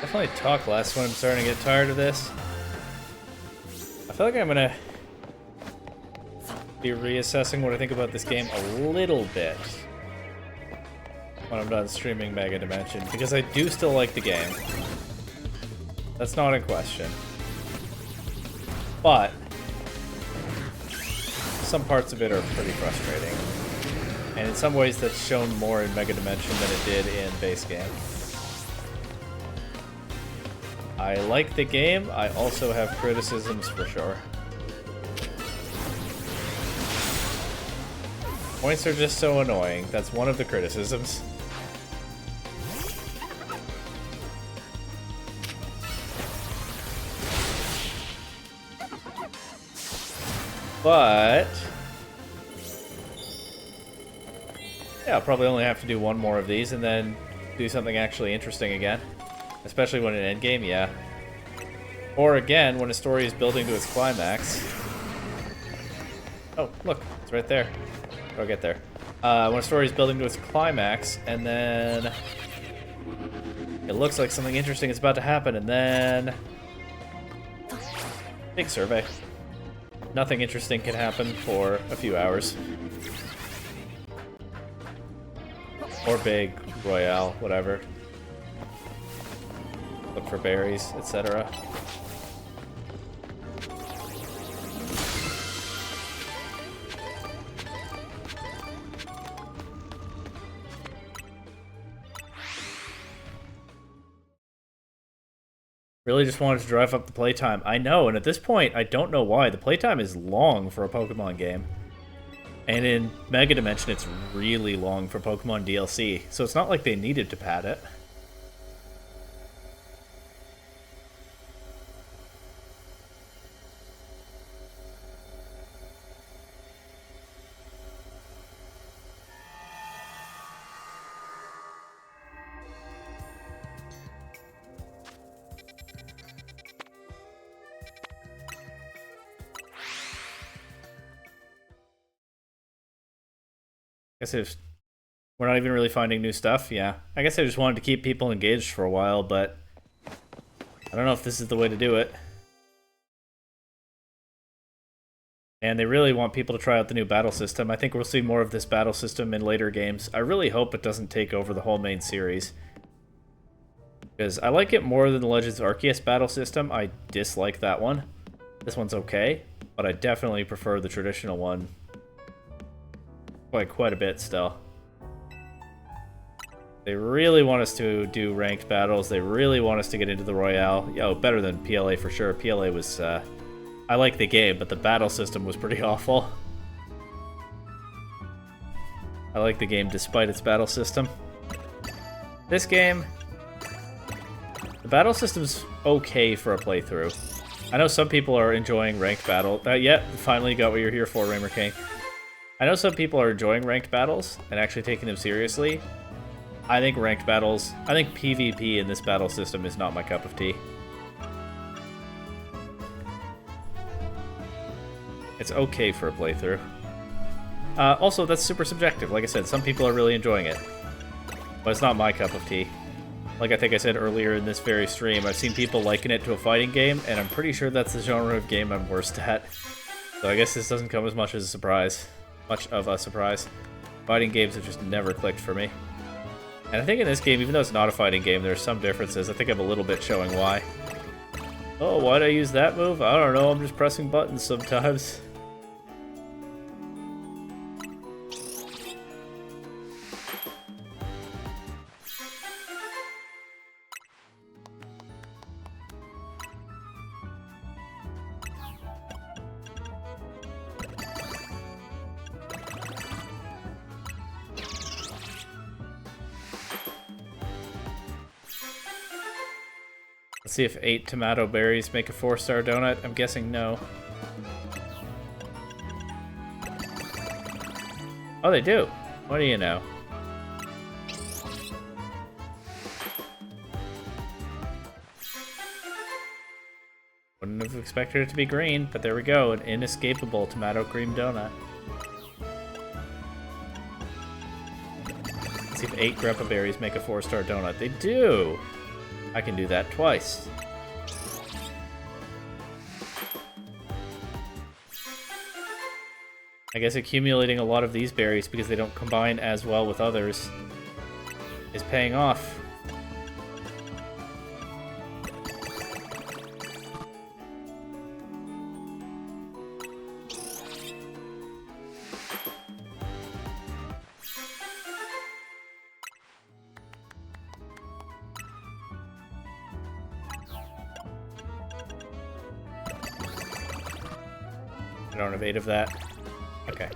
Definitely talk less when I'm starting to get tired of this. I feel like I'm gonna be reassessing what I think about this game a little bit when I'm done streaming Mega Dimension, because I do still like the game. That's not in question. But some parts of it are pretty frustrating. And in some ways that's shown more in Mega Dimension than it did in base game. I like the game, I also have criticisms for sure. Points are just so annoying, that's one of the criticisms. But yeah, I'll probably only have to do one more of these and then do something actually interesting again. Especially when in endgame, yeah. Or again, when a story is building to its climax. Oh, look, it's right there. How do I get there? When a story is building to its climax, and then it looks like something interesting is about to happen, and then big survey. Nothing interesting can happen for a few hours. Or big royale, whatever. Look for berries, etc. Really just wanted to drive up the playtime. I know, and at this point, I don't know why. The playtime is long for a Pokemon game. And in Mega Dimension, it's really long for Pokemon DLC. So it's not like they needed to pad it. Guess if we're not even really finding new stuff, yeah. I guess I just wanted to keep people engaged for a while, but I don't know if this is the way to do it. And they really want people to try out the new battle system. I think we'll see more of this battle system in later games. I really hope it doesn't take over the whole main series. Because I like it more than the Legends of Arceus battle system. I dislike that one. This one's okay. but I definitely prefer the traditional one quite a bit still. They really want us to do ranked battles. They really want us to get into the Royale. Yo, better than PLA for sure. PLA was, I like the game, but the battle system was pretty awful. I like the game despite its battle system. This game, the battle system's okay for a playthrough. I know some people are enjoying ranked battle. Yeah, finally got what you're here for, Raymer King. I know some people are enjoying ranked battles and actually taking them seriously. I think ranked battles, I think PvP in this battle system is not my cup of tea. It's okay for a playthrough. Also, that's super subjective. Like I said, some people are really enjoying it. But it's not my cup of tea. Like I think I said earlier in this very stream, I've seen people liken it to a fighting game, and I'm pretty sure that's the genre of game I'm worst at. So I guess this doesn't come as much as a surprise. Much of a surprise. Fighting games have just never clicked for me. And I think in this game, even though it's not a fighting game, there's some differences. I think I'm a little bit showing why. Oh, why'd I use that move? I don't know, I'm just pressing buttons sometimes. Let's see if 8 tomato berries make a 4-star donut. I'm guessing no. Oh, they do. What do you know? Wouldn't have expected it to be green, but there we go. An inescapable tomato cream donut. Let's see if 8 grappa berries make a 4-star donut. They do! I can do that twice. I guess accumulating a lot of these berries because they don't combine as well with others is paying off. I don't have 8 of that. Okay.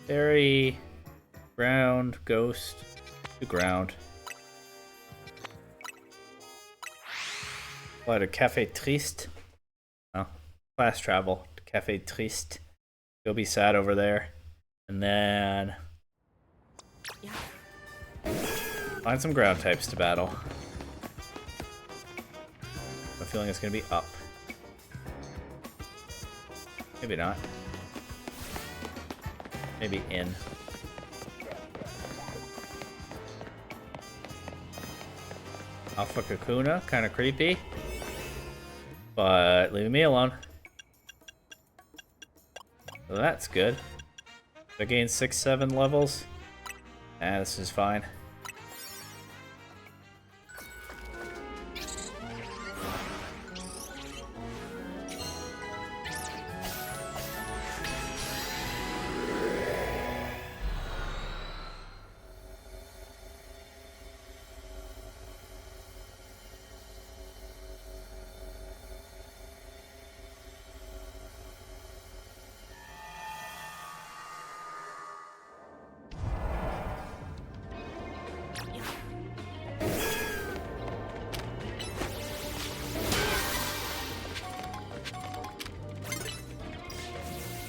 Berry, ground, ghost, to ground. Fly to Cafe Triste. Oh, class travel to Cafe Triste. Go be sad over there. And then find some ground types to battle. I'm feeling it's gonna be up. Maybe not. Maybe in. Alpha Kakuna, kind of creepy. But leaving me alone. So that's good. I gained 6-7 levels. Nah, this is fine.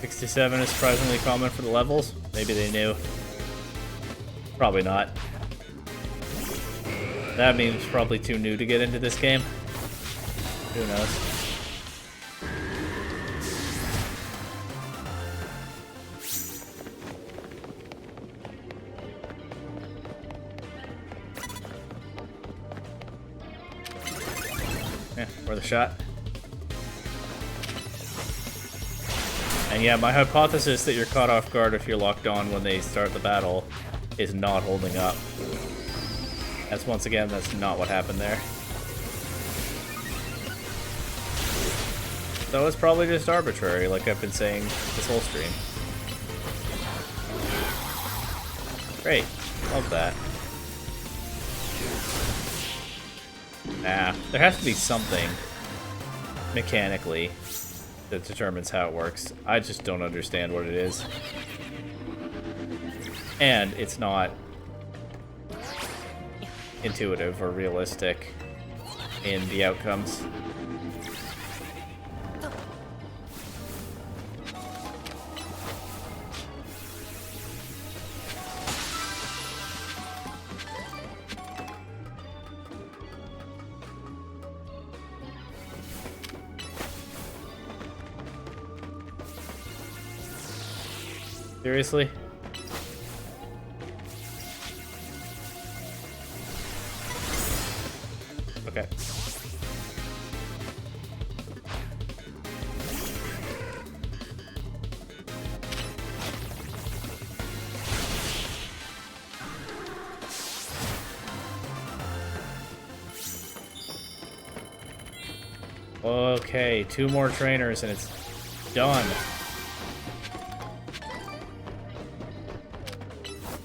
.67 is surprisingly common for the levels. Maybe they knew. Probably not. That means probably too new to get into this game. Who knows? Yeah, worth a shot. And yeah, my hypothesis that you're caught off guard if you're locked on when they start the battle is not holding up. That's once again, that's not what happened there. So it's probably just arbitrary, like I've been saying this whole stream. Great, love that. Nah, there has to be something mechanically that determines how it works. I just don't understand what it is. And it's not intuitive or realistic in the outcomes. Seriously? Okay. Okay, 2 more trainers and it's done.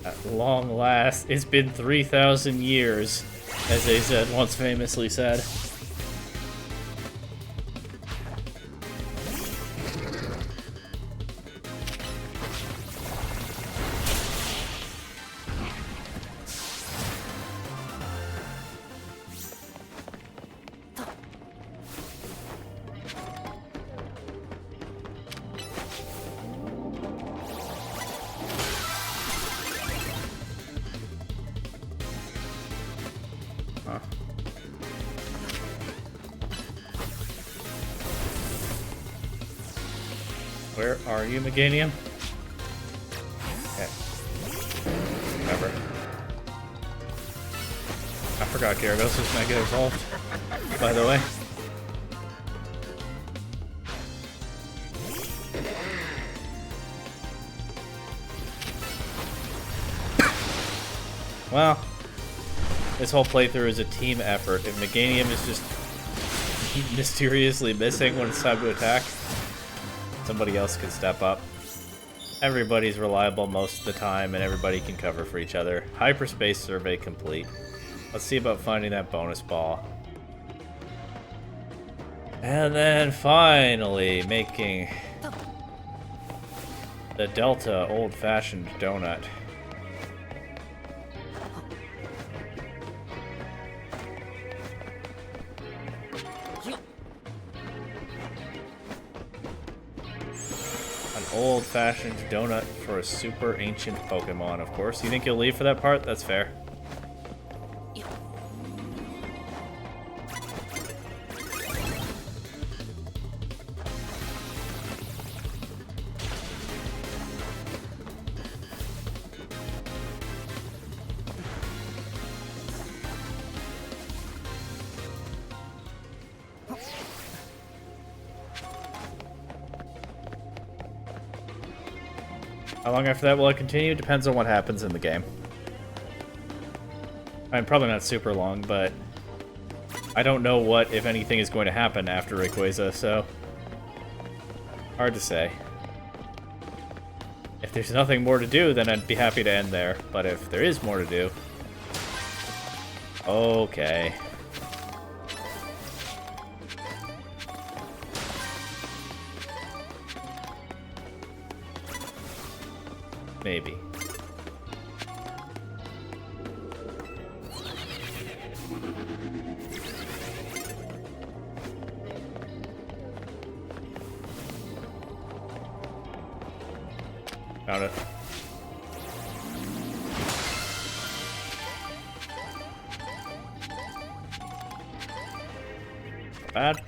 At long last, it's been 3,000 years, as they said, once famously said. Huh. Where are you, Meganium? Okay. Whatever. I forgot Gyarados was Mega Evolved, by the way. Well, this whole playthrough is a team effort. If Meganium is just mysteriously missing when it's time to attack, somebody else can step up. Everybody's reliable most of the time, and everybody can cover for each other. Hyperspace survey complete. Let's see about finding that bonus ball. And then finally making the Delta old-fashioned donut. Old-fashioned donut for a super ancient Pokemon, of course. You think you'll leave for that part? That's fair. How long after that will it continue? Depends on what happens in the game. I mean, probably not super long, but I don't know what, if anything, is going to happen after Rayquaza, so hard to say. If there's nothing more to do, then I'd be happy to end there, but if there is more to do... Okay. Maybe. Found it. Bad.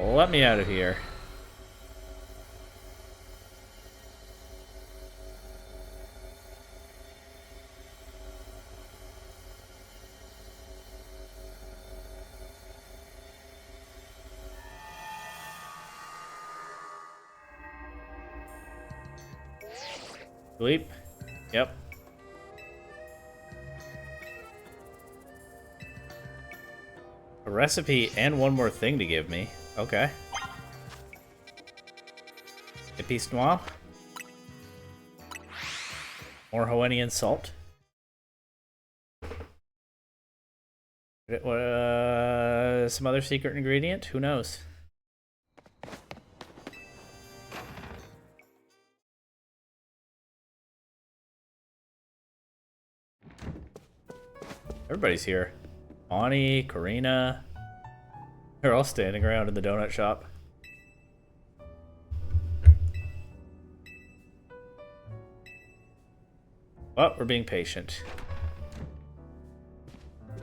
Let me out of here. Sleep. Yep. A recipe and one more thing to give me. Okay. Épice noire. More Hawaiian salt. Some other secret ingredient? Who knows? Everybody's here. Ani, Karina. They're all standing around in the donut shop. But we're being patient.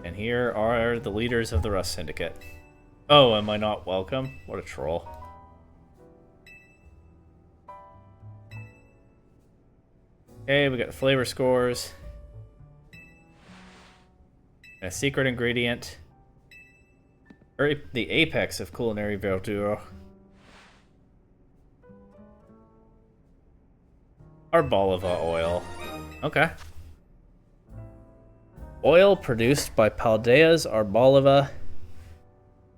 And here are the leaders of the Rust Syndicate. Oh, am I not welcome? What a troll. Okay, we got flavor scores. A secret ingredient. Or the apex of culinary verdure. Arboliva oil. Okay. Oil produced by Paldea's Arboliva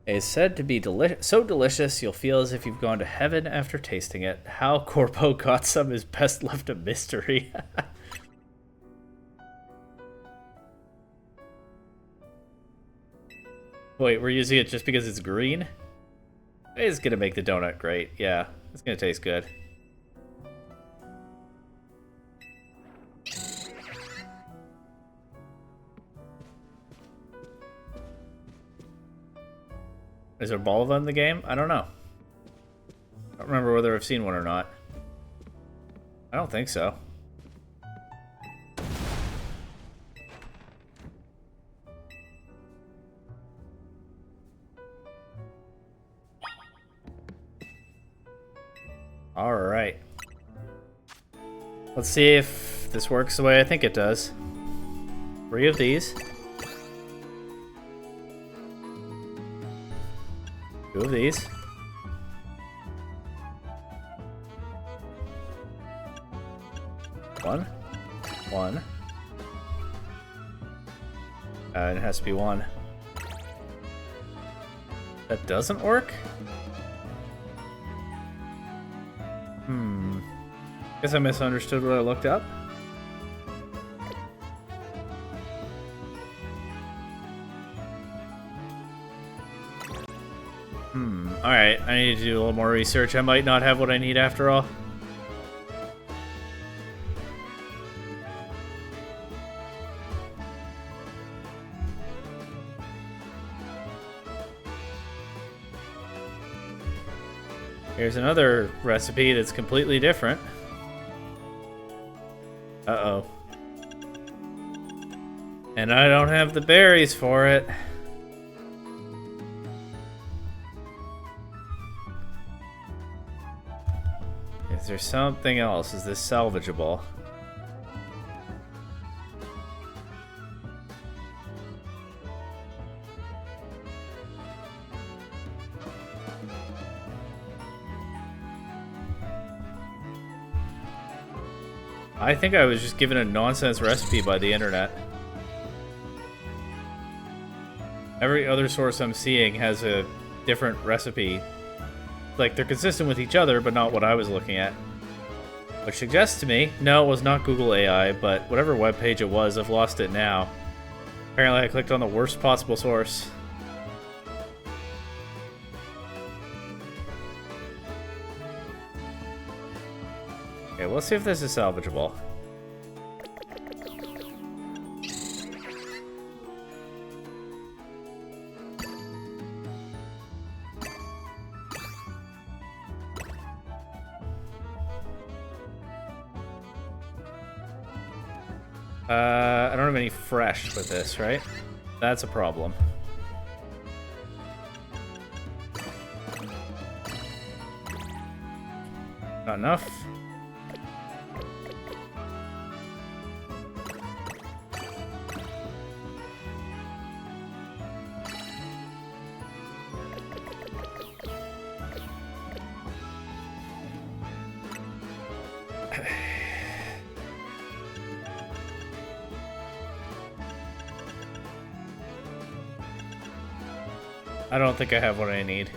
is said to be so delicious you'll feel as if you've gone to heaven after tasting it. How Corpo got some is best left a mystery. Wait, we're using it just because it's green? It's gonna make the donut great. Yeah, it's gonna taste good. Is there Balva in the game? I don't know. I don't remember whether I've seen one or not. I don't think so. Alright. Let's see if this works the way I think it does. 3 of these. 2 of these. 1. 1. It has to be 1. That doesn't work? Guess I misunderstood what I looked up. Alright, I need to do a little more research. I might not have what I need after all. Here's another recipe that's completely different. Uh-oh. And I don't have the berries for it. Is there something else? Is this salvageable? I think I was just given a nonsense recipe by the internet. Every other source I'm seeing has a different recipe. Like, they're consistent with each other, but not what I was looking at. Which suggests to me, no, it was not Google AI, but whatever webpage it was, I've lost it now. Apparently I clicked on the worst possible source. Okay, let's see if this is salvageable. I don't have any fresh with this, right? That's a problem. Not enough. I don't think I have what I need.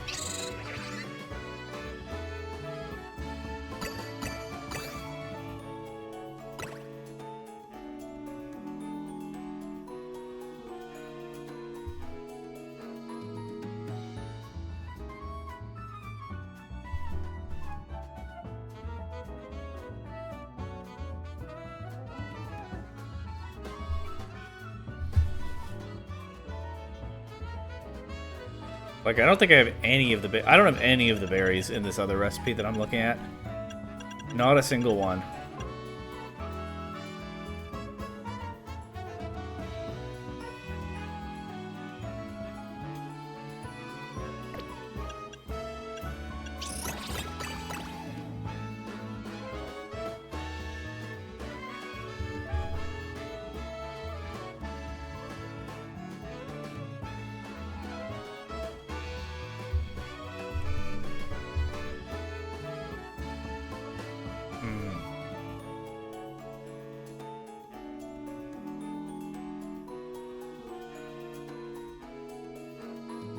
Like, I don't think I have any of the... I don't have any of the berries in this other recipe that I'm looking at. Not a single one.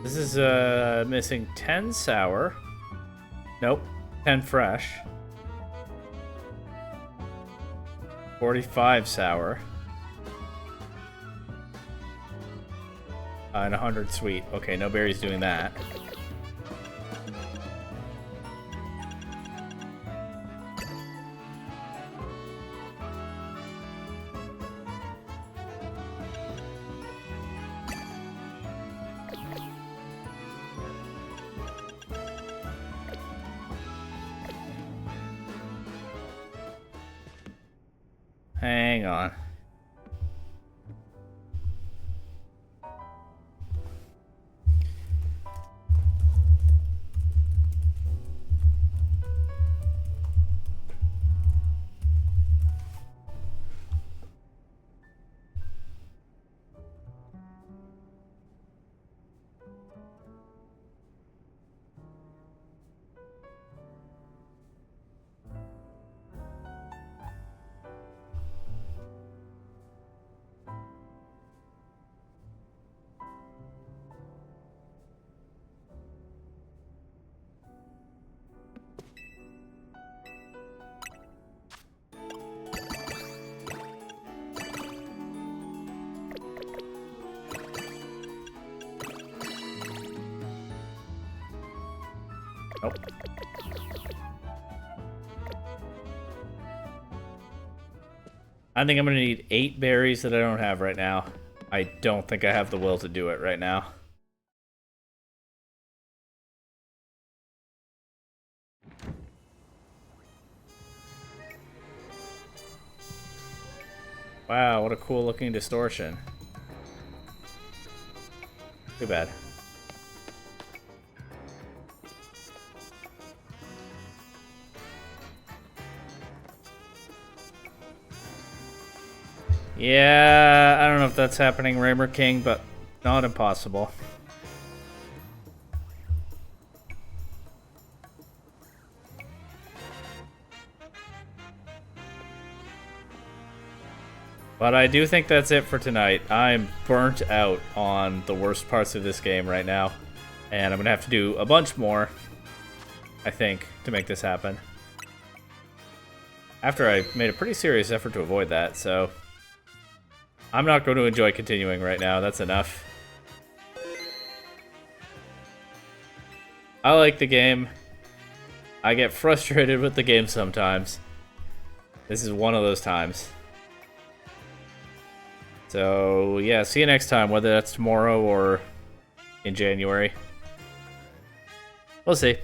This is missing 10 sour. Nope, 10 fresh. 45 sour. And 100 sweet. Okay, no berries doing that. Hang on. Nope. I think I'm gonna need 8 berries that I don't have right now. I don't think I have the will to do it right now. Wow, what a cool looking distortion. Too bad. Yeah, I don't know if that's happening, Raymer King, but not impossible. But I do think that's it for tonight. I'm burnt out on the worst parts of this game right now. And I'm going to have to do a bunch more, I think, to make this happen. After I made a pretty serious effort to avoid that, so... I'm not going to enjoy continuing right now. That's enough. I like the game. I get frustrated with the game sometimes. This is one of those times. So, yeah, see you next time, whether that's tomorrow or in January. We'll see.